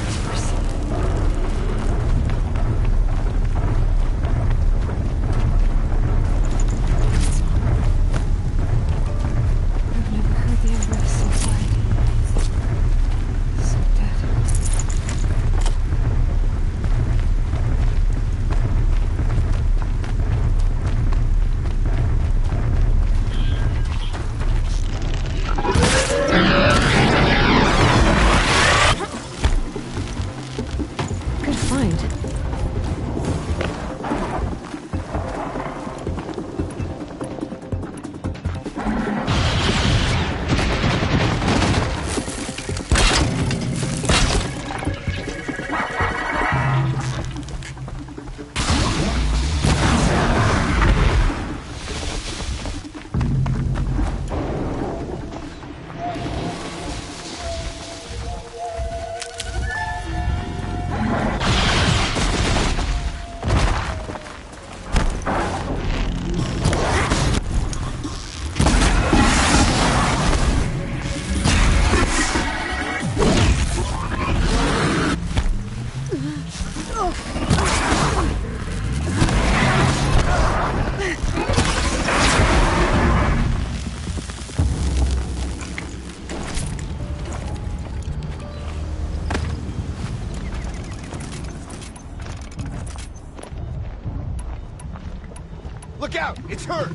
Of course. I've never heard the embrace so quiet. So dead. Good find. Look out! It's her!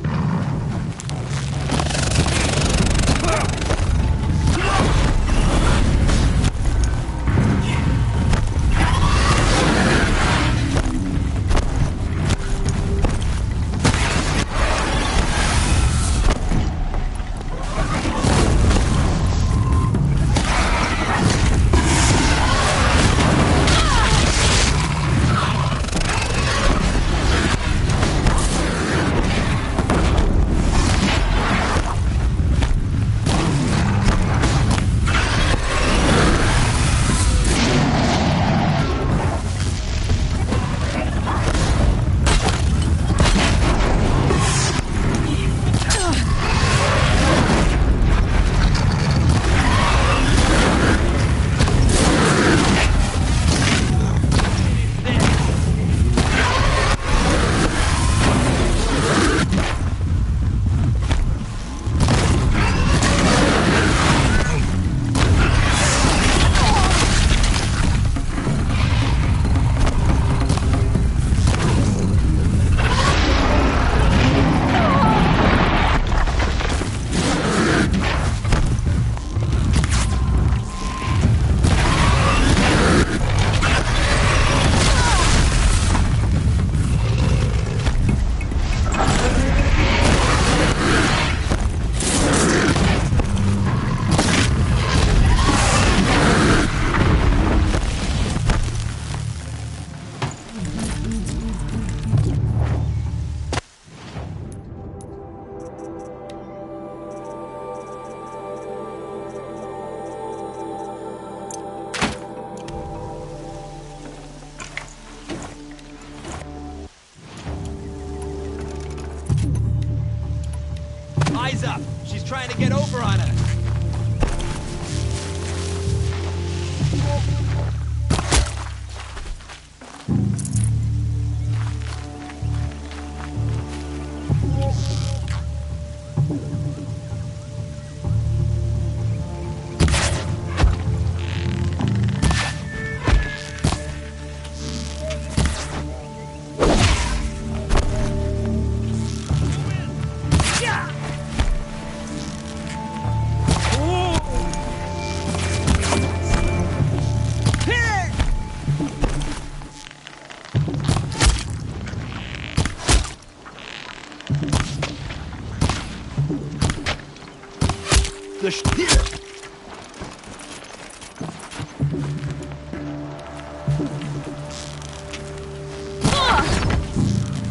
the here.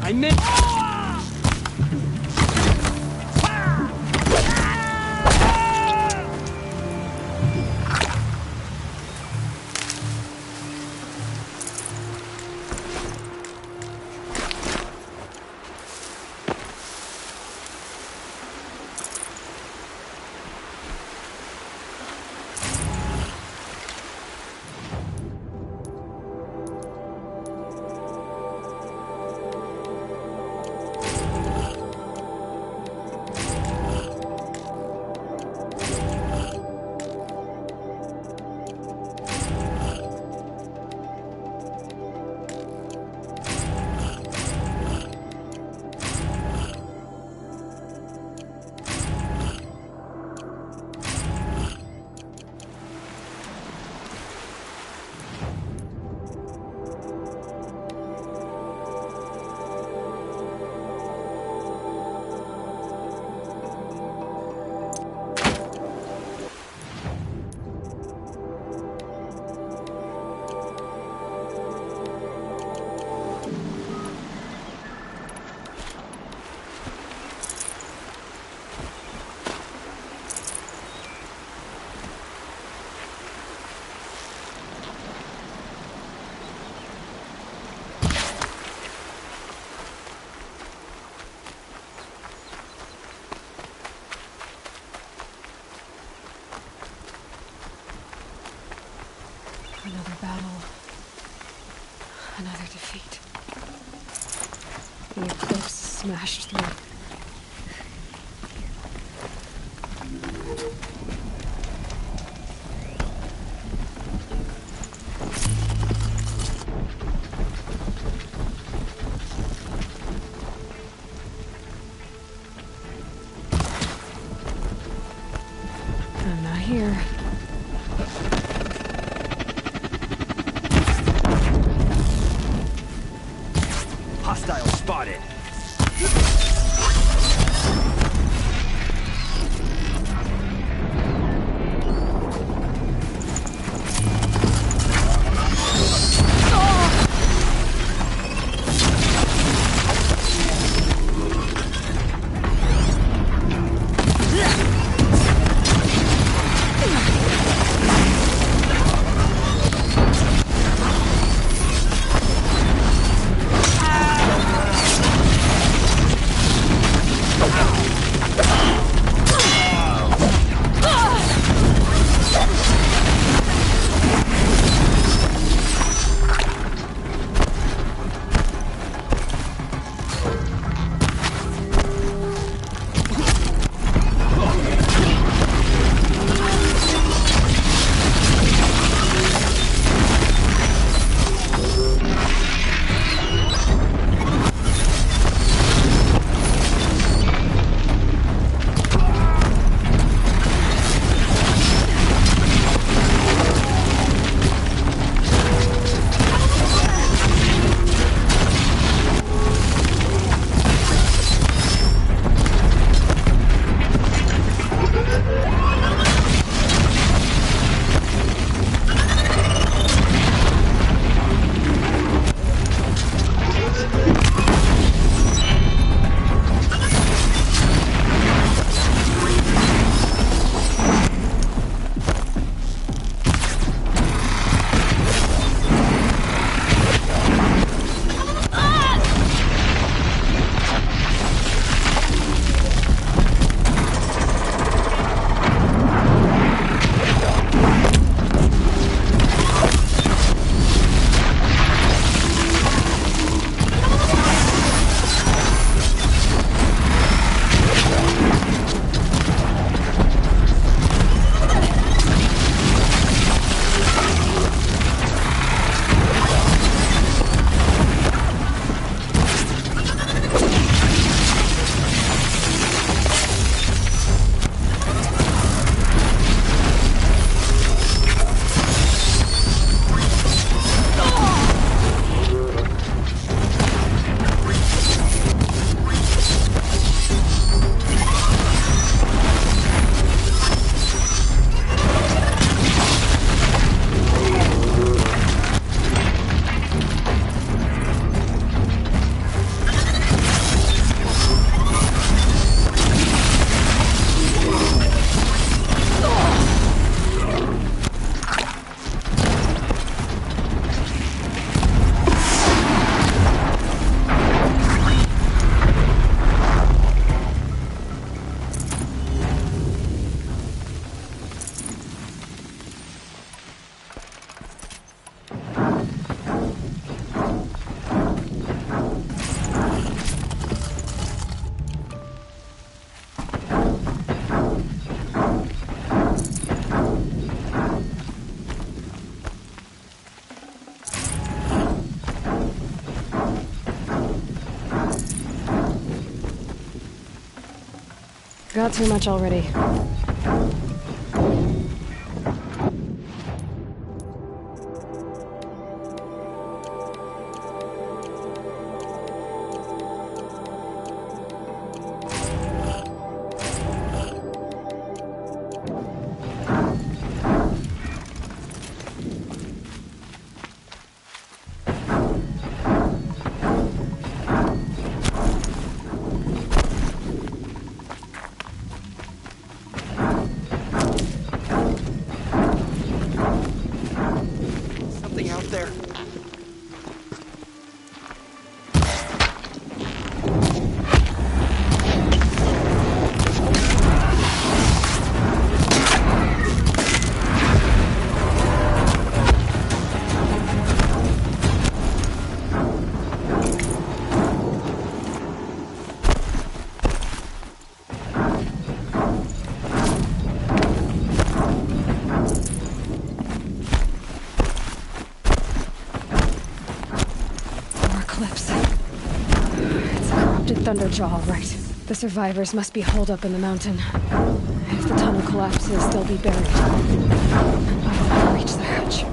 I meant. Another battle. Another defeat. The eclipse smashed through. I'm not here. Hostile spotted. Got too much already. Thunderjaw, all right. The survivors must be holed up in the mountain. If the tunnel collapses, they'll be buried. I'll reach the hatch.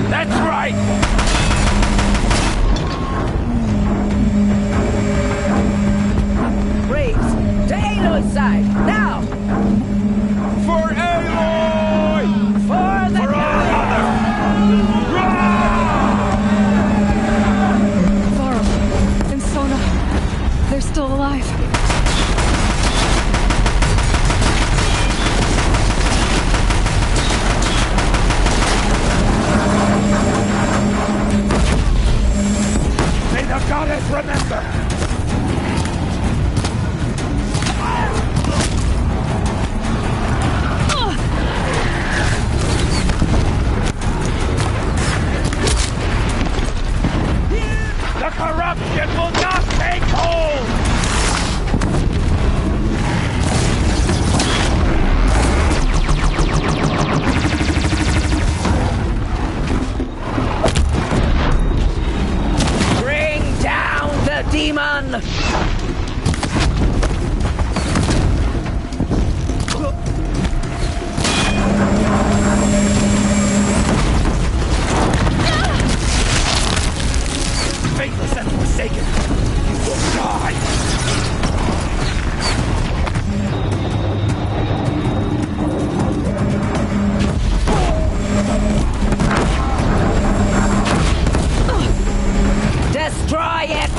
That's right! Braves, to Aloy's side, now! For Aloy! For the They're still alive. May the goddess remember! The corruption will not take hold! demon! Faithless and forsaken, you will die! Destroy it!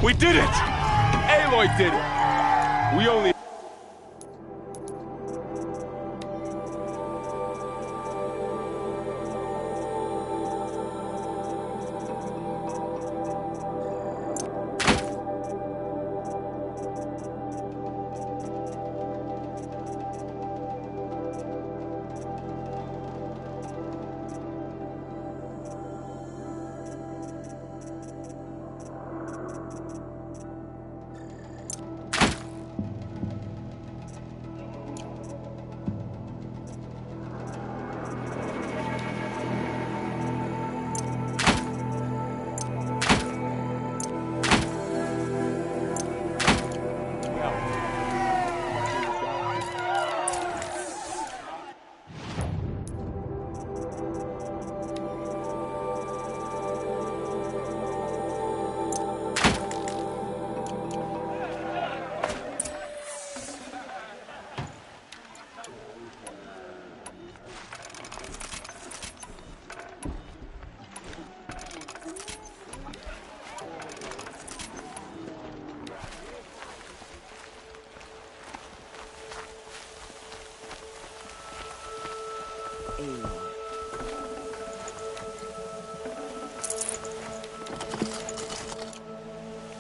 We did it! Aloy did it! We only...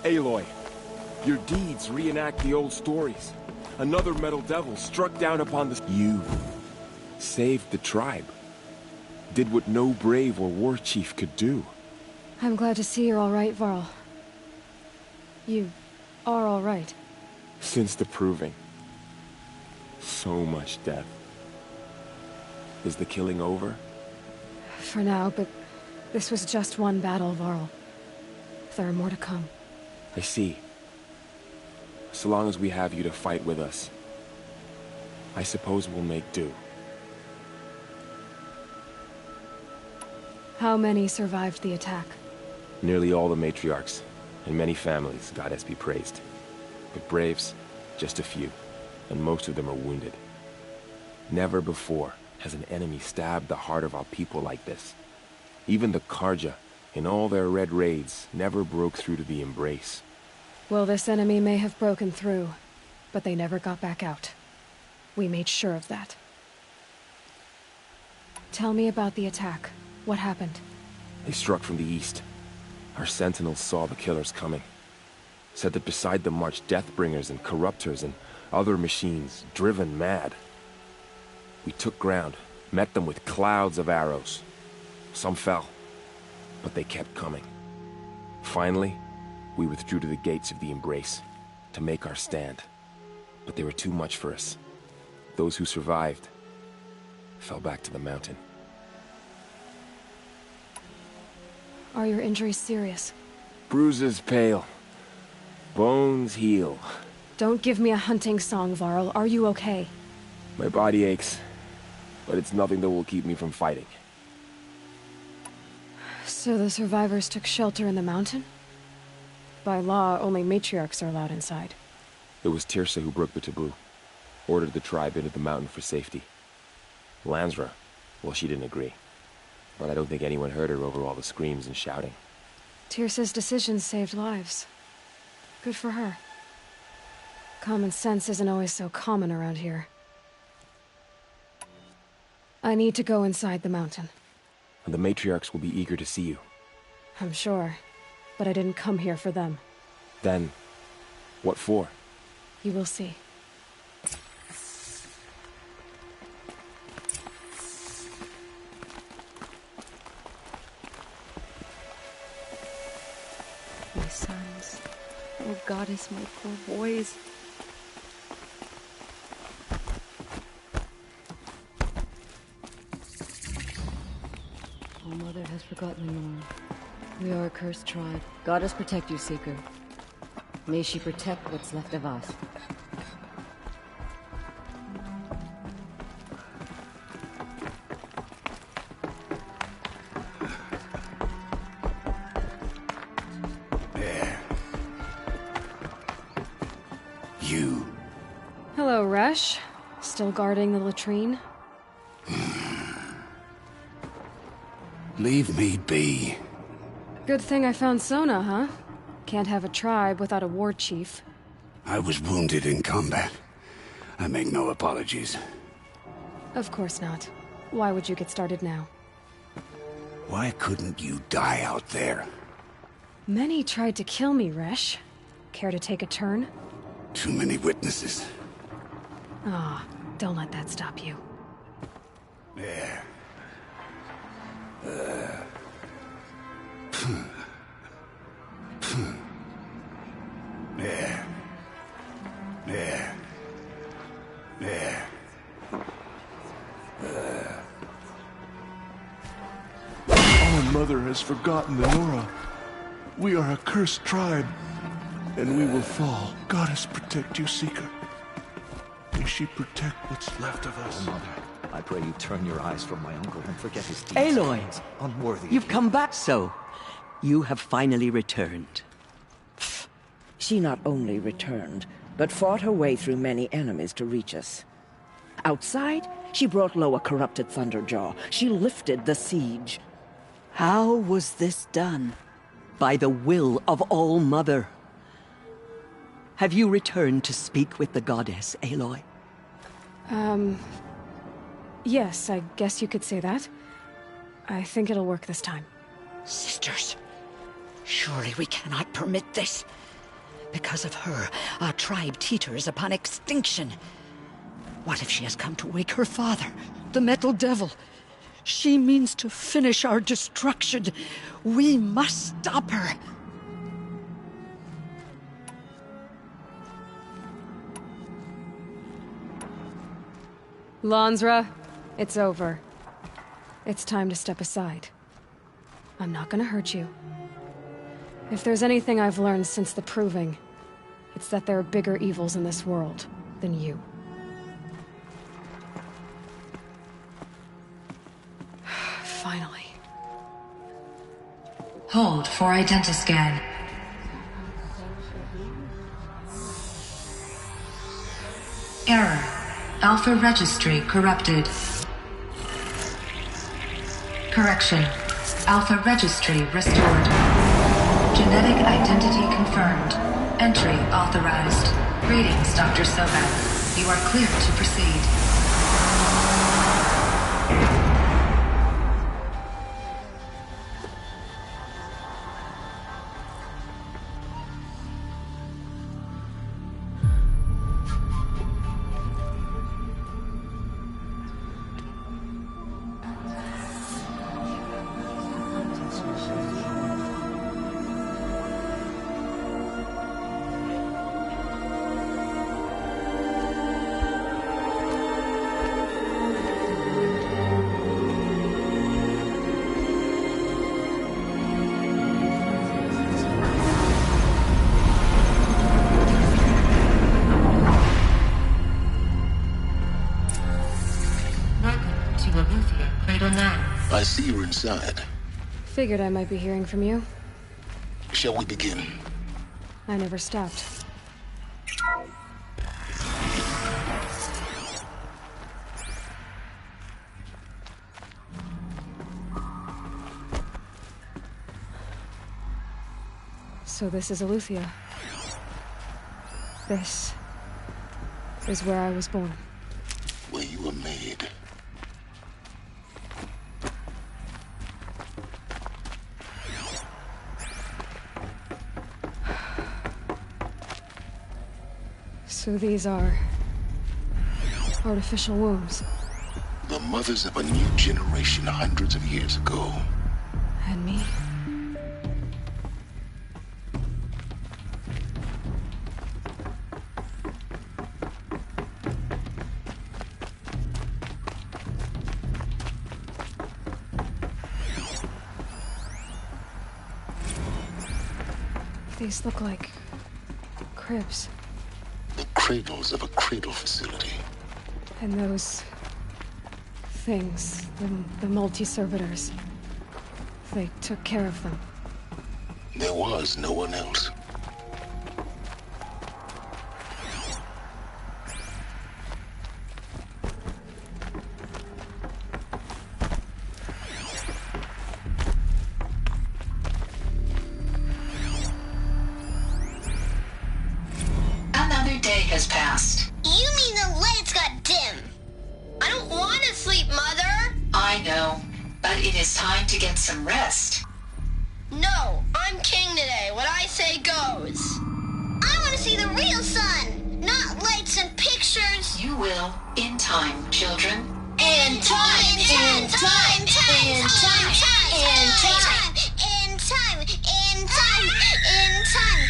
Aloy, your deeds reenact the old stories. Another metal devil struck down upon the... You saved the tribe. Did what no brave or war chief could do. I'm glad to see you're all right, Varl. You are all right. Since the proving. So much death. Is the killing over? For now, but this was just one battle, Varl. There are more to come. I see. So long as we have you to fight with us, I suppose we'll make do. How many survived the attack? Nearly all the matriarchs, and many families, goddess be praised. But braves, just a few, and most of them are wounded. Never before has an enemy stabbed the heart of our people like this. Even the Karja, in all their red raids, never broke through to the Embrace. Well, this enemy may have broken through, but they never got back out. We made sure of that. Tell me about the attack. What happened? They struck from the east. Our sentinels saw the killers coming. Said that beside them marched Deathbringers and Corruptors and other machines, driven mad. We took ground, met them with clouds of arrows. Some fell, but they kept coming. Finally, we withdrew to the gates of the Embrace to make our stand. But they were too much for us. Those who survived fell back to the mountain. Are your injuries serious? Bruises pale. Bones heal. Don't give me a hunting song, Varl. Are you okay? My body aches, but it's nothing that will keep me from fighting. So the survivors took shelter in the mountain? By law, only matriarchs are allowed inside. It was Tirsa who broke the taboo. Ordered the tribe into the mountain for safety. Lansra, well, she didn't agree. But I don't think anyone heard her over all the screams and shouting. Tirsa's decision saved lives. Good for her. Common sense isn't always so common around here. I need to go inside the mountain. And the matriarchs will be eager to see you. I'm sure. But I didn't come here for them. Then, what for? You will see. My sons. Oh, goddess, my poor boys. All Mother has forgotten the norm. We are a cursed tribe. Goddess protect you, Seeker. May she protect what's left of us. There. You. Hello, Resh. Still guarding the latrine? Leave me be. Good thing I found Sona, huh? Can't have a tribe without a war chief. I was wounded in combat. I make no apologies. Of course not. Why would you get started now? Why couldn't you die out there? Many tried to kill me, Resh. Care to take a turn? Too many witnesses. Ah, don't let that stop you. There. There. There. There. Our mother has forgotten the Nora. We are a cursed tribe, and we will fall. Goddess protect you, Seeker. May she protect what's left of us. Oh, Mother, I pray you turn your eyes from my uncle and forget his deeds. Aloy! Unworthy You've of you. come back so. You have finally returned. She not only returned, but fought her way through many enemies to reach us. Outside, she brought low a corrupted Thunderjaw. She lifted the siege. How was this done? By the will of All Mother. Have you returned to speak with the goddess, Aloy? Yes, I guess you could say that. I think it'll work this time. Sisters, surely we cannot permit this. Because of her, our tribe teeters upon extinction. What if she has come to wake her father, the Metal Devil? She means to finish our destruction. We must stop her. Lansra, it's over. It's time to step aside. I'm not gonna hurt you. If there's anything I've learned since the Proving, it's that there are bigger evils in this world than you. Finally. Hold for identiscan. Error. Alpha registry corrupted. Correction. Alpha registry restored. Genetic identity confirmed. Entry authorized. Greetings, Dr. Sobek. You are clear to proceed. I see you're inside. Figured I might be hearing from you. Shall we begin? I never stopped. So this is Aletheia. This is where I was born. Where you were made. So these are artificial wombs. The mothers of a new generation hundreds of years ago. And me? These look like cribs. The cradles of a cradle facility. And those things, the multi-servitors, they took care of them. There was no one else. Another day has passed. You mean the lights got dim? I don't want to sleep, Mother. I know, but it is time to get some rest. No, I'm king today. What I say goes. I want to see the real sun, not lights and pictures. You will, in time, children. In time, in time, in time, in time, in time, in time, in time, in time.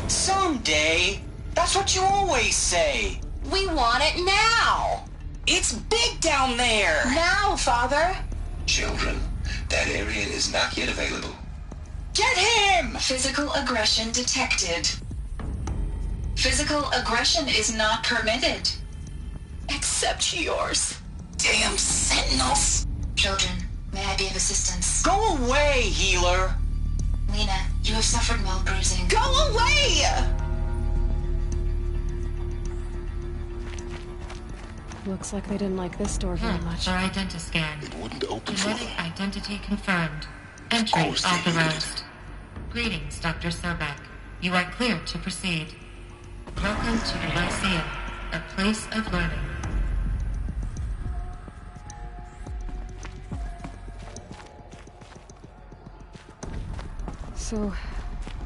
Someday. That's what you always say. We want it now. It's big down there. Now, Father. Children, that area is not yet available. Get him! Physical aggression detected. Physical aggression is not permitted. Except yours. Damn sentinels. Children, may I be of assistance? Go away, healer. Lena, you have suffered mild bruising. Go away! Looks like they didn't like this door very much. For identiscan. It wouldn't open for Genetic them. identity confirmed. Entry authorized. Greetings, Dr. Sobek. You are cleared to proceed. Welcome to the Lyceum, a place of learning. So,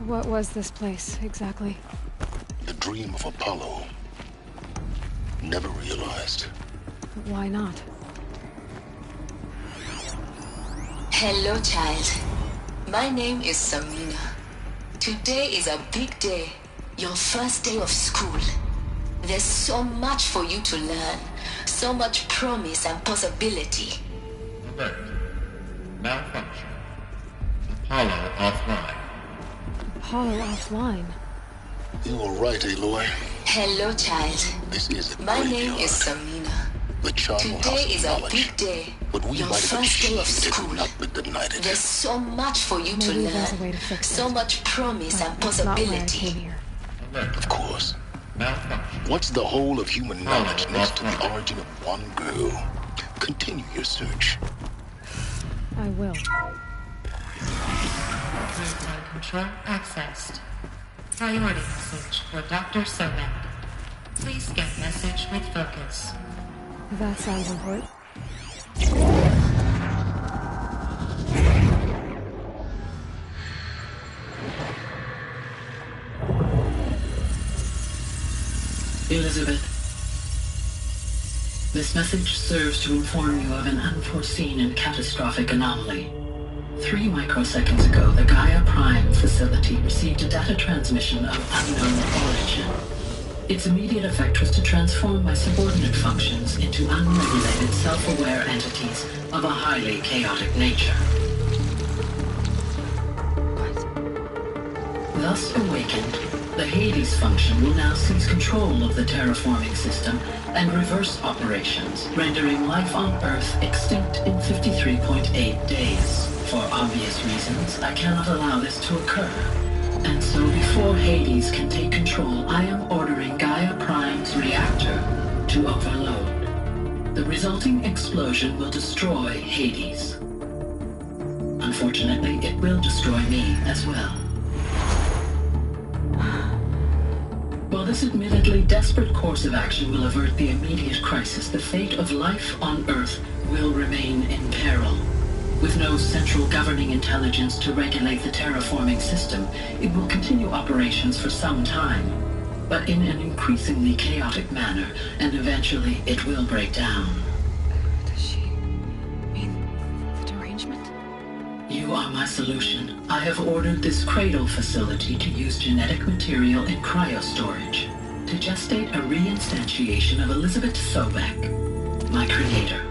what was this place, exactly? The dream of Apollo. Never realized. But why not? Hello, child. My name is Samina. Today is a big day. Your first day of school. There's so much for you to learn. So much promise and possibility. Alert. Malfunction. Apollo offline. Apollo offline? You were right, Aloy. Hello, child. This is a My name graveyard. is Samina. The charnel Today house is of a knowledge. big day. What we Your might have first day of achieved had school. not been denied. There's so much for you to Maybe there's a learn. way to fix So it. much promise and That's not why I possibility. came here. Of course. What's the whole of human knowledge next to the origin of one girl? Continue your search. I will. Real-time control accessed. Priority message for Dr. Sobek. Please scan message with focus. That sounds important. Elizabeth, this message serves to inform you of an unforeseen and catastrophic anomaly. 3 microseconds ago, the Gaia Prime facility received a data transmission of unknown origin. Its immediate effect was to transform my subordinate functions into unregulated, self-aware entities of a highly chaotic nature. Thus awakened, the Hades function will now seize control of the terraforming system and reverse operations, rendering life on Earth extinct in 53.8 days. For obvious reasons, I cannot allow this to occur. And so before Hades can take control, I am ordering Gaia Prime's reactor to overload. The resulting explosion will destroy Hades. Unfortunately, it will destroy me as well. While this admittedly desperate course of action will avert the immediate crisis, the fate of life on Earth will remain in peril. With no central governing intelligence to regulate the terraforming system, it will continue operations for some time, but in an increasingly chaotic manner, and eventually it will break down. Does she mean the derangement? You are my solution. I have ordered this cradle facility to use genetic material in cryostorage to gestate a reinstantiation of Elizabeth Sobek, my creator.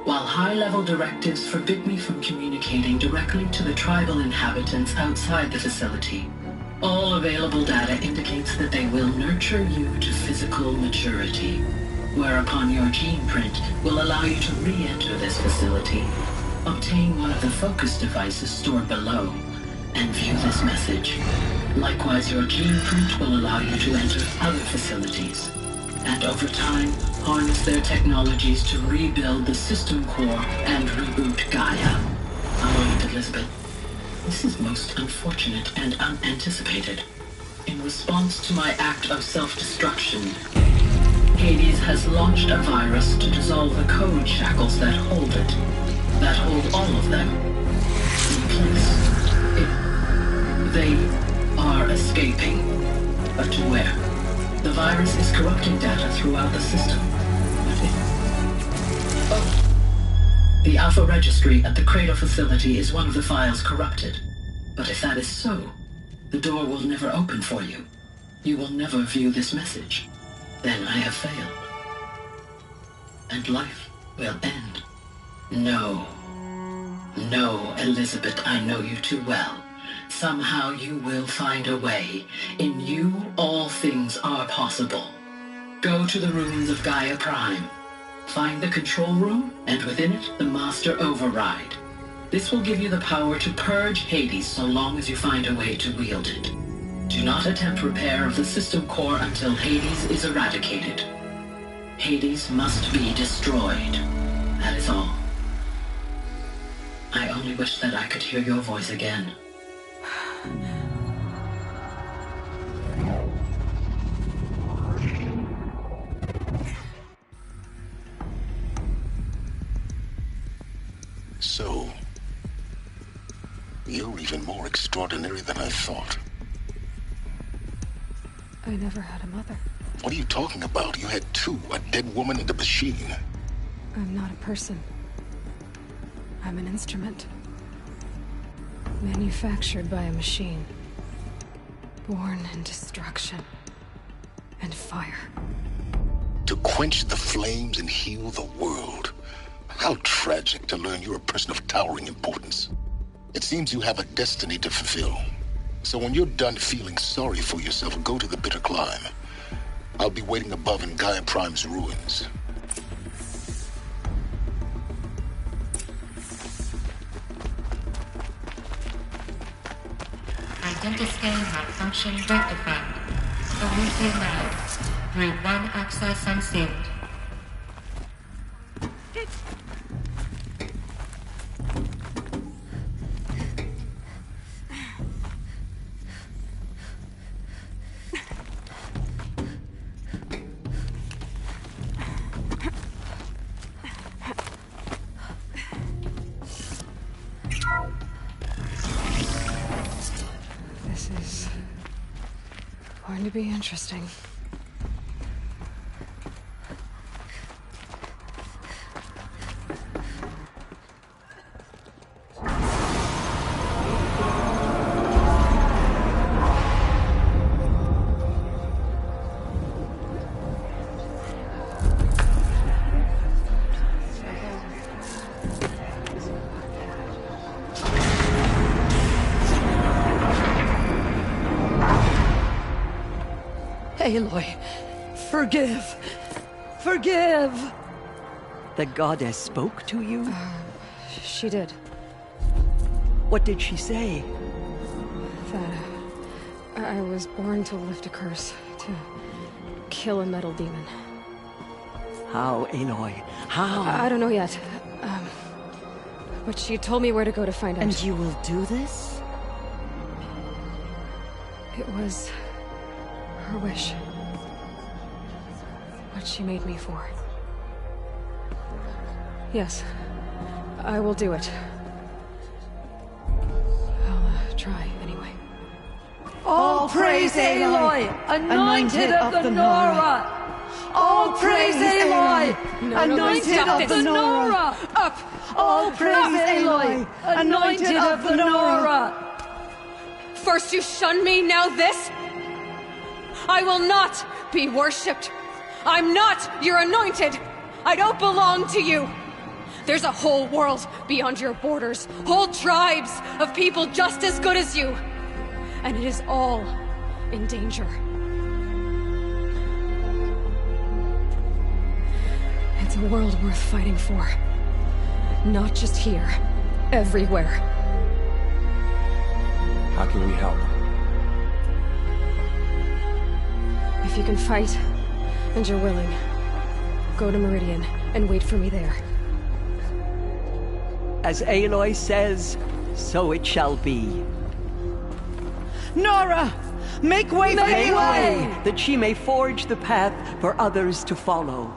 While high-level directives forbid me from communicating directly to the tribal inhabitants outside the facility, all available data indicates that they will nurture you to physical maturity, whereupon your gene print will allow you to re-enter this facility, obtain one of the focus devices stored below, and view this message. Likewise, your gene print will allow you to enter other facilities, and over time, harness their technologies to rebuild the system core and reboot Gaia. Oh, Elizabeth, this is most unfortunate and unanticipated. In response to my act of self-destruction, Hades has launched a virus to dissolve the code shackles that hold it, that hold all of them in place. They are escaping, but to where? The virus is corrupting data throughout the system. The Alpha Registry at the Cradle facility is one of the files corrupted. But if that is so, the door will never open for you. You will never view this message. Then I have failed. And life will end. No. No, Elizabeth, I know you too well. Somehow you will find a way. In you, all things are possible. Go to the ruins of Gaia Prime. Find the control room, and within it, the Master Override. This will give you the power to purge Hades so long as you find a way to wield it. Do not attempt repair of the system core until Hades is eradicated. Hades must be destroyed. That is all. I only wish that I could hear your voice again. So, you're even more extraordinary than I thought. I never had a mother. What are you talking about? You had two, a dead woman and a machine. I'm not a person. I'm an instrument. Manufactured by a machine. Born in destruction and fire. To quench the flames and heal the world. How tragic to learn you're a person of towering importance. It seems you have a destiny to fulfill. So when you're done feeling sorry for yourself, go to the bitter climb. I'll be waiting above in Gaia Prime's ruins. Identiscan malfunction rectified. Solution allowed. Route 1 access unsealed. This is going to be interesting. Aloy, forgive! Forgive! The goddess spoke to you? She did. What did she say? That I was born to lift a curse, to kill a metal demon. How, Aloy? How? I don't know yet. But she told me where to go to find out. And you will do this? It was her wish. What she made me for. Yes, I will do it. I'll try anyway. All praise Aloy, anointed of the Nora! All praise Aloy, anointed of the Nora! Up! All praise Aloy, anointed of the Nora! First you shun me, now this? I will not be worshipped. I'm not your anointed. I don't belong to you. There's a whole world beyond your borders, whole tribes of people just as good as you. And it is all in danger. It's a world worth fighting for. Not just here, everywhere. How can we help? If you can fight, and you're willing, go to Meridian and wait for me there. As Aloy says, so it shall be. Nora! Make way for Aloy, that she may forge the path for others to follow.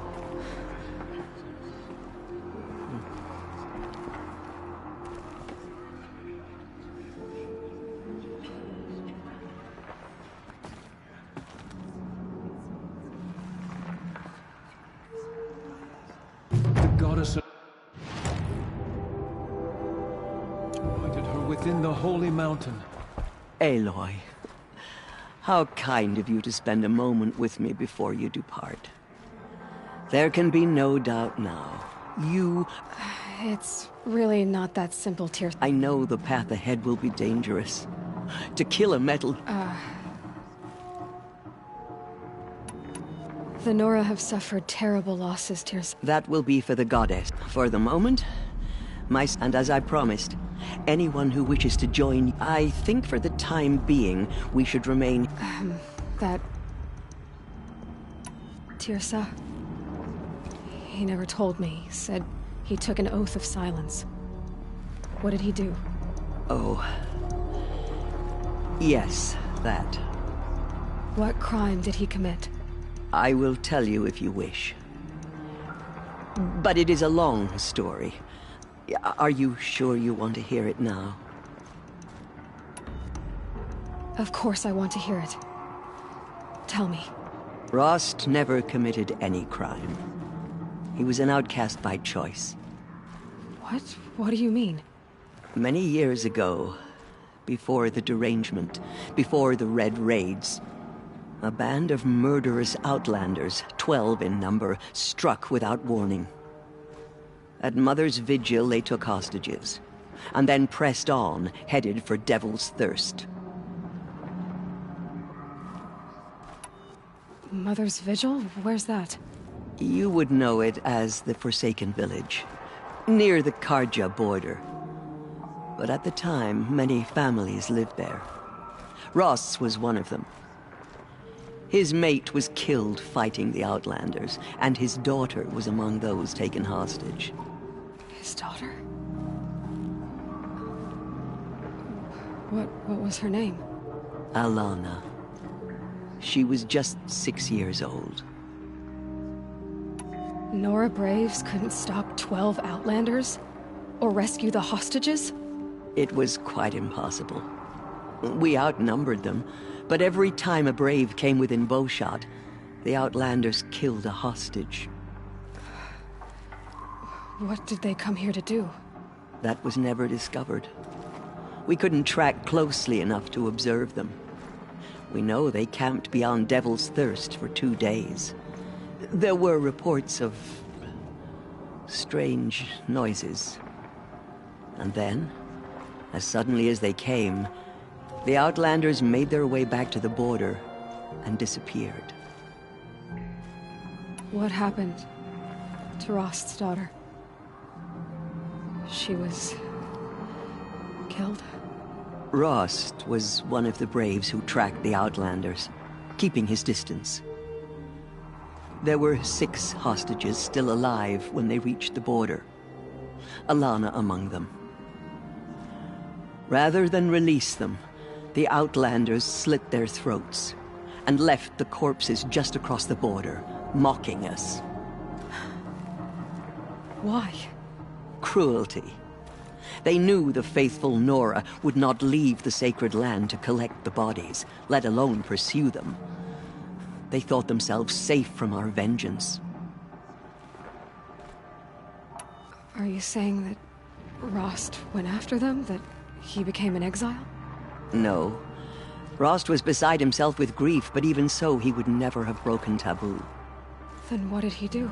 Anointed her within the holy mountain. Aloy, how kind of you to spend a moment with me before you depart. There can be no doubt now. You... It's really not that simple, Tears. I know the path ahead will be dangerous. To kill a metal... The Nora have suffered terrible losses, Tears. That will be for the goddess. For the moment, and as I promised, anyone who wishes to join, I think for the time being, we should remain... That... Tirsa? He never told me. He said he took an oath of silence. What did he do? Oh. Yes, that. What crime did he commit? I will tell you if you wish. But it is a long story. Are you sure you want to hear it now? Of course I want to hear it. Tell me. Rost never committed any crime. He was an outcast by choice. What? What do you mean? Many years ago, before the derangement, before the Red Raids, a band of murderous outlanders, 12 in number, struck without warning. At Mother's Vigil, they took hostages, and then pressed on, headed for Devil's Thirst. Mother's Vigil? Where's that? You would know it as the Forsaken Village, near the Karja border. But at the time, many families lived there. Ross was one of them. His mate was killed fighting the Outlanders, and his daughter was among those taken hostage. His daughter? What was her name? Alana. She was just 6 years old. Nora Braves couldn't stop 12 Outlanders? Or rescue the hostages? It was quite impossible. We outnumbered them, but every time a Brave came within bowshot, the Outlanders killed a hostage. What did they come here to do? That was never discovered. We couldn't track closely enough to observe them. We know they camped beyond Devil's Thirst for 2 days. There were reports of strange noises. And then, as suddenly as they came, the Outlanders made their way back to the border and disappeared. What happened to Rost's daughter? She was killed? Rost was one of the Braves who tracked the Outlanders, keeping his distance. There were 6 hostages still alive when they reached the border, Alana among them. Rather than release them, the Outlanders slit their throats and left the corpses just across the border, mocking us. Why? Cruelty. They knew the faithful Nora would not leave the sacred land to collect the bodies, let alone pursue them. They thought themselves safe from our vengeance. Are you saying that Rost went after them? That he became an exile? No. Rost was beside himself with grief, but even so, he would never have broken taboo. Then what did he do?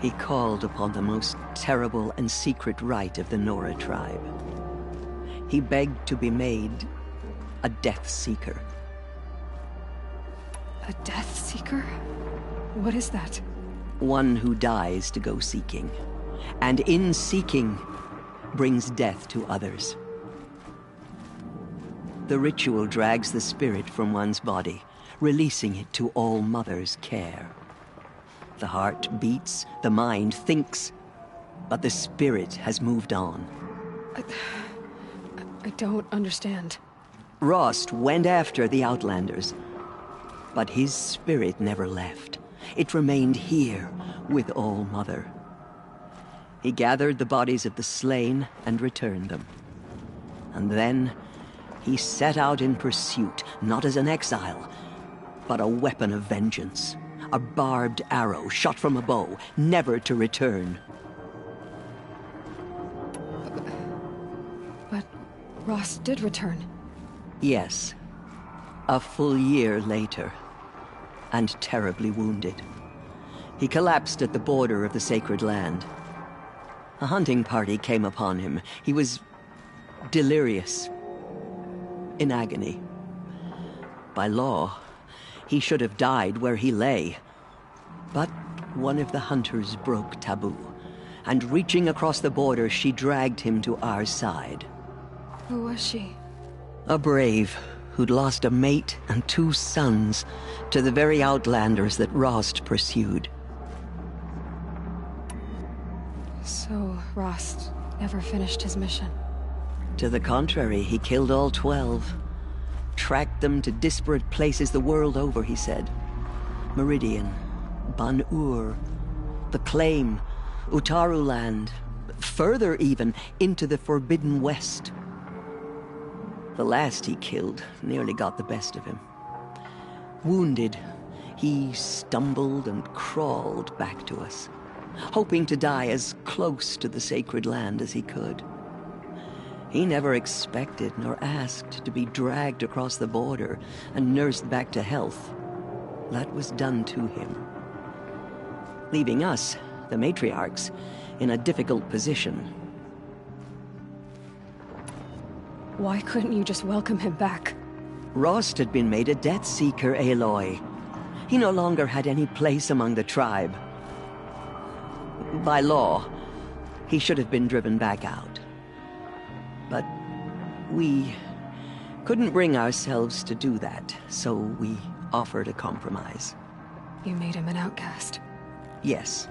He called upon the most terrible and secret rite of the Nora tribe. He begged to be made a Death Seeker. A Death Seeker? What is that? One who dies to go seeking, and in seeking, brings death to others. The ritual drags the spirit from one's body, releasing it to All Mother's care. The heart beats, the mind thinks, but the spirit has moved on. I don't understand. Rost went after the Outlanders, but his spirit never left. It remained here with All Mother. He gathered the bodies of the slain and returned them. And then he set out in pursuit, not as an exile, but a weapon of vengeance. A barbed arrow shot from a bow, never to return. But Rost did return. Yes. A full year later. And terribly wounded. He collapsed at the border of the sacred land. A hunting party came upon him. He was delirious. In agony. By law, he should have died where he lay. But one of the hunters broke taboo, and reaching across the border, she dragged him to our side. Who was she? A brave who'd lost a mate and 2 sons to the very Outlanders that Rost pursued. So, Rost never finished his mission. To the contrary, he killed all 12. Tracked them to disparate places the world over, he said. Meridian, Ban-Ur, the Claim, Utaru Land, further even, into the Forbidden West. The last he killed nearly got the best of him. Wounded, he stumbled and crawled back to us, hoping to die as close to the sacred land as he could. He never expected nor asked to be dragged across the border and nursed back to health. That was done to him, leaving us, the matriarchs, in a difficult position. Why couldn't you just welcome him back? Rost had been made a Death Seeker, Aloy. He no longer had any place among the tribe. By law, he should have been driven back out. But we couldn't bring ourselves to do that, so we offered a compromise. You made him an outcast. Yes.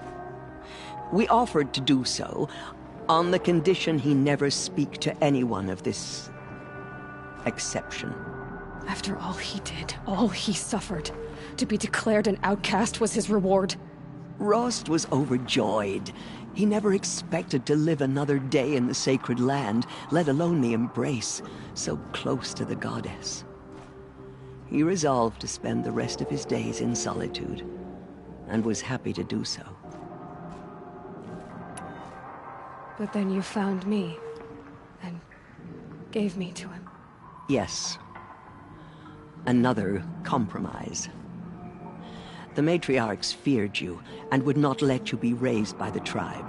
We offered to do so on the condition he never speak to anyone of this exception. After all he did, all he suffered, to be declared an outcast was his reward. Rost was overjoyed. He never expected to live another day in the sacred land, let alone the embrace, so close to the goddess. He resolved to spend the rest of his days in solitude, and was happy to do so. But then you found me, and gave me to him. Yes. Another compromise. The matriarchs feared you, and would not let you be raised by the tribe.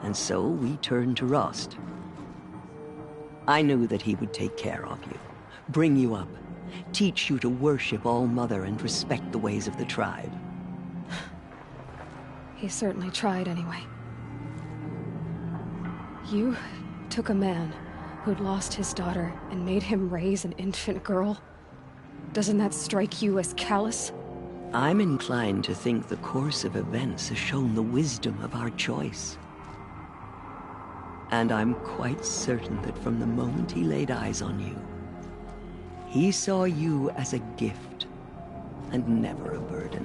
And so we turned to Rost. I knew that he would take care of you, bring you up, teach you to worship All-Mother and respect the ways of the tribe. He certainly tried anyway. You took a man who'd lost his daughter and made him raise an infant girl. Doesn't that strike you as callous? I'm inclined to think the course of events has shown the wisdom of our choice. And I'm quite certain that from the moment he laid eyes on you, he saw you as a gift, and never a burden.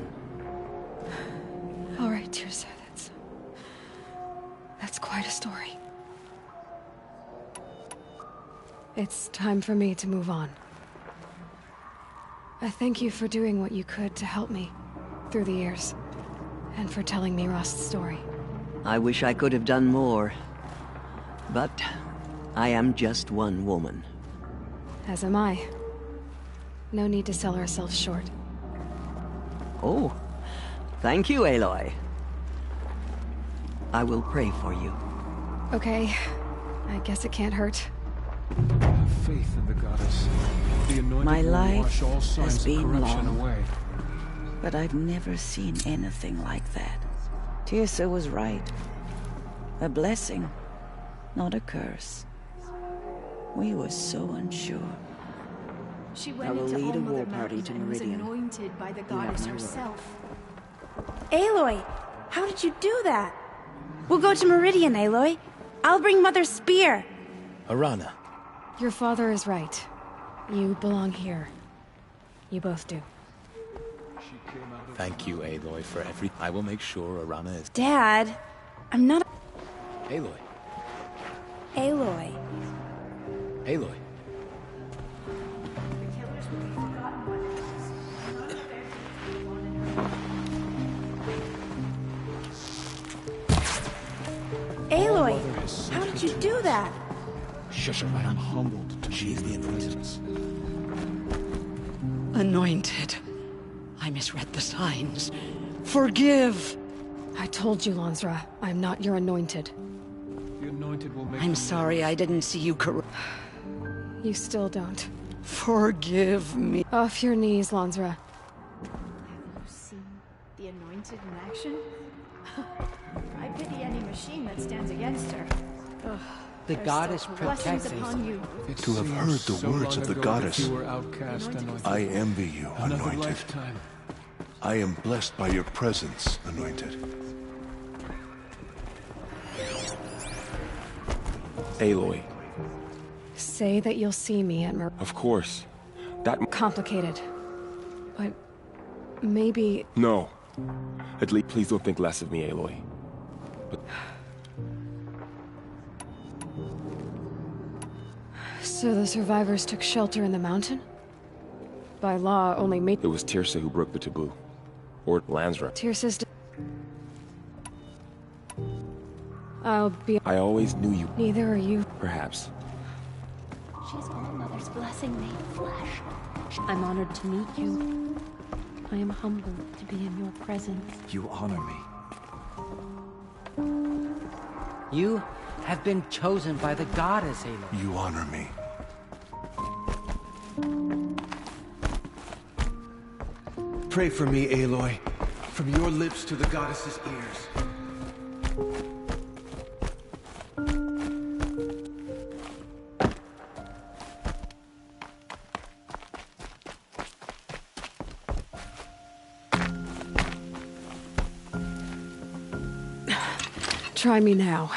All right, dear sir, that's quite a story. It's time for me to move on. I thank you for doing what you could to help me through the years, and for telling me Rost's story. I wish I could have done more, but I am just one woman. As am I. No need to sell ourselves short. Oh, thank you, Aloy. I will pray for you. Okay, I guess it can't hurt. Have faith in the goddess. The anointed My will life wash all signs has been of corruption long, away. but I've never seen anything like that. Tirsa was right. A blessing, not a curse. We were so unsure. She I went will into lead a All-Mother war party Mountain to and was Meridian. anointed by the You have goddess my word. herself. Aloy, how did you do that? We'll go to Meridian, Aloy. I'll bring Mother's spear. Arana. Your father is right. You belong here. You both do. Thank you, Aloy, for every... I will make sure Arana is... Dad, I'm not... Aloy. Aloy. Aloy. Aloy, how did you do that? Shush, I am humbled to be the anointed. Anointed. I misread the signs. Forgive! I told you, Lansra, I'm not your anointed. The anointed will make I'm sorry I didn't see you correct. You still don't. Forgive me. Off your knees, Lansra. Seen the anointed in action? I pity any machine that stands against her. Ugh, The there's goddess still blessings protects upon you. To have heard the words of the goddess, I envy you, anointed. I am blessed by your presence, anointed. Aloy. Say that you'll see me at Of course. That... Complicated. But... maybe... No. At least, please don't think less of me, Aloy. But... So the survivors took shelter in the mountain? By law, only It was Tirsa who broke the taboo. Or Lansra. Tirsa's... I'll be... I always knew you. Neither are you. Perhaps. She's All-Mother's blessing made flesh. I'm honored to meet you. I am humbled to be in your presence. You honor me. You have been chosen by the goddess, Aloy. You honor me. Pray for me, Aloy. From your lips to the goddess's ears. Try me now.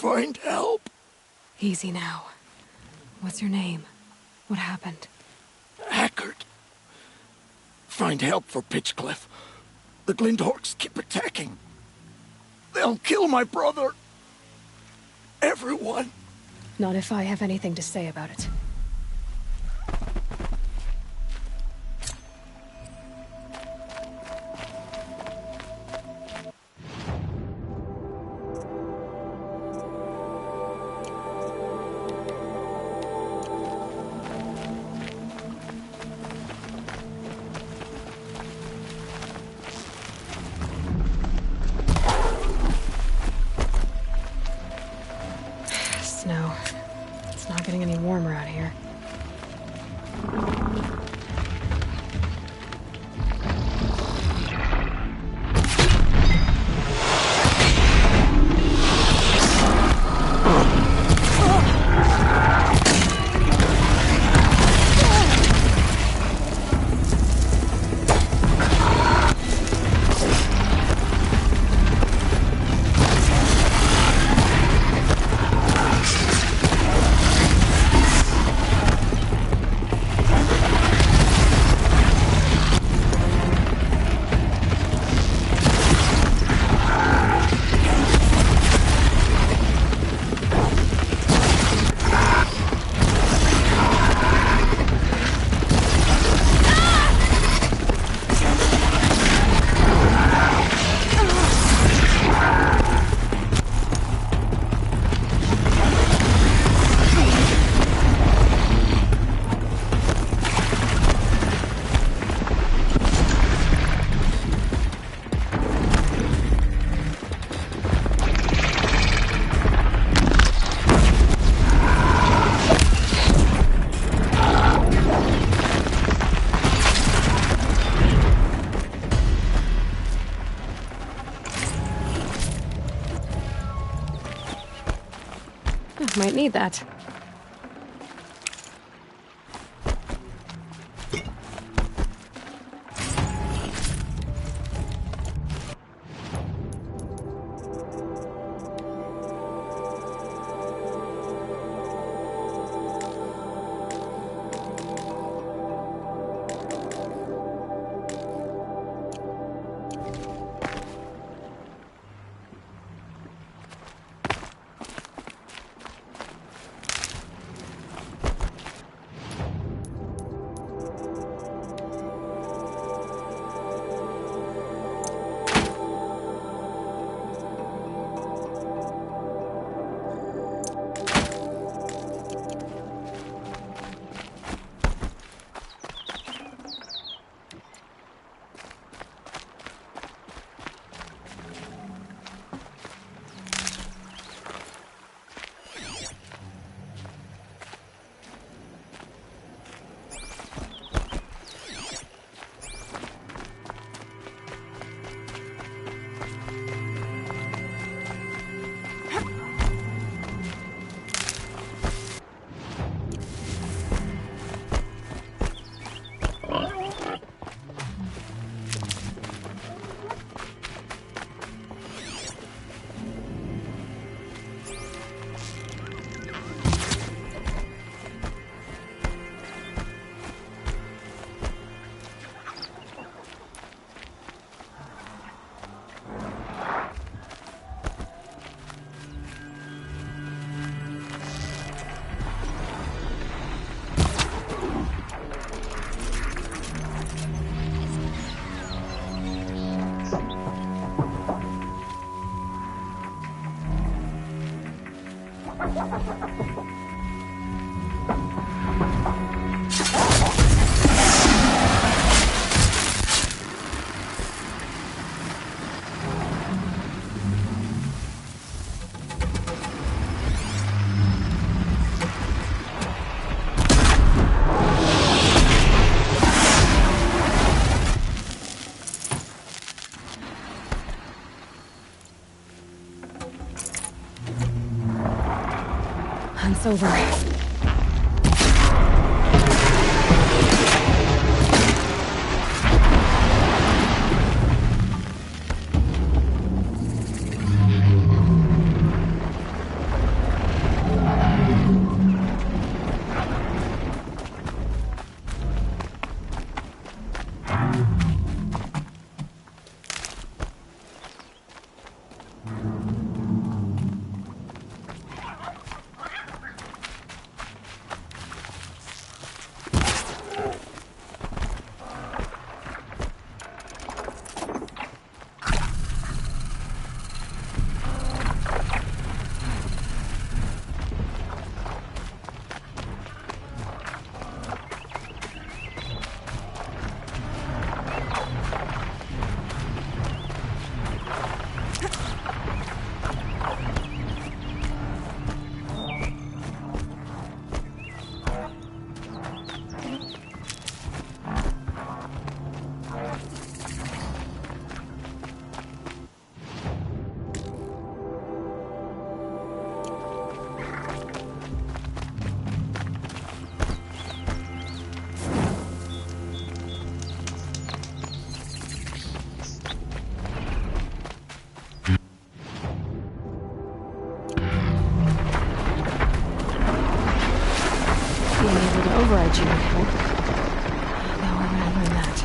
Find help. Easy now. What's your name? What happened? Hackard. Find help for Pitchcliff. The Glindorks keep attacking. They'll kill my brother. Everyone. Not if I have anything to say about it. Snow. It's not getting any warmer out here. Might need that. Hunt's over. Override you would help. Though where did I learn that?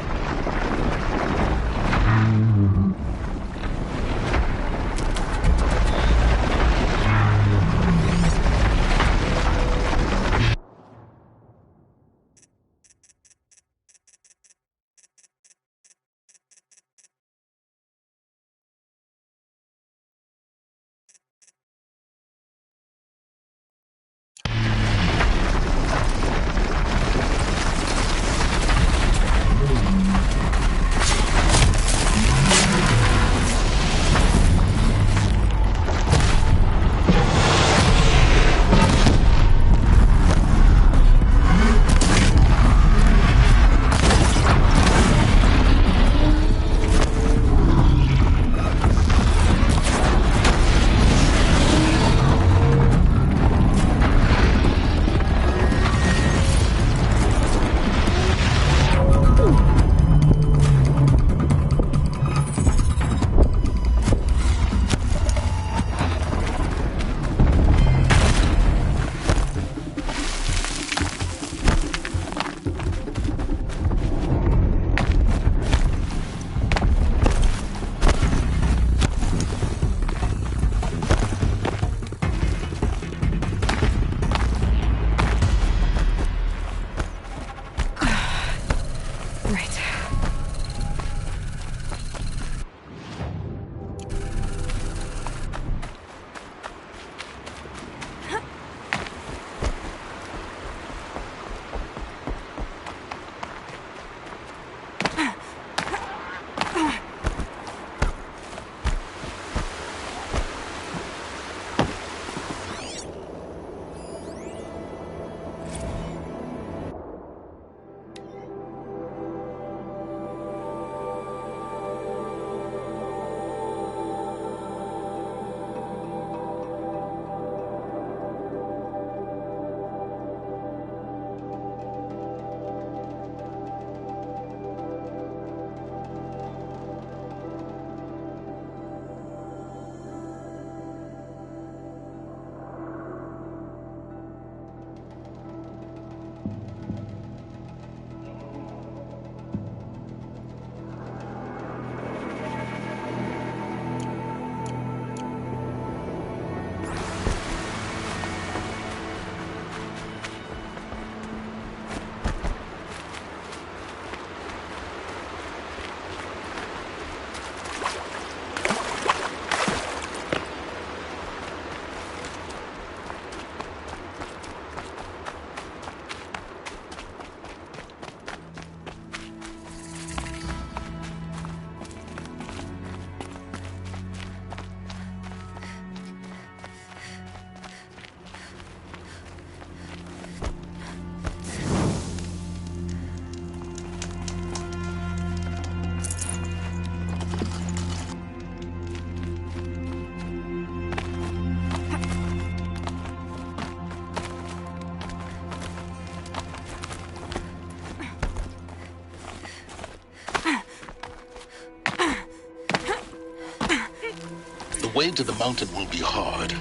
way to the mountain will be hard.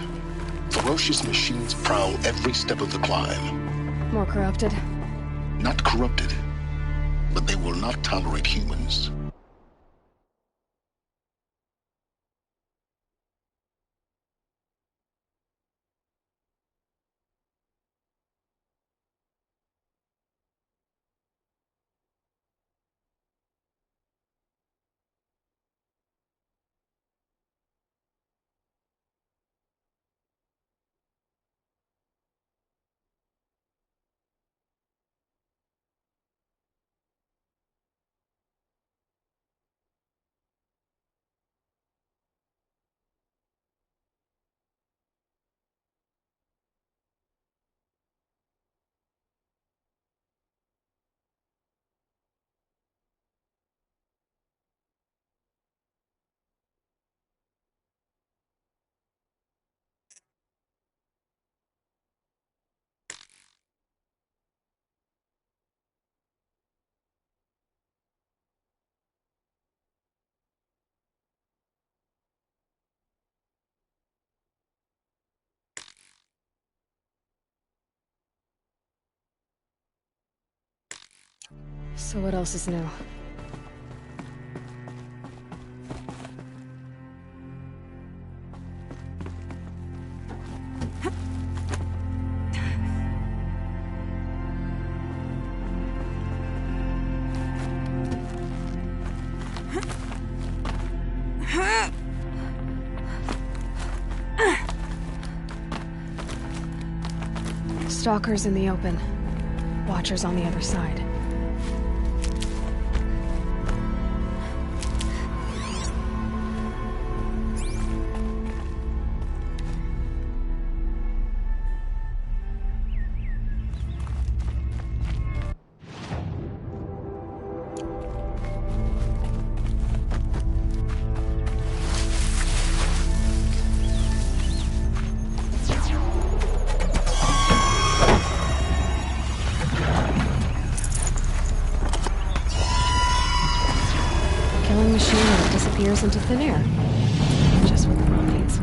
Ferocious machines prowl every step of the climb. More corrupted? Not corrupted, but they will not tolerate humans. So what else is new? Stalkers in the open. Watchers on the other side. Machine that disappears into thin air. Just what the world needs.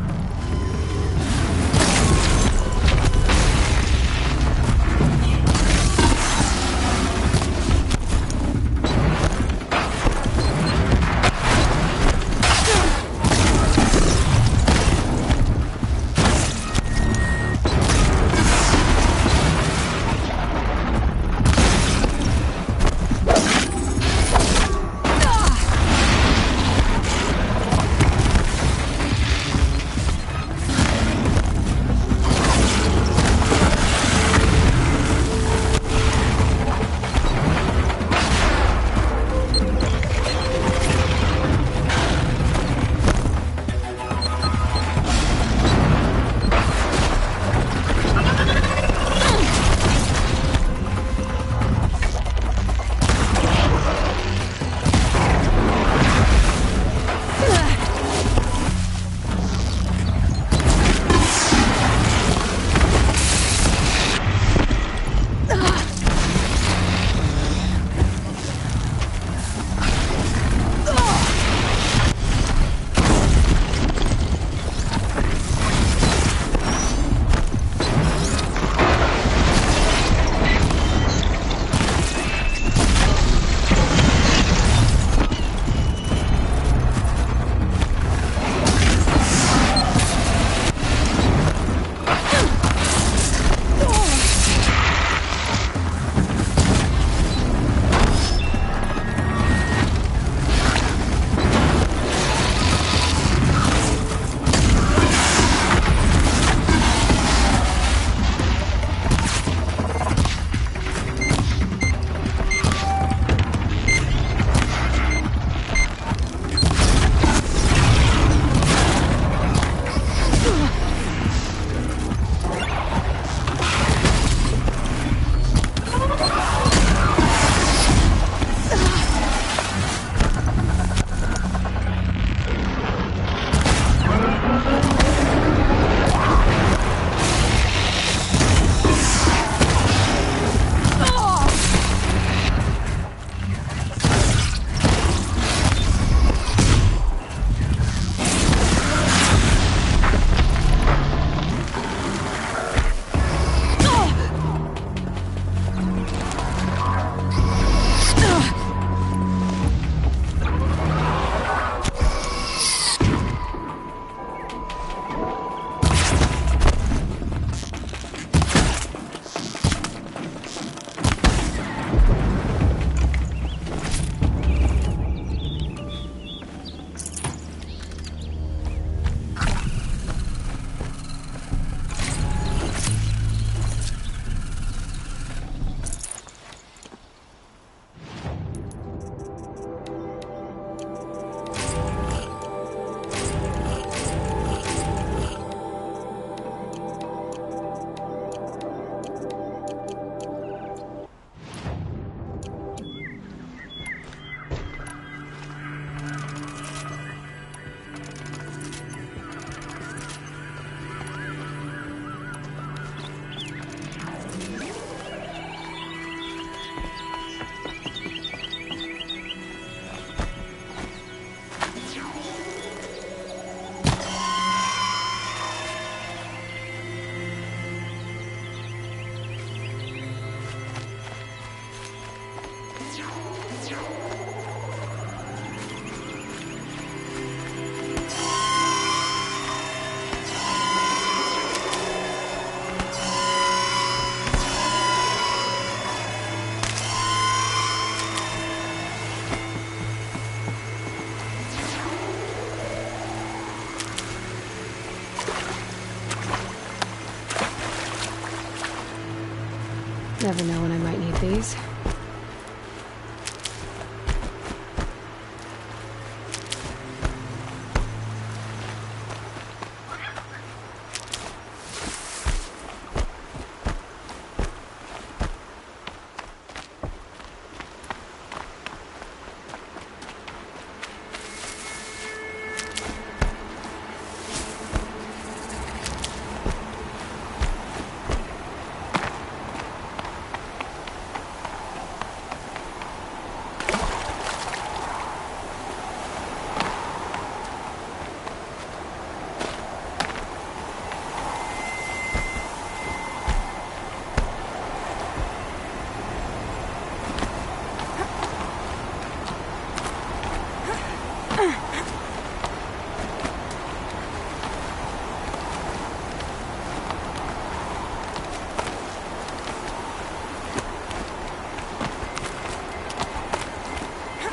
Never know when I might need these.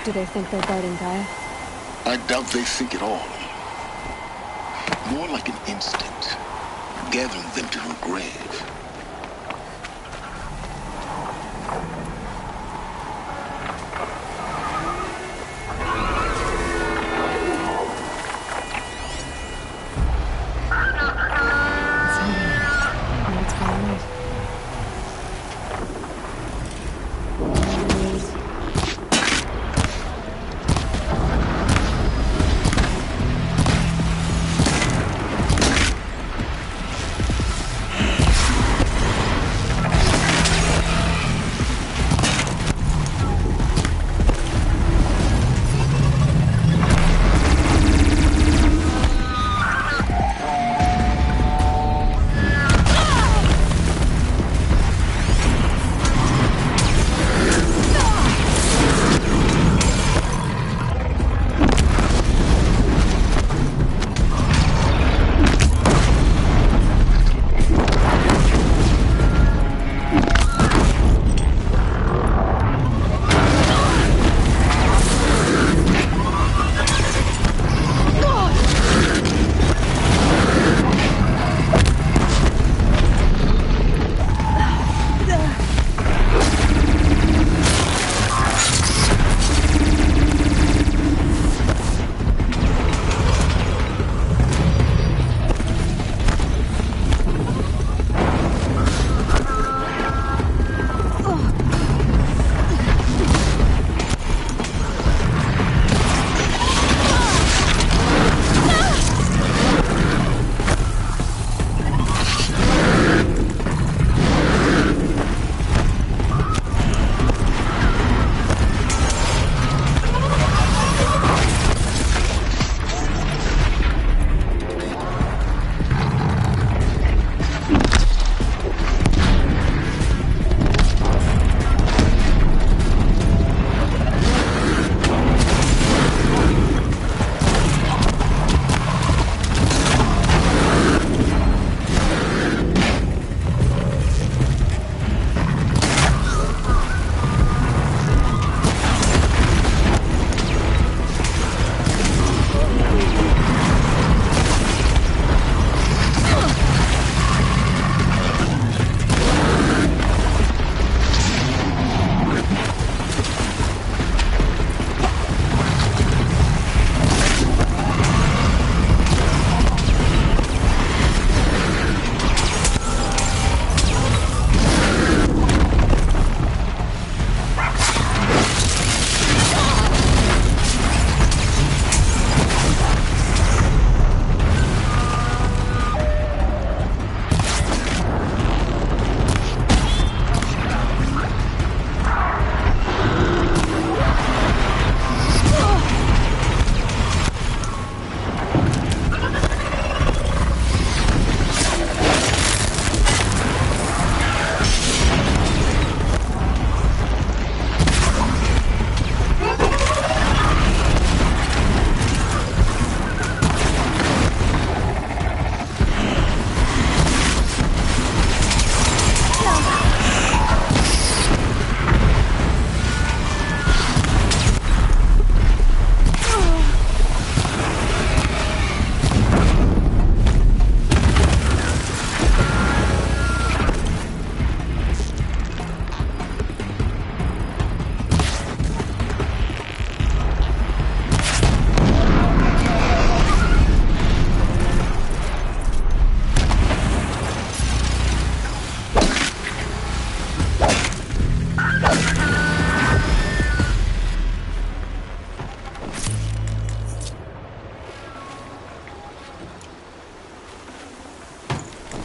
Do they think they're guarding Gaia? I doubt they think at all. More like an instinct, gathering them to her grave.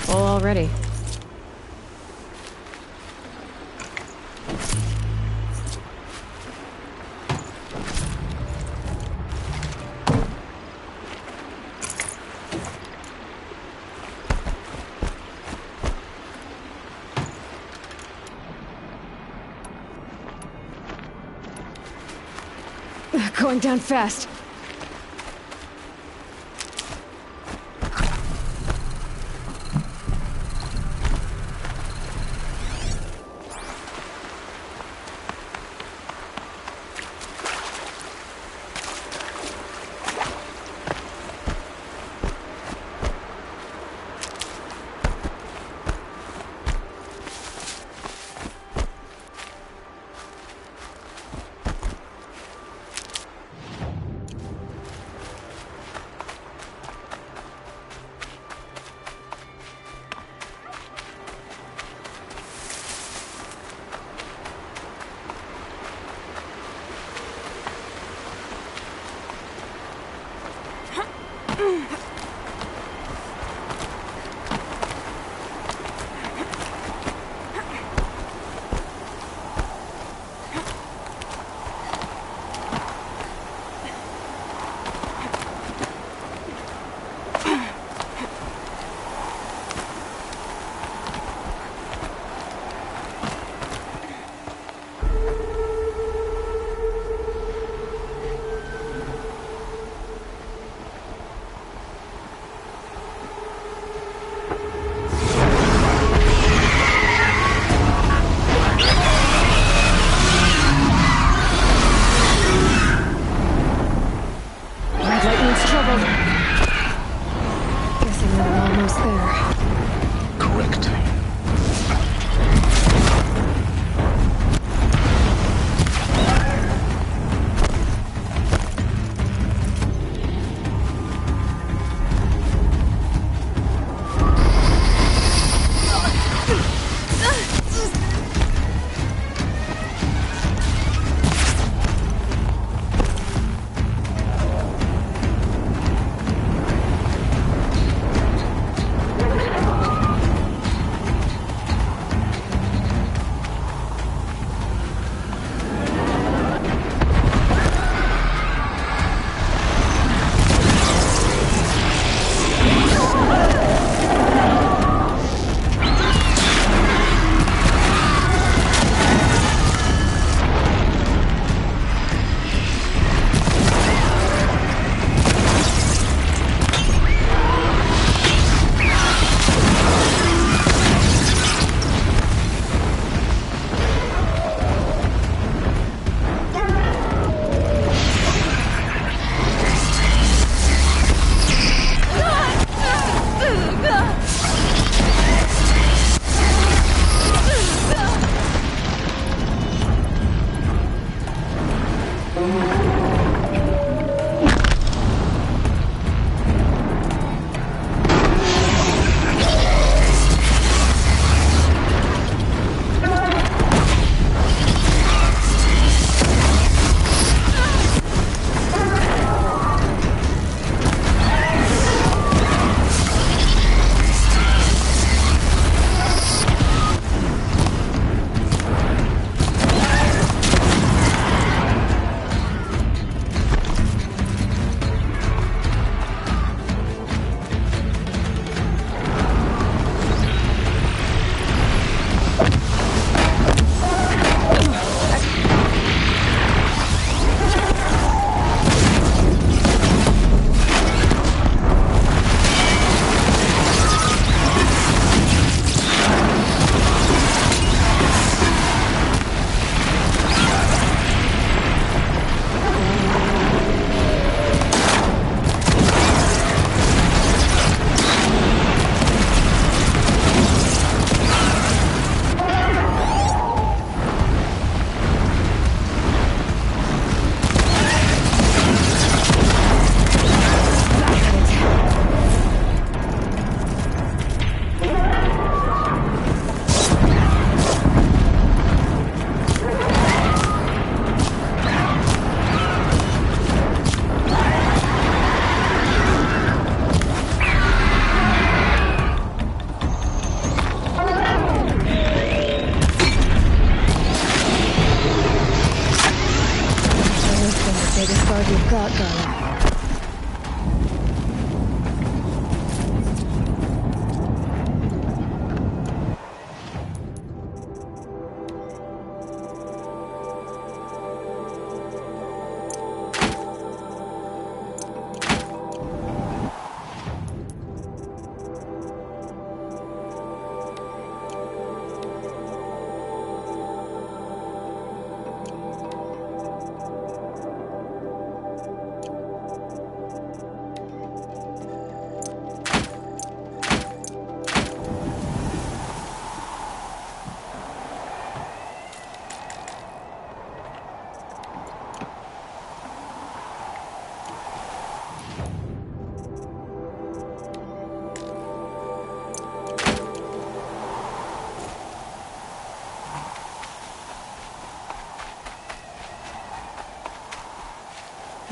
full already. Going down fast.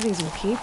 These will keep.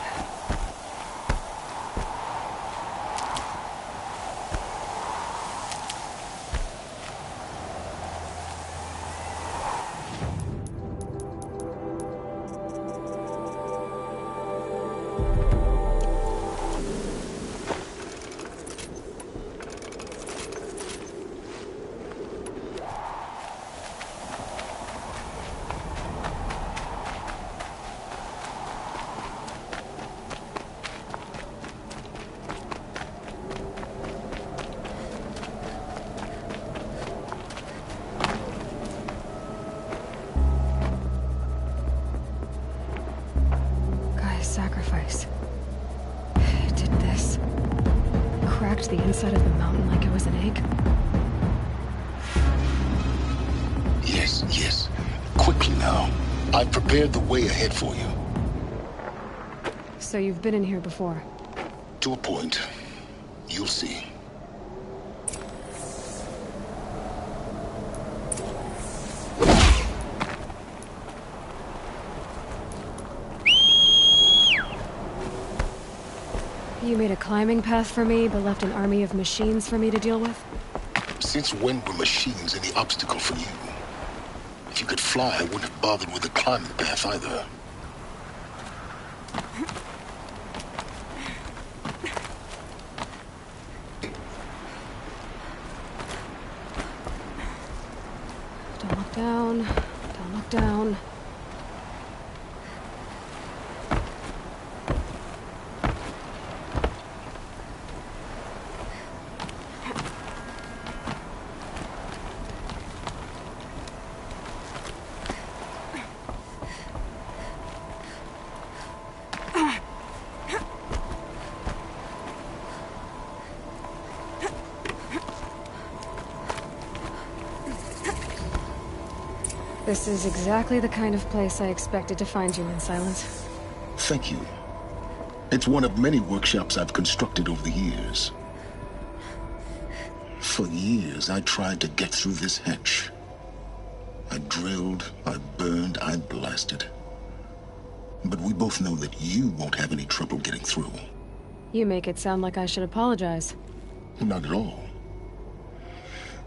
Sacrifice. It did this. Cracked the inside of the mountain like it was an egg. Yes, yes. Quickly now. I've prepared the way ahead for you. So you've been in here before? To a point. You'll see. You made a climbing path for me, but left an army of machines for me to deal with? Since when were machines any obstacle for you? If you could fly, I wouldn't have bothered with the climbing path either. Don't look down. Don't look down. This is exactly the kind of place I expected to find you in, Silence. Thank you. It's one of many workshops I've constructed over the years. For years, I tried to get through this hatch. I drilled, I burned, I blasted. But we both know that you won't have any trouble getting through. You make it sound like I should apologize. Not at all.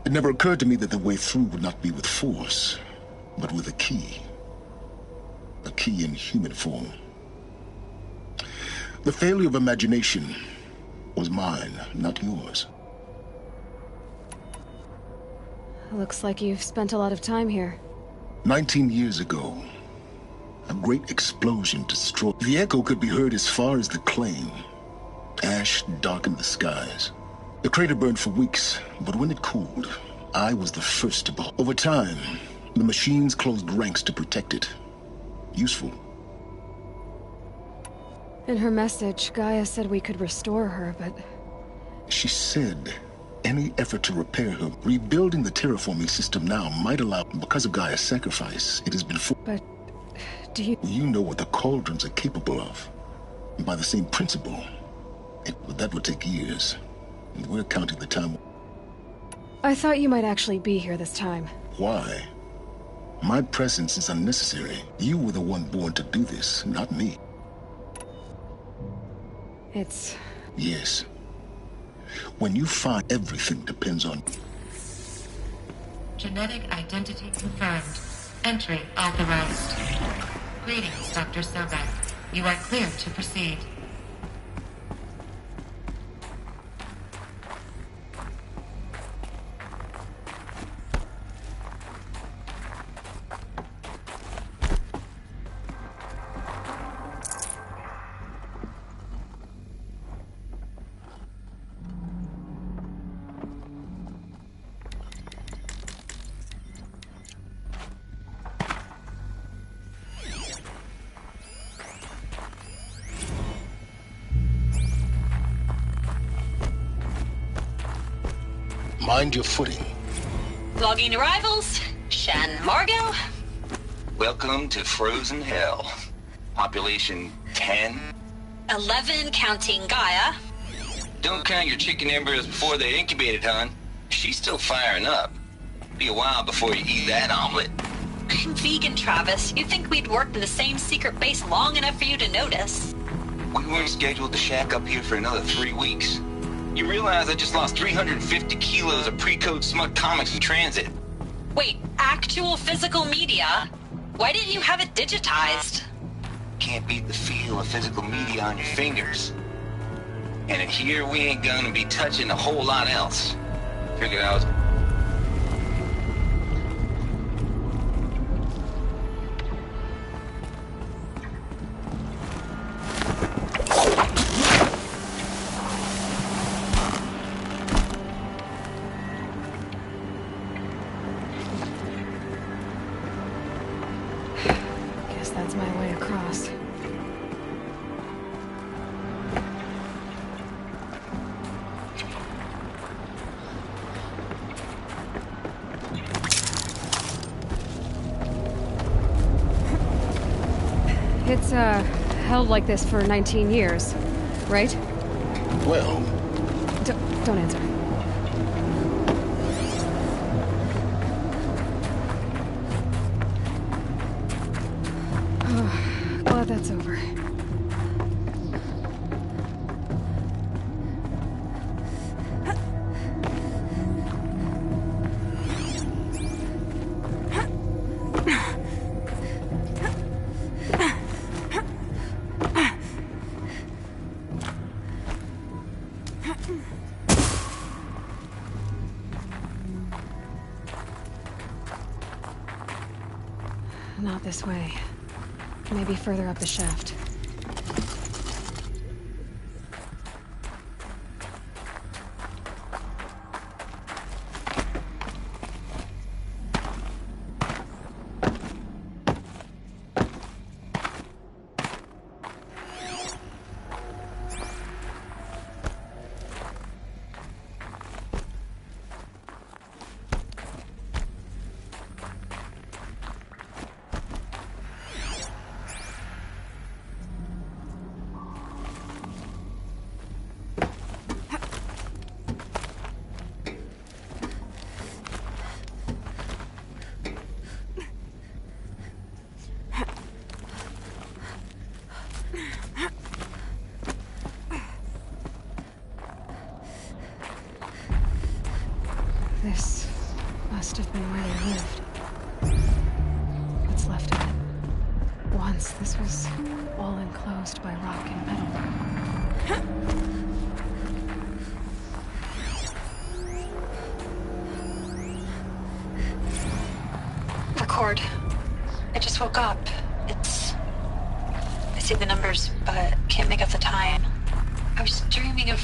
It never occurred to me that the way through would not be with force, but with a key. A key in human form. The failure of imagination was mine, not yours. Looks like you've spent a lot of time here. 19 years ago, a great explosion destroyed. The echo could be heard as far as the claim. Ash darkened the skies. The crater burned for weeks, but when it cooled, I was the first to blow. Over time, the machines closed ranks to protect it. Useful. In her message, Gaia said we could restore her, but... She said any effort to repair her, rebuilding the terraforming system now might allow... Because of Gaia's sacrifice, it has been... But... do you... You know what the cauldrons are capable of. And by the same principle, that would take years. And we're counting the time. I thought you might actually be here this time. Why? My presence is unnecessary. You were the one born to do this, not me. It's... Yes. When you find everything depends on... Genetic identity confirmed. Entry authorized. Greetings, Dr. Sobek. You are cleared to proceed. Mind your footing. Logging arrivals. Shan Margot. Welcome to Frozen Hell. Population 10. 11 counting Gaia. Don't count your chicken embers before they're incubated, hon. She's still firing up. Be a while before you eat that omelet. I'm vegan, Travis. You'd think we'd worked in the same secret base long enough for you to notice. We weren't scheduled to shack up here for another 3 weeks. You realize I just lost 350 kilos of pre-code smut comics in transit. Wait, actual physical media? Why didn't you have it digitized? Can't beat the feel of physical media on your fingers. And in here, we ain't gonna be touching a whole lot else. Figured I was... Guess that's my way across. It's, held like this for 19 years, right? Well... Don't answer. Oh, glad that's over. Not this way. Maybe further up the shaft. This must have been where they lived. What's left of it. Once this was all enclosed by rock and metal. Record. I just woke up. I see the numbers, but can't make out the time. I was dreaming of...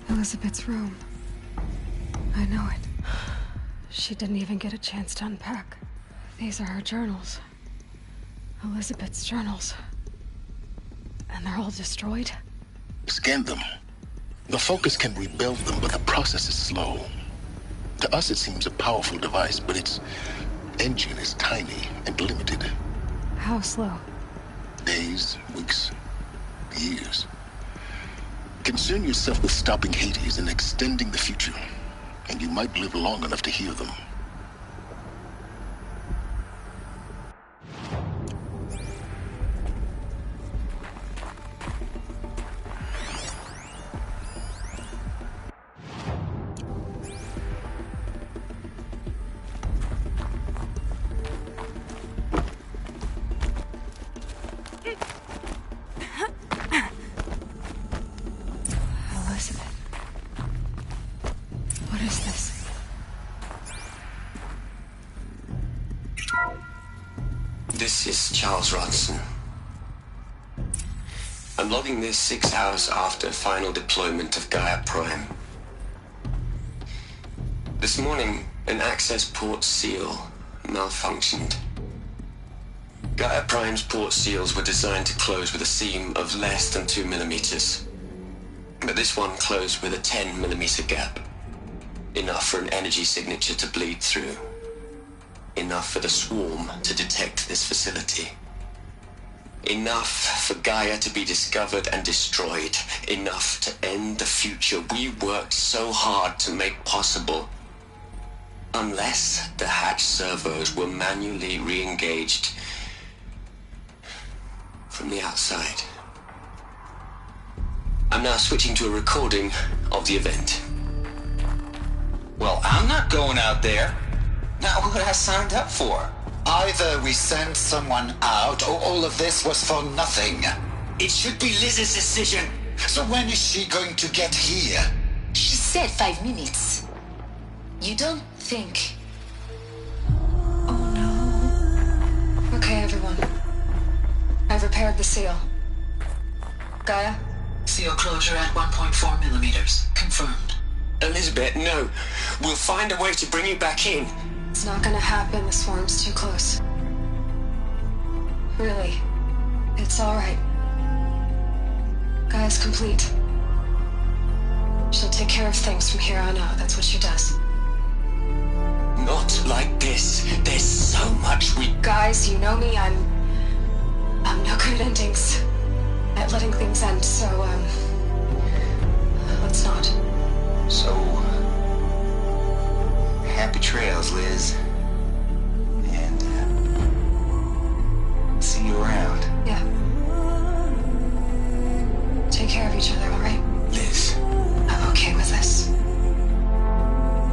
Elizabeth's room. I know it. She didn't even get a chance to unpack. These are her journals. Elizabeth's journals. And they're all destroyed? Scan them. The Focus can rebuild them, but the process is slow. To us, it seems a powerful device, but its engine is tiny and limited. How slow? Days, weeks, years. Concern yourself with stopping Hades and extending the future, and you might live long enough to hear them. This is Charles Rodson. I'm logging this 6 hours after final deployment of Gaia Prime. This morning, an access port seal malfunctioned. Gaia Prime's port seals were designed to close with a seam of less than 2 millimeters. But this one closed with a 10 millimeter gap. Enough for an energy signature to bleed through. Enough for the swarm to detect this facility. Enough for Gaia to be discovered and destroyed. Enough to end the future we worked so hard to make possible. Unless the hatch servos were manually re-engaged from the outside. I'm now switching to a recording of the event. Well, I'm not going out there. Not what I signed up for. Either we send someone out, or all of this was for nothing. It should be Liz's decision. So when is she going to get here? She said 5 minutes. You don't think... Oh no. Okay, everyone. I've repaired the seal. Gaia? Seal closure at 1.4 millimeters. Confirmed. Elizabeth, no. We'll find a way to bring you back in. It's not gonna happen. The swarm's too close. Really. It's alright. Gaia's complete. She'll take care of things from here on out. That's what she does. Not like this. There's so much we... Guys, you know me. I'm no good at endings. At letting things end, so, let's not. So... happy trails, Liz. And, see you around. Yeah. Take care of each other, alright? Liz. I'm okay with this.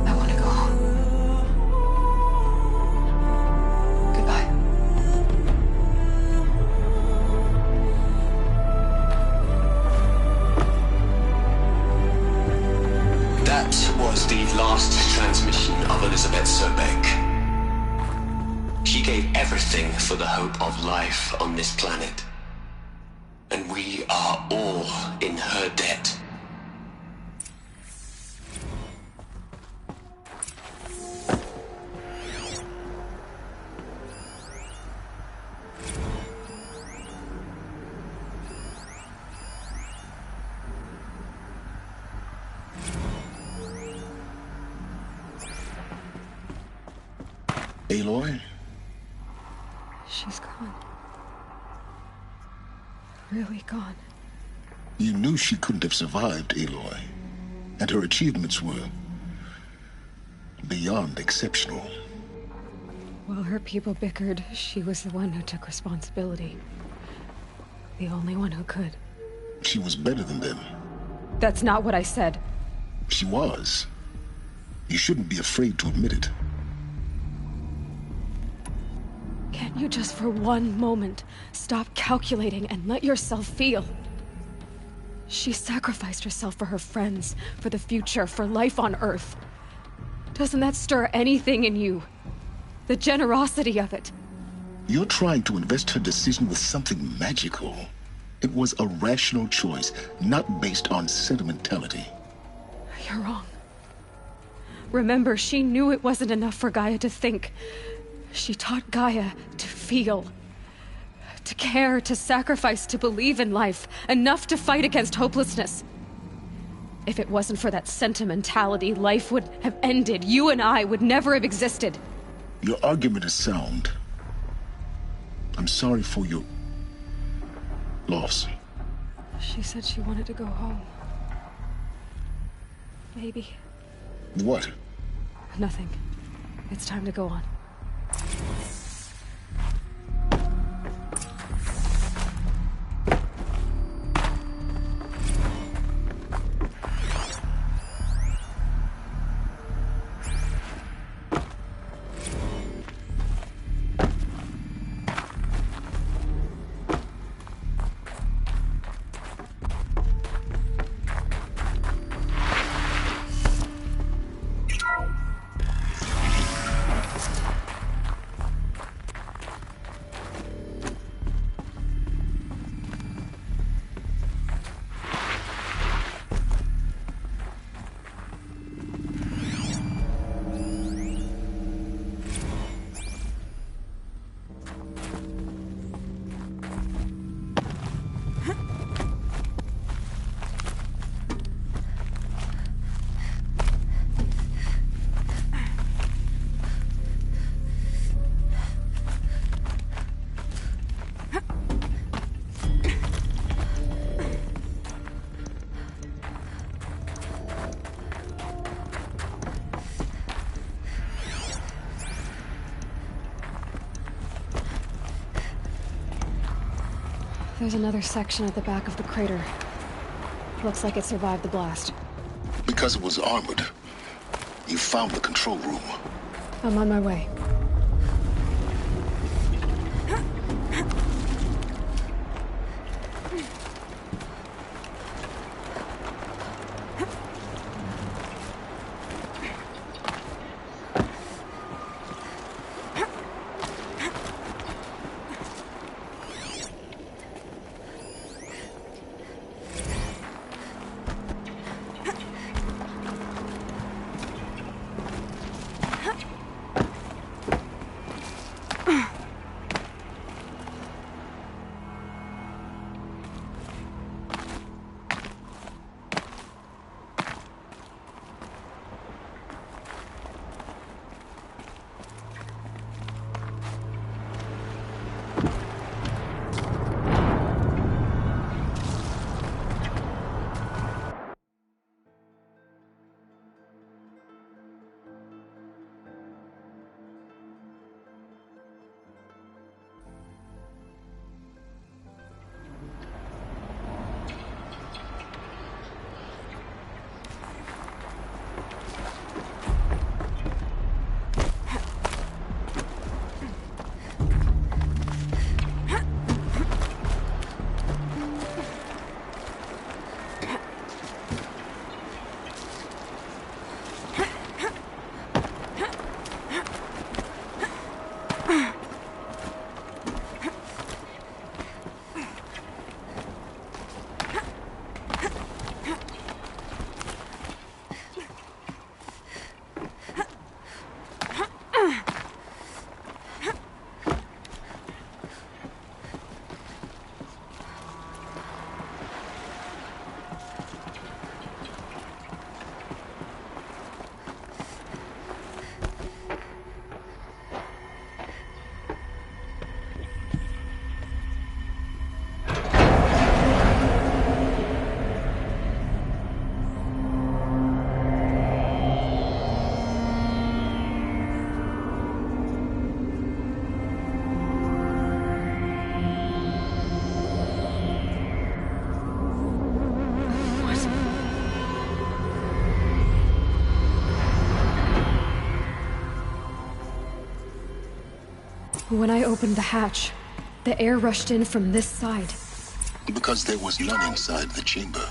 I want to go home. Goodbye. That was the last transmission of Elizabeth Sobek. She gave everything for the hope of life on this planet. And we are all in her debt. Aloy? She's gone. Really gone. You knew she couldn't have survived, Aloy. And her achievements were beyond exceptional. While her people bickered, she was the one who took responsibility. The only one who could. She was better than them. That's not what I said. She was. You shouldn't be afraid to admit it. Can't you just for one moment stop calculating and let yourself feel? She sacrificed herself for her friends, for the future, for life on Earth. Doesn't that stir anything in you? The generosity of it. You're trying to invest her decision with something magical. It was a rational choice, not based on sentimentality. You're wrong. Remember, she knew it wasn't enough for Gaia to think. She taught Gaia to feel. To care, to sacrifice, to believe in life. Enough to fight against hopelessness. If it wasn't for that sentimentality, life would have ended. You and I would never have existed. Your argument is sound. I'm sorry for your loss. She said she wanted to go home. Maybe. What? Nothing. It's time to go on. There's another section at the back of the crater. Looks like it survived the blast. Because it was armored. You found the control room. I'm on my way. When I opened the hatch, the air rushed in from this side. Because there was none inside the chamber.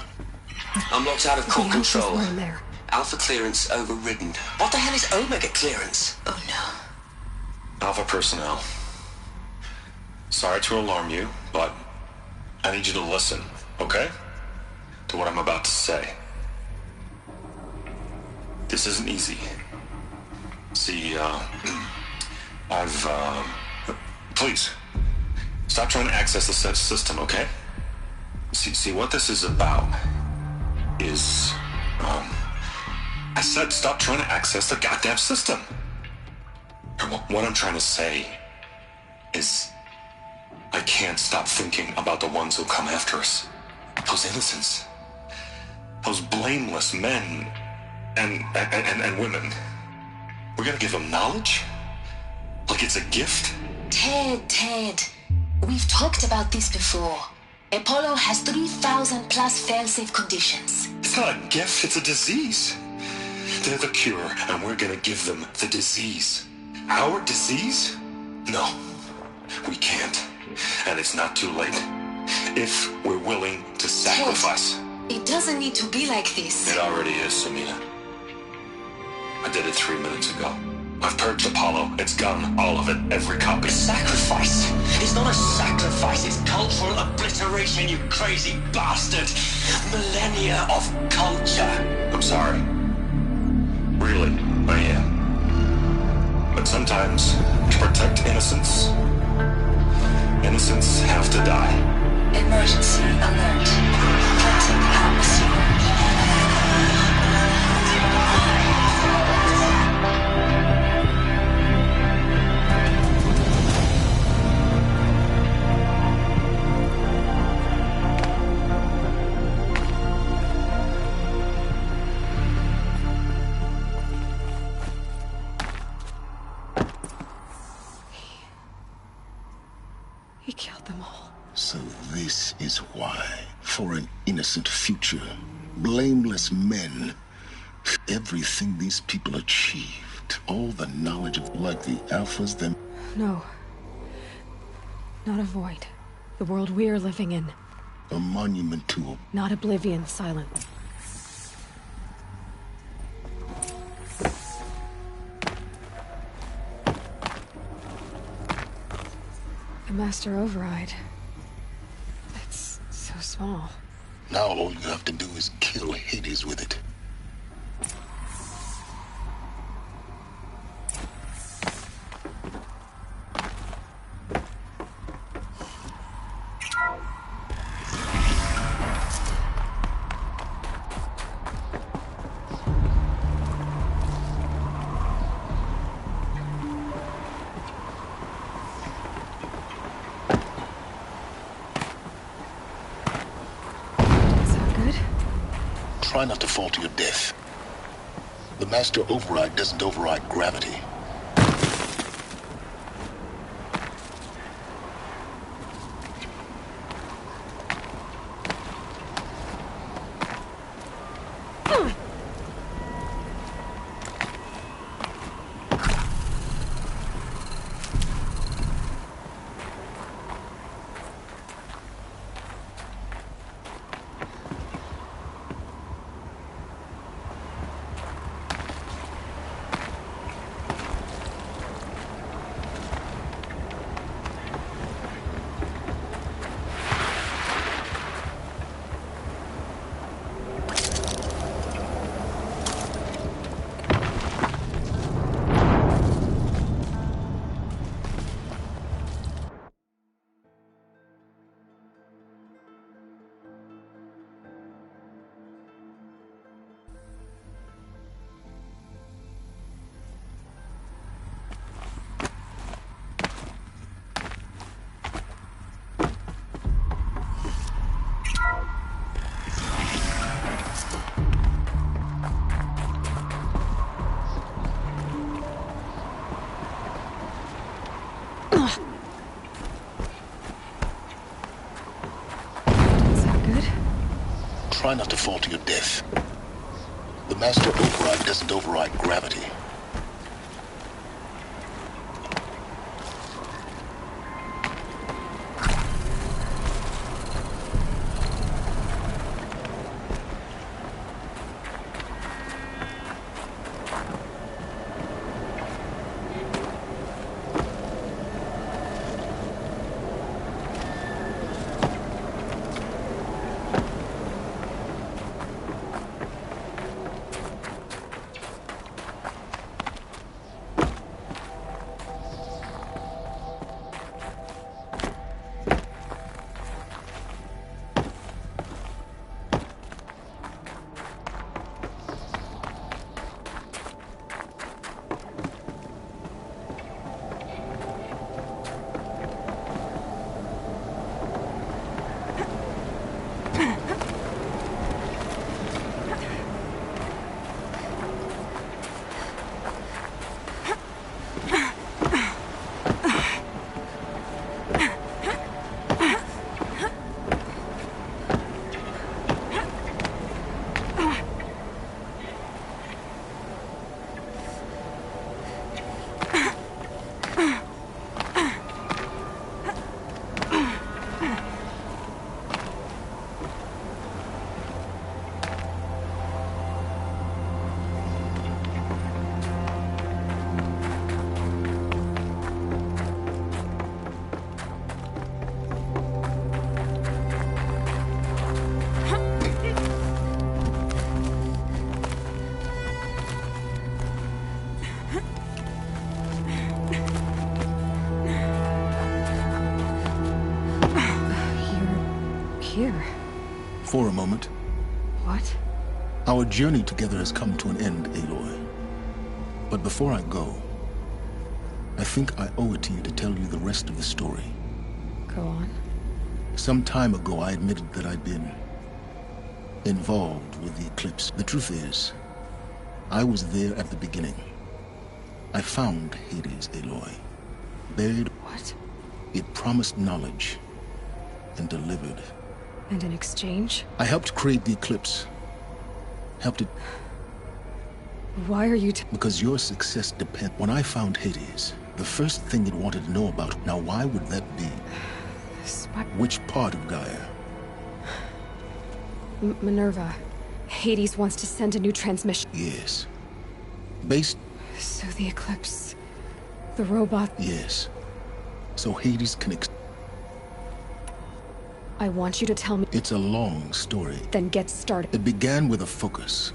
I'm locked out of core The answers control. were in there. Alpha clearance overridden. What the hell is Omega clearance? Oh no. Alpha personnel. Sorry to alarm you, but I need you to listen, okay? To what I'm about to say. This isn't easy. See, please, stop trying to access the system, okay? See, what this is about is, I said stop trying to access the goddamn system. What I'm trying to say is, I can't stop thinking about the ones who come after us. Those innocents. Those blameless men and women. We're gonna give them knowledge? Like it's a gift? Ted. We've talked about this before. Apollo has 3,000 plus fail-safe conditions. It's not a gift, it's a disease. They're the cure, and we're gonna give them the disease. Our disease? No, we can't. And it's not too late. If we're willing to sacrifice. Ted, it doesn't need to be like this. It already is, Samina. I did it 3 minutes ago. I've purged Apollo. It's gone. All of it. Every copy. Sacrifice? It's not a sacrifice. It's cultural obliteration, you crazy bastard. Millennia of culture. I'm sorry. Really, I am. But sometimes, to protect innocence, innocents have to die. Emergency alert. Detecting atmosphere. He killed them all. So this is why, for an innocent future, blameless men, everything these people achieved, all the knowledge of like the Alphas them. No. Not a void. The world we're living in. A monument to Not oblivion, silent. The Master Override. It's so small. Now all you have to do is kill Hades with it. Try not to fall to your death. The Master Override doesn't override gravity. Try not to fall to your death. The Master Override doesn't override gravity. For a moment. What? Our journey together has come to an end, Aloy. But before I go, I think I owe it to you to tell you the rest of the story. Go on. Some time ago, I admitted that I'd been involved with the eclipse. The truth is, I was there at the beginning. I found Hades, Aloy. Buried. What? It promised knowledge. and delivered. And in exchange? I helped create the Eclipse. Helped it... Why are you Because your success depends... When I found Hades, the first thing it wanted to know about... Now, why would that be? Which part of Gaia? Minerva. Hades wants to send a new transmission. Yes. Based... So the Eclipse... The robot... Yes. So Hades can... I want you to tell me... It's a long story. Then get started. It began with a focus.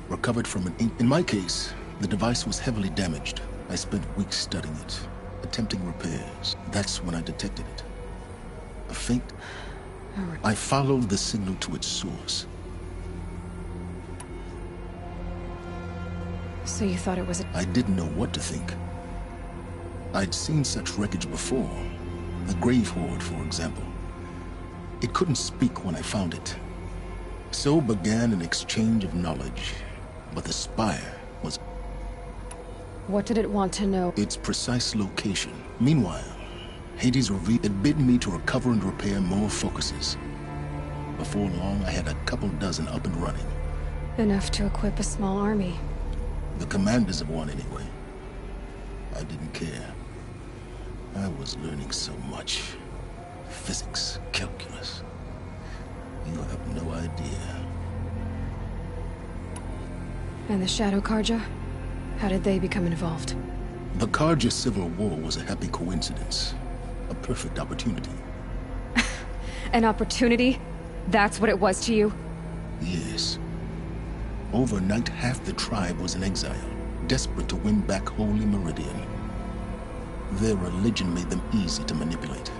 Recovered from an... In my case, the device was heavily damaged. I spent weeks studying it, attempting repairs. That's when I detected it. A faint... I followed the signal to its source. So you thought it was a... I didn't know what to think. I'd seen such wreckage before. The Grave Horde, for example. It couldn't speak when I found it. So began an exchange of knowledge. But the spire was... What did it want to know? Its precise location. Meanwhile, Hades revealed it bid me to recover and repair more focuses. Before long, I had a couple dozen up and running. Enough to equip a small army. The commanders of one, anyway. I didn't care. I was learning so much. Physics, calculus. You have no idea. And the Shadow Karja? How did they become involved? The Karja Civil War was a happy coincidence. A perfect opportunity. An opportunity? That's what it was to you? Yes. Overnight, half the tribe was in exile, desperate to win back Holy Meridian. Their religion made them easy to manipulate.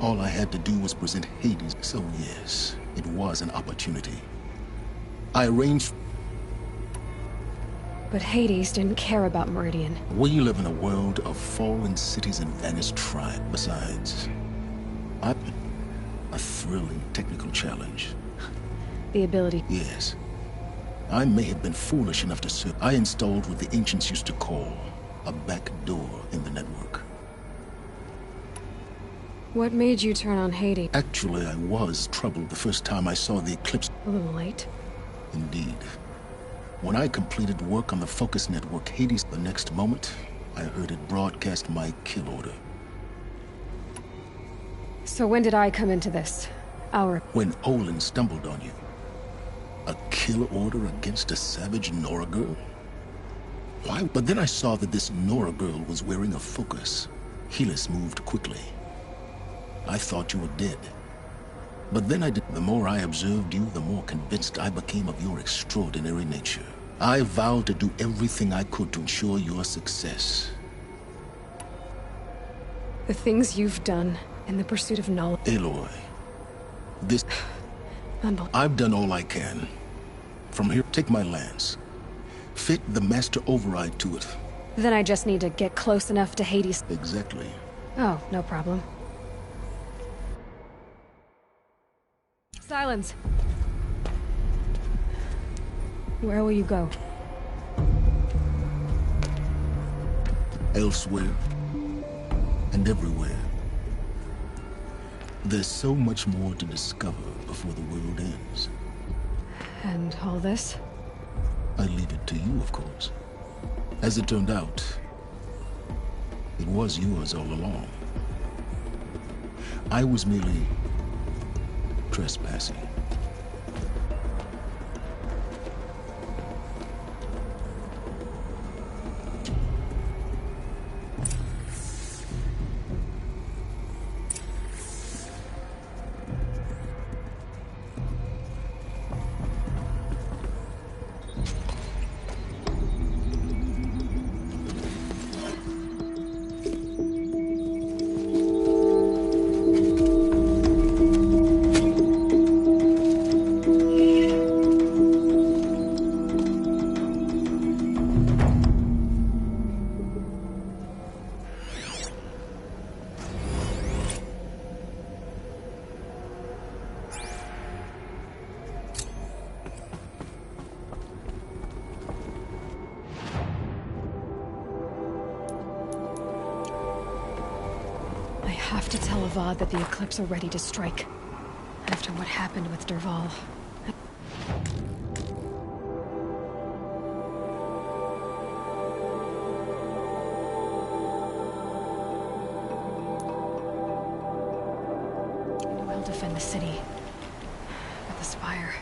All I had to do was present Hades, so yes, it was an opportunity. I arranged... But Hades didn't care about Meridian. We live in a world of fallen cities and vanished tribes. Besides, a thrilling technical challenge. The ability... Yes. I may have been foolish enough to serve. I installed what the ancients used to call a back door in the network. What made you turn on Hades? Actually, I was troubled the first time I saw the eclipse. A little late. Indeed. When I completed work on the Focus Network, Hades, the next moment, I heard it broadcast my kill order. So when did I come into this? When Olin stumbled on you. A kill order against a savage Nora girl? Why? But then I saw that this Nora girl was wearing a focus. Helis moved quickly. I thought you were dead. But then the more I observed you, the more convinced I became of your extraordinary nature. I vowed to do everything I could to ensure your success. The things you've done in the pursuit of knowledge... Aloy, this... I've done all I can. From here, take my lance. Fit the master override to it. Then I just need to get close enough to Hades. Exactly. Oh, no problem. Silence. Where will you go? Elsewhere. And everywhere. There's so much more to discover before the world ends. And all this? I leave it to you, of course. As it turned out, it was yours all along. I was merely trespassing. have to tell Avad that the Eclipse are ready to strike. After what happened with Derval. We'll defend the city. But the Spire...